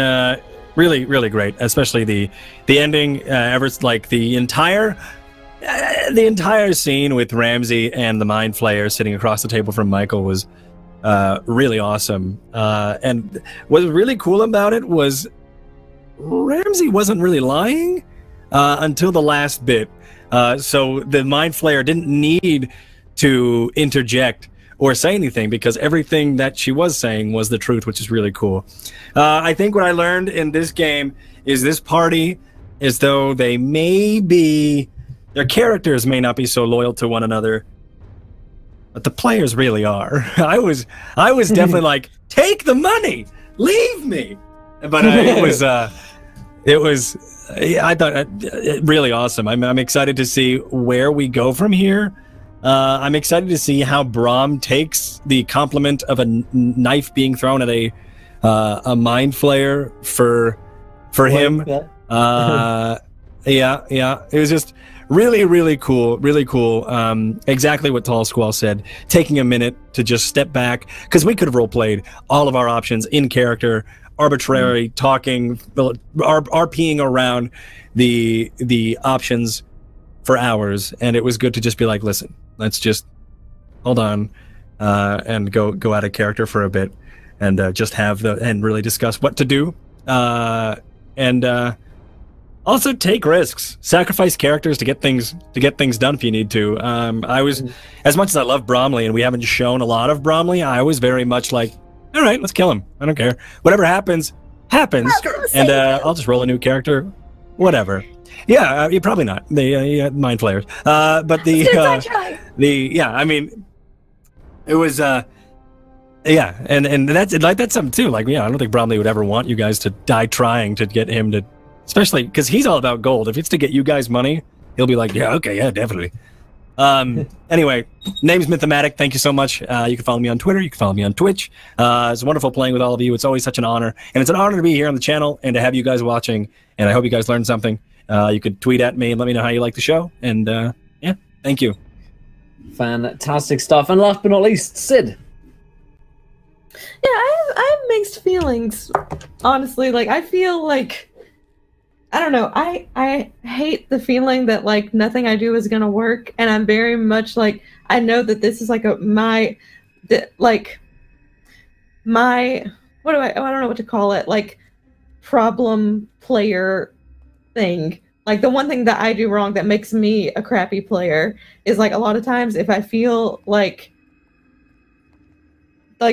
really great, especially the ending. The entire scene with Ramsey and the Mind Flayer sitting across the table from Michael was really awesome. And what was really cool about it was Ramsey wasn't really lying until the last bit. So the Mind Flayer didn't need to interject or say anything, because everything that she was saying was the truth, which is really cool. I think what I learned in this game is this party, as though they may be, their characters may not be so loyal to one another, but the players really are. I was definitely like, take the money, leave me. But it was I thought really awesome. I'm excited to see where we go from here. I'm excited to see how Brom takes the compliment of a knife being thrown at a mind flayer for him. Yeah, it was just really cool, exactly what Tall Squall said, taking a minute to just step back, because we could have role played all of our options in character, arbitrary, talking, RPing around the options for hours, and it was good to just be like, listen, let's just hold on and go out of character for a bit, and just and really discuss what to do, and also take risks, sacrifice characters to get things done if you need to. I was, as much as I love Bromley, and we haven't shown a lot of Bromley, I was very much like, all right, let's kill him. I don't care. Whatever happens, and I'll just roll a new character, whatever. Yeah, you're probably not. The mind flayers. But yeah, I mean, it was yeah, and that's something too. Like, yeah, I don't think Bromley would ever want you guys to die trying to get him to, especially because he's all about gold. If it's to get you guys money, he'll be like, yeah, okay, yeah, definitely. Anyway, name's Mythomatic. Thank you so much. You can follow me on Twitter. You can follow me on Twitch. It's wonderful playing with all of you. It's always such an honor, and it's an honor to be here on the channel and to have you guys watching. And I hope you guys learned something. You could tweet at me and let me know how you like the show. And yeah, thank you. Fantastic stuff. And last but not least, Sid. Yeah, I have mixed feelings, honestly. Like, I feel like, I don't know, I hate the feeling that, like, nothing I do is gonna work, and I'm very much like, I know that this is like my I don't know what to call it, like, problem player thing. Like, the one thing that I do wrong that makes me a crappy player is, like, a lot of times if I feel like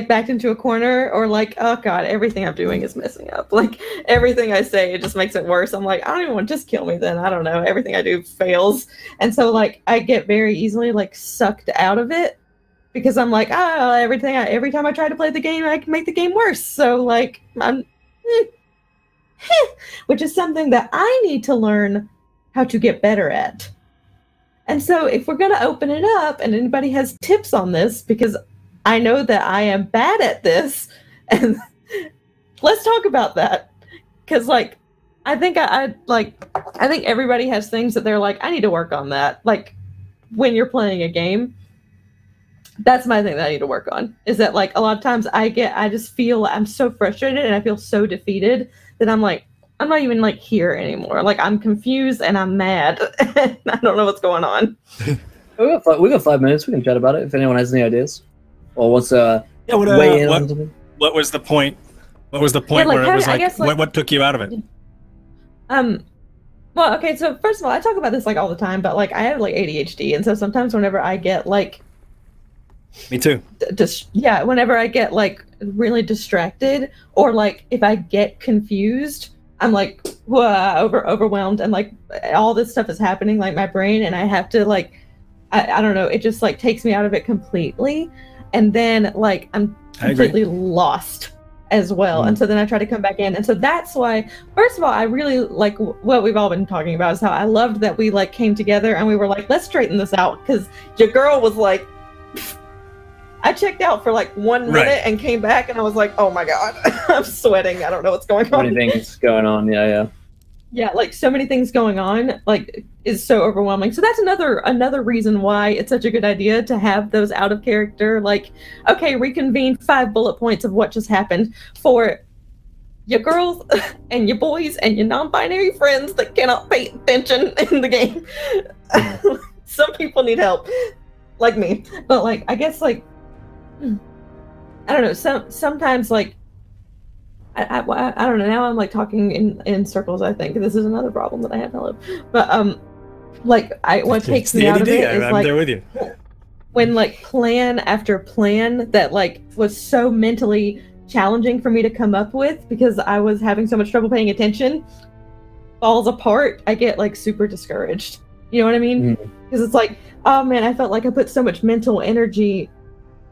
backed into a corner, or like, oh god, everything I'm doing is messing up, like everything I say, it just makes it worse. I'm like, I don't even want to just kill me then. I don't know, everything I do fails. And so, like, I get very easily, like, sucked out of it, because I'm like, oh, every time I try to play the game, I can make the game worse. So, like, I'm which is something that I need to learn how to get better at. And so if we're going to open it up, and anybody has tips on this, because I know that I am bad at this, and let's talk about that. Because, like, I think I think everybody has things that they're like, I need to work on that. Like, when you're playing a game, that's my thing that I need to work on. Is that, like, a lot of times I just feel I'm so frustrated and I feel so defeated that I'm like, I'm not even, like, here anymore. Like, I'm confused and I'm mad. And I don't know what's going on. We got 5 minutes. We can chat about it if anyone has any ideas. Or what's weigh in on something? What was the point? What was the point where it was like, what took you out of it? Well, okay, so first of all, I talk about this, like, all the time, but, like, I have, like, ADHD, and so sometimes whenever I get, like, me too. Whenever I get, like, really distracted, or, like, if I get confused, I'm like, overwhelmed, and, like, all this stuff is happening, like, my brain, and I have to, like, I don't know, it just, like, takes me out of it completely. And then, like, I'm completely lost as well. And so then I try to come back in. And so that's why, first of all, I really like what we've all been talking about, is how I loved that we, like, came together and we were like, let's straighten this out. Because your girl was like, I checked out for, like, 1 minute and came back, and I was like, oh my god, I'm sweating. I don't know what's going on. So many things going on, yeah. Yeah, like, so many things going on, like, is so overwhelming. So that's another reason why it's such a good idea to have those out of character, like, okay, reconvene 5 bullet points of what just happened for your girls and your boys and your non-binary friends that cannot pay attention in the game. Some people need help, like me. But, like, I guess, like, I don't know, sometimes, like, I don't know, now I'm, like, talking in circles. I think this is another problem that I have, but like, what takes me out of it is, I'm like, there with you. when like plan after plan that like was so mentally challenging for me to come up with because I was having so much trouble paying attention falls apart, I get like super discouraged. You know what I mean? Because it's like, oh man, I felt like I put so much mental energy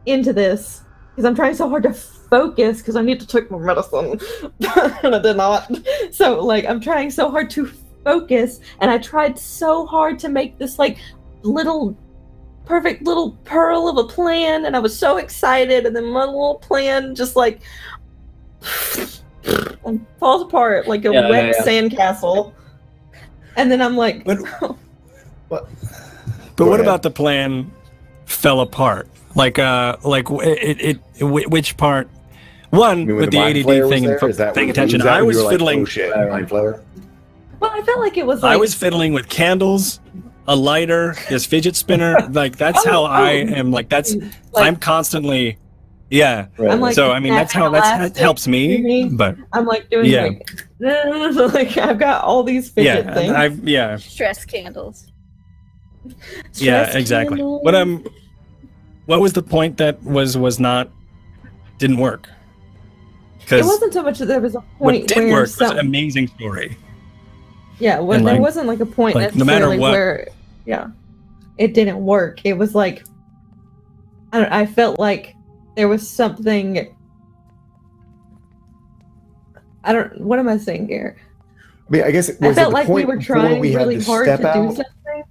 into this because I'm trying so hard to focus because I need to take my medicine and I did not. So like I'm trying so hard to focus, and I tried so hard to make this like little perfect little pearl of a plan, and I was so excited, and then my little plan just like falls apart like a wet sandcastle. And then I'm like, but what about the plan fell apart? Like which part? One, with the ADD thing and paying attention. I was fiddling. Well, I felt like it was like... I was fiddling with candles, a lighter, this fidget spinner. Like, that's how I am. Like, that's... Like, I'm constantly... Yeah. Right. I'm like, so, I mean, that helps me. But I'm like doing like I've got all these fidget things. Stress candles. Stress exactly. Candles. But what was the point that didn't work? It wasn't so much that there was a point what did where work was an amazing story. Yeah, well, there wasn't like a point necessarily where it didn't work. It was like I felt like there was something. What am I saying here? I mean, I guess I felt like we were trying really hard to do something.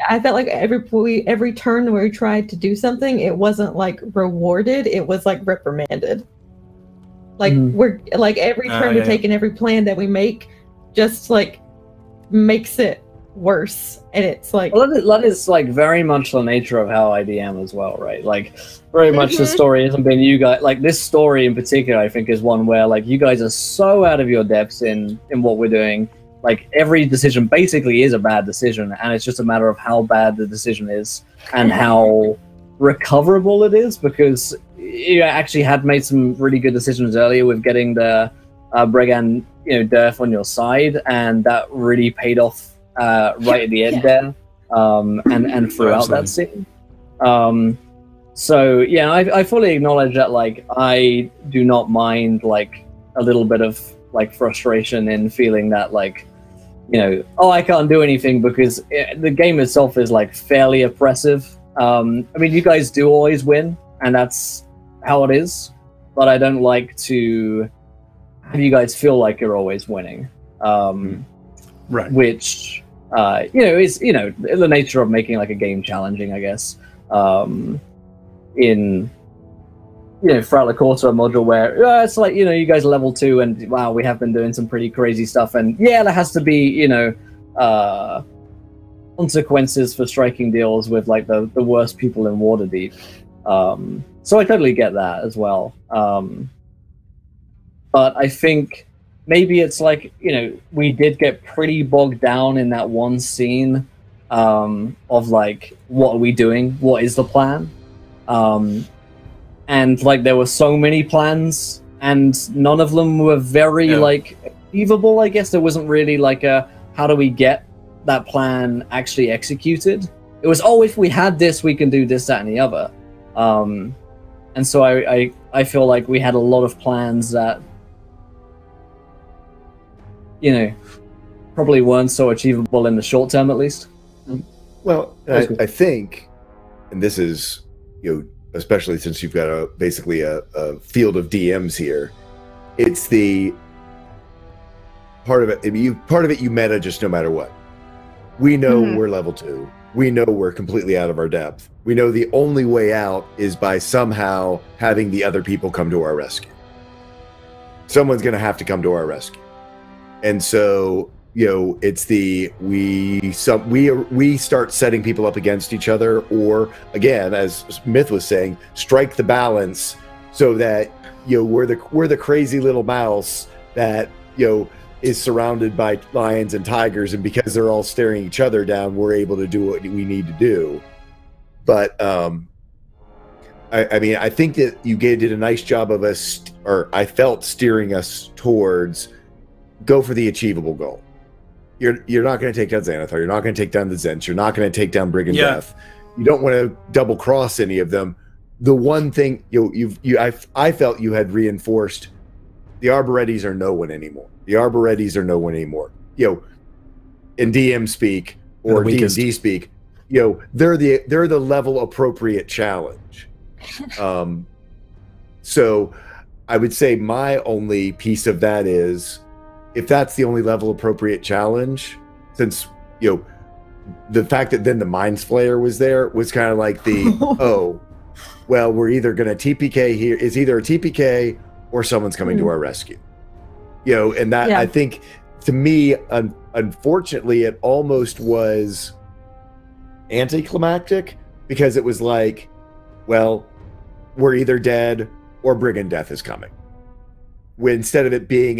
I felt like every turn where we tried to do something, it wasn't like rewarded. It was like reprimanded. Like we're like every turn we take and every plan that we make, just like makes it worse. And it's like that is like very much the nature of how I DM as well, right? Like very much the story hasn't been you guys. Like this story in particular, I think is one where like you guys are so out of your depths in what we're doing. Like every decision basically is a bad decision, and it's just a matter of how bad the decision is and how recoverable it is, because you actually had made some really good decisions earlier with getting the Brigand, Durf on your side, and that really paid off right at the end there, and throughout that scene. So yeah, I fully acknowledge that. Like I do not mind like a little bit of like frustration in feeling that like, I can't do anything because the game itself is like fairly oppressive. I mean, you guys do always win, and that's how it is, but I don't like to have you guys feel like you're always winning. Right. Which, is, the nature of making like a game challenging, I guess. In, throughout the course of a module where it's like, you guys are level 2 and wow, we have been doing some pretty crazy stuff, and there has to be, consequences for striking deals with like the worst people in Waterdeep. So I totally get that as well. But I think maybe it's like, we did get pretty bogged down in that one scene of like, what are we doing? What is the plan? And like there were so many plans and none of them were very like achievable. I guess there wasn't really like how do we get that plan actually executed? It was, if we had this, we can do this, that, and the other. And so I feel like we had a lot of plans that, probably weren't so achievable in the short term, at least. Well, I think, and this is, especially since you've got basically a field of DMs here, it's the part of it. You meta just no matter what. We know we're level 2. We know we're completely out of our depth. We know the only way out is by somehow having the other people come to our rescue. Someone's going to have to come to our rescue. And so, it's we start setting people up against each other, or again, as Myth was saying, strike the balance so that, we're the crazy little mouse that, is surrounded by lions and tigers, and because they're all staring each other down, we're able to do what we need to do. But I mean, I think that you did a nice job of I felt steering us towards go for the achievable goal. You're not going to take down Xanathar. You're not going to take down the Zents. You're not going to take down Brigand Death. you don't want to double cross any of them. The one thing I felt you had reinforced, the Arboretties are no one anymore. The Arboretties are no one anymore. In DM speak or D&D speak, they're the level appropriate challenge. So I would say my only piece of that is, if that's the only level appropriate challenge, since the fact that then the Mind Flayer was there was kind of like the well, we're either going to TPK here. It's either a TPK or someone's coming to our rescue. And that, I think, to me, unfortunately, it almost was anticlimactic, because it was like, well, we're either dead or Brigand Death is coming. Instead of it being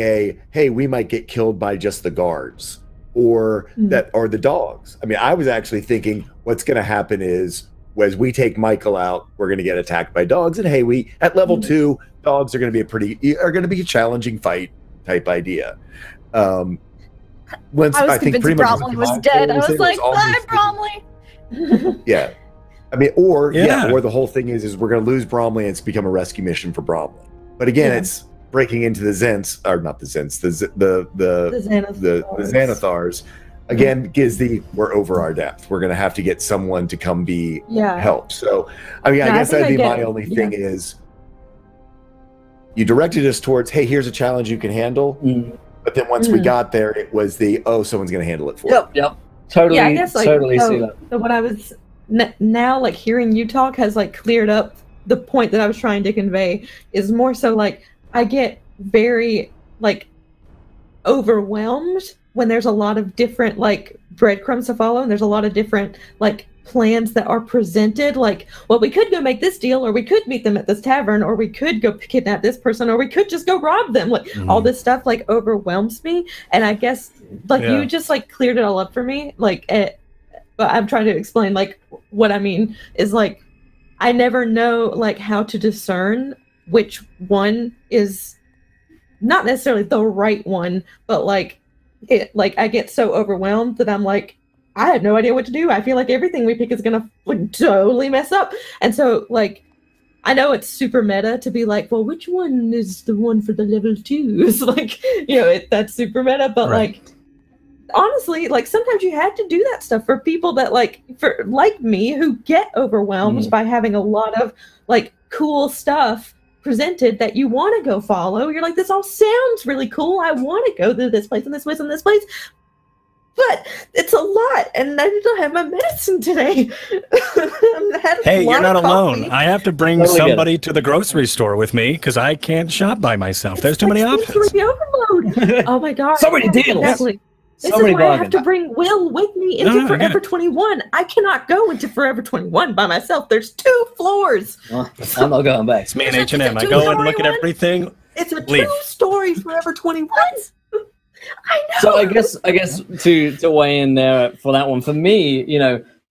hey, we might get killed by just the guards or the dogs. I mean, I was actually thinking what's going to happen is, as we take Michael out, we're going to get attacked by dogs, and hey, at level 2, dogs are going to be a challenging fight type idea. Once I was think convinced pretty much Bromley was dead. I was like, bye, Bromley. Yeah. I mean, or the whole thing is we're going to lose Bromley and it's become a rescue mission for Bromley. But again, it's breaking into the Zents, or not the Zents, the Xanathars. Again, gives we're over our depth. We're going to have to get someone to come be help. So, I mean, I guess that'd be my only thing is, you directed us towards, hey, here's a challenge you can handle. But then once we got there, it was someone's going to handle it for you. Yep. Totally, I guess, totally see that. So what I was now, like, hearing you talk has like cleared up the point that I was trying to convey. Is more so like, I get very like overwhelmed when there's a lot of different like breadcrumbs to follow, and there's a lot of different like plans that are presented, like, well, we could go make this deal, or we could meet them at this tavern, or we could go kidnap this person, or we could just go rob them. Like all this stuff like overwhelms me, and I guess like you just like cleared it all up for me. Like but I'm trying to explain like what I mean is, like, I never know like how to discern which one is not necessarily the right one, but like I get so overwhelmed that I'm like, I have no idea what to do. I feel like everything we pick is gonna like totally mess up. And so like, I know it's super meta to be like, well, which one is the one for the level 2s? Like, that's super meta, but like, honestly, like sometimes you have to do that stuff for people that like me, who get overwhelmed by having a lot of like cool stuff presented that you want to go follow. You're like, this all sounds really cool. I want to go to this place and this place and this place. But it's a lot, and I don't have my medicine today. Hey, you're not alone. I have to bring somebody to the grocery store with me because I can't shop by myself. There's too many options. Overload. Oh my god! So many deals. Exactly. This is why I have to bring Will with me into Forever 21. I cannot go into Forever 21 by myself. There's 2 floors. Well, I'm not going back. It's me and H&M. I go and look at everything. It's a 2-story Forever 21. I know. So I guess to weigh in there for that one, for me,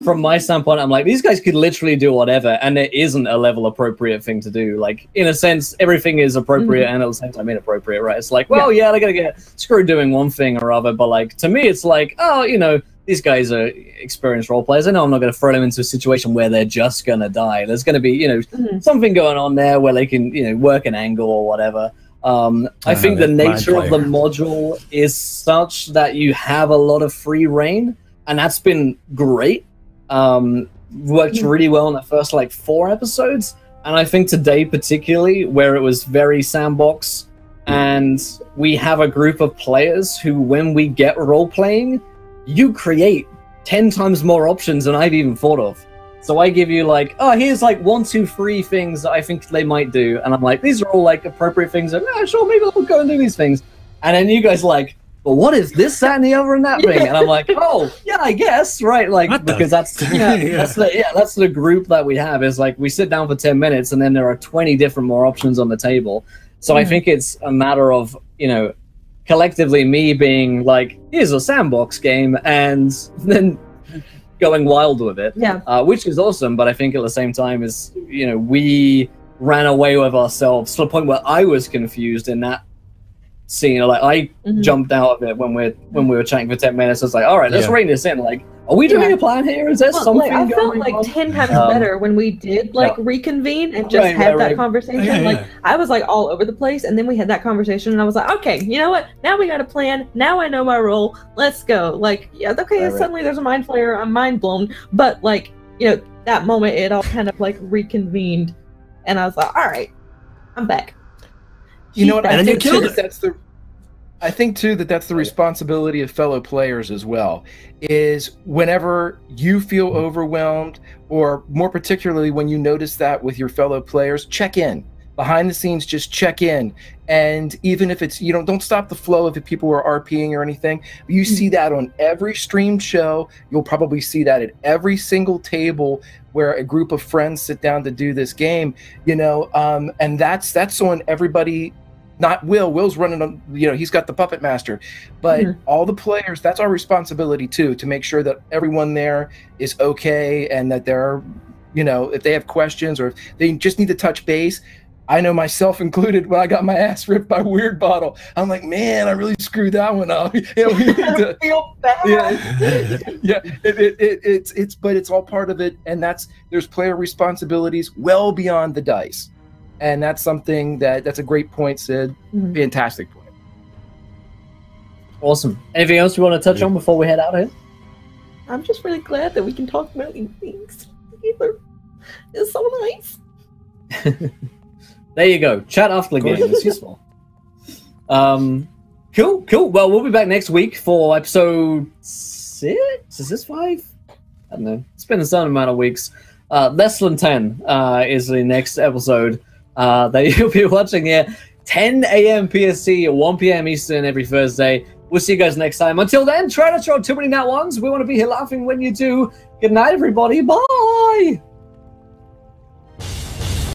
from my standpoint, I'm like, these guys could literally do whatever, and there isn't a level appropriate thing to do. Like, in a sense, everything is appropriate and at the same time inappropriate, right? It's like, well, they're gonna get screwed doing one thing or other, but like, to me, it's like, oh, these guys are experienced role players. I know I'm not gonna throw them into a situation where they're just gonna die. There's gonna be, something going on there where they can, work an angle or whatever. I think the nature of the module is such that you have a lot of free reign, and that's been great. Worked really well in the first like 4 episodes, and I think today particularly, where it was very sandbox, and we have a group of players who, when we get role playing, you create 10 times more options than I've even thought of. So I give you like, oh, here's like 1, 2, 3 things that I think they might do. And I'm like, these are all like appropriate things. And sure, maybe I'll go and do these things. And then you guys like, but what is this, that, and the other, and that thing? And I'm like, oh, yeah, I guess, right? Like, because that's that's the group that we have. Is like, we sit down for 10 minutes, and then there are 20 different more options on the table. So I think it's a matter of, collectively me being like, here's a sandbox game, and then going wild with it, which is awesome. But I think at the same time is, we ran away with ourselves to the point where I was confused in that scene. Like I jumped out of it when we were chatting for 10 minutes. I was like, all right, let's rein this in. Like, Are we doing a plan here? Is there something I felt going like on? 10 times better when we did reconvene and just have that conversation. Yeah, like yeah. I was like all over the place, and then we had that conversation, and I was like, okay, you know what? Now we got a plan. Now I know my role. Let's go. Like, yeah, okay. Suddenly there's a mind flare. I'm mind blown. But like, you know, that moment it all kind of like reconvened, and I was like, all right, I'm back. You know what? And then you killed it. I think too that that's the responsibility of fellow players as well. Is whenever you feel overwhelmed, or more particularly when you notice that with your fellow players, check in behind the scenes. Just check in, and even if it's don't stop the flow if people are RPing or anything. You see that on every streamed show. You'll probably see that at every single table where a group of friends sit down to do this game. And that's on everybody. Not Will. Will's running on, he's got the puppet master, but all the players, that's our responsibility too, to make sure that everyone there is okay, and that they're, if they have questions or if they just need to touch base. I know myself included, when I got my ass ripped by Weird Bottle, I'm like, man, I really screwed that one up. We need to feel bad. But it's all part of it, and there's player responsibilities well beyond the dice. And that's something that's a great point, Sid. Fantastic point. Awesome. Anything else you want to touch on before we head out here? I'm just really glad that we can talk about these things together. It's so nice. There you go. Chat after the game. It's useful. Cool. Well, we'll be back next week for episode 6. Is this 5? I don't know. It's been a certain amount of weeks. Less than 10 is the next episode that you'll be watching here. 10 a.m. PST, 1 p.m. Eastern every Thursday. We'll see you guys next time. Until then, try not to throw too many nat ones. We want to be here laughing when you do. Good night, everybody. Bye.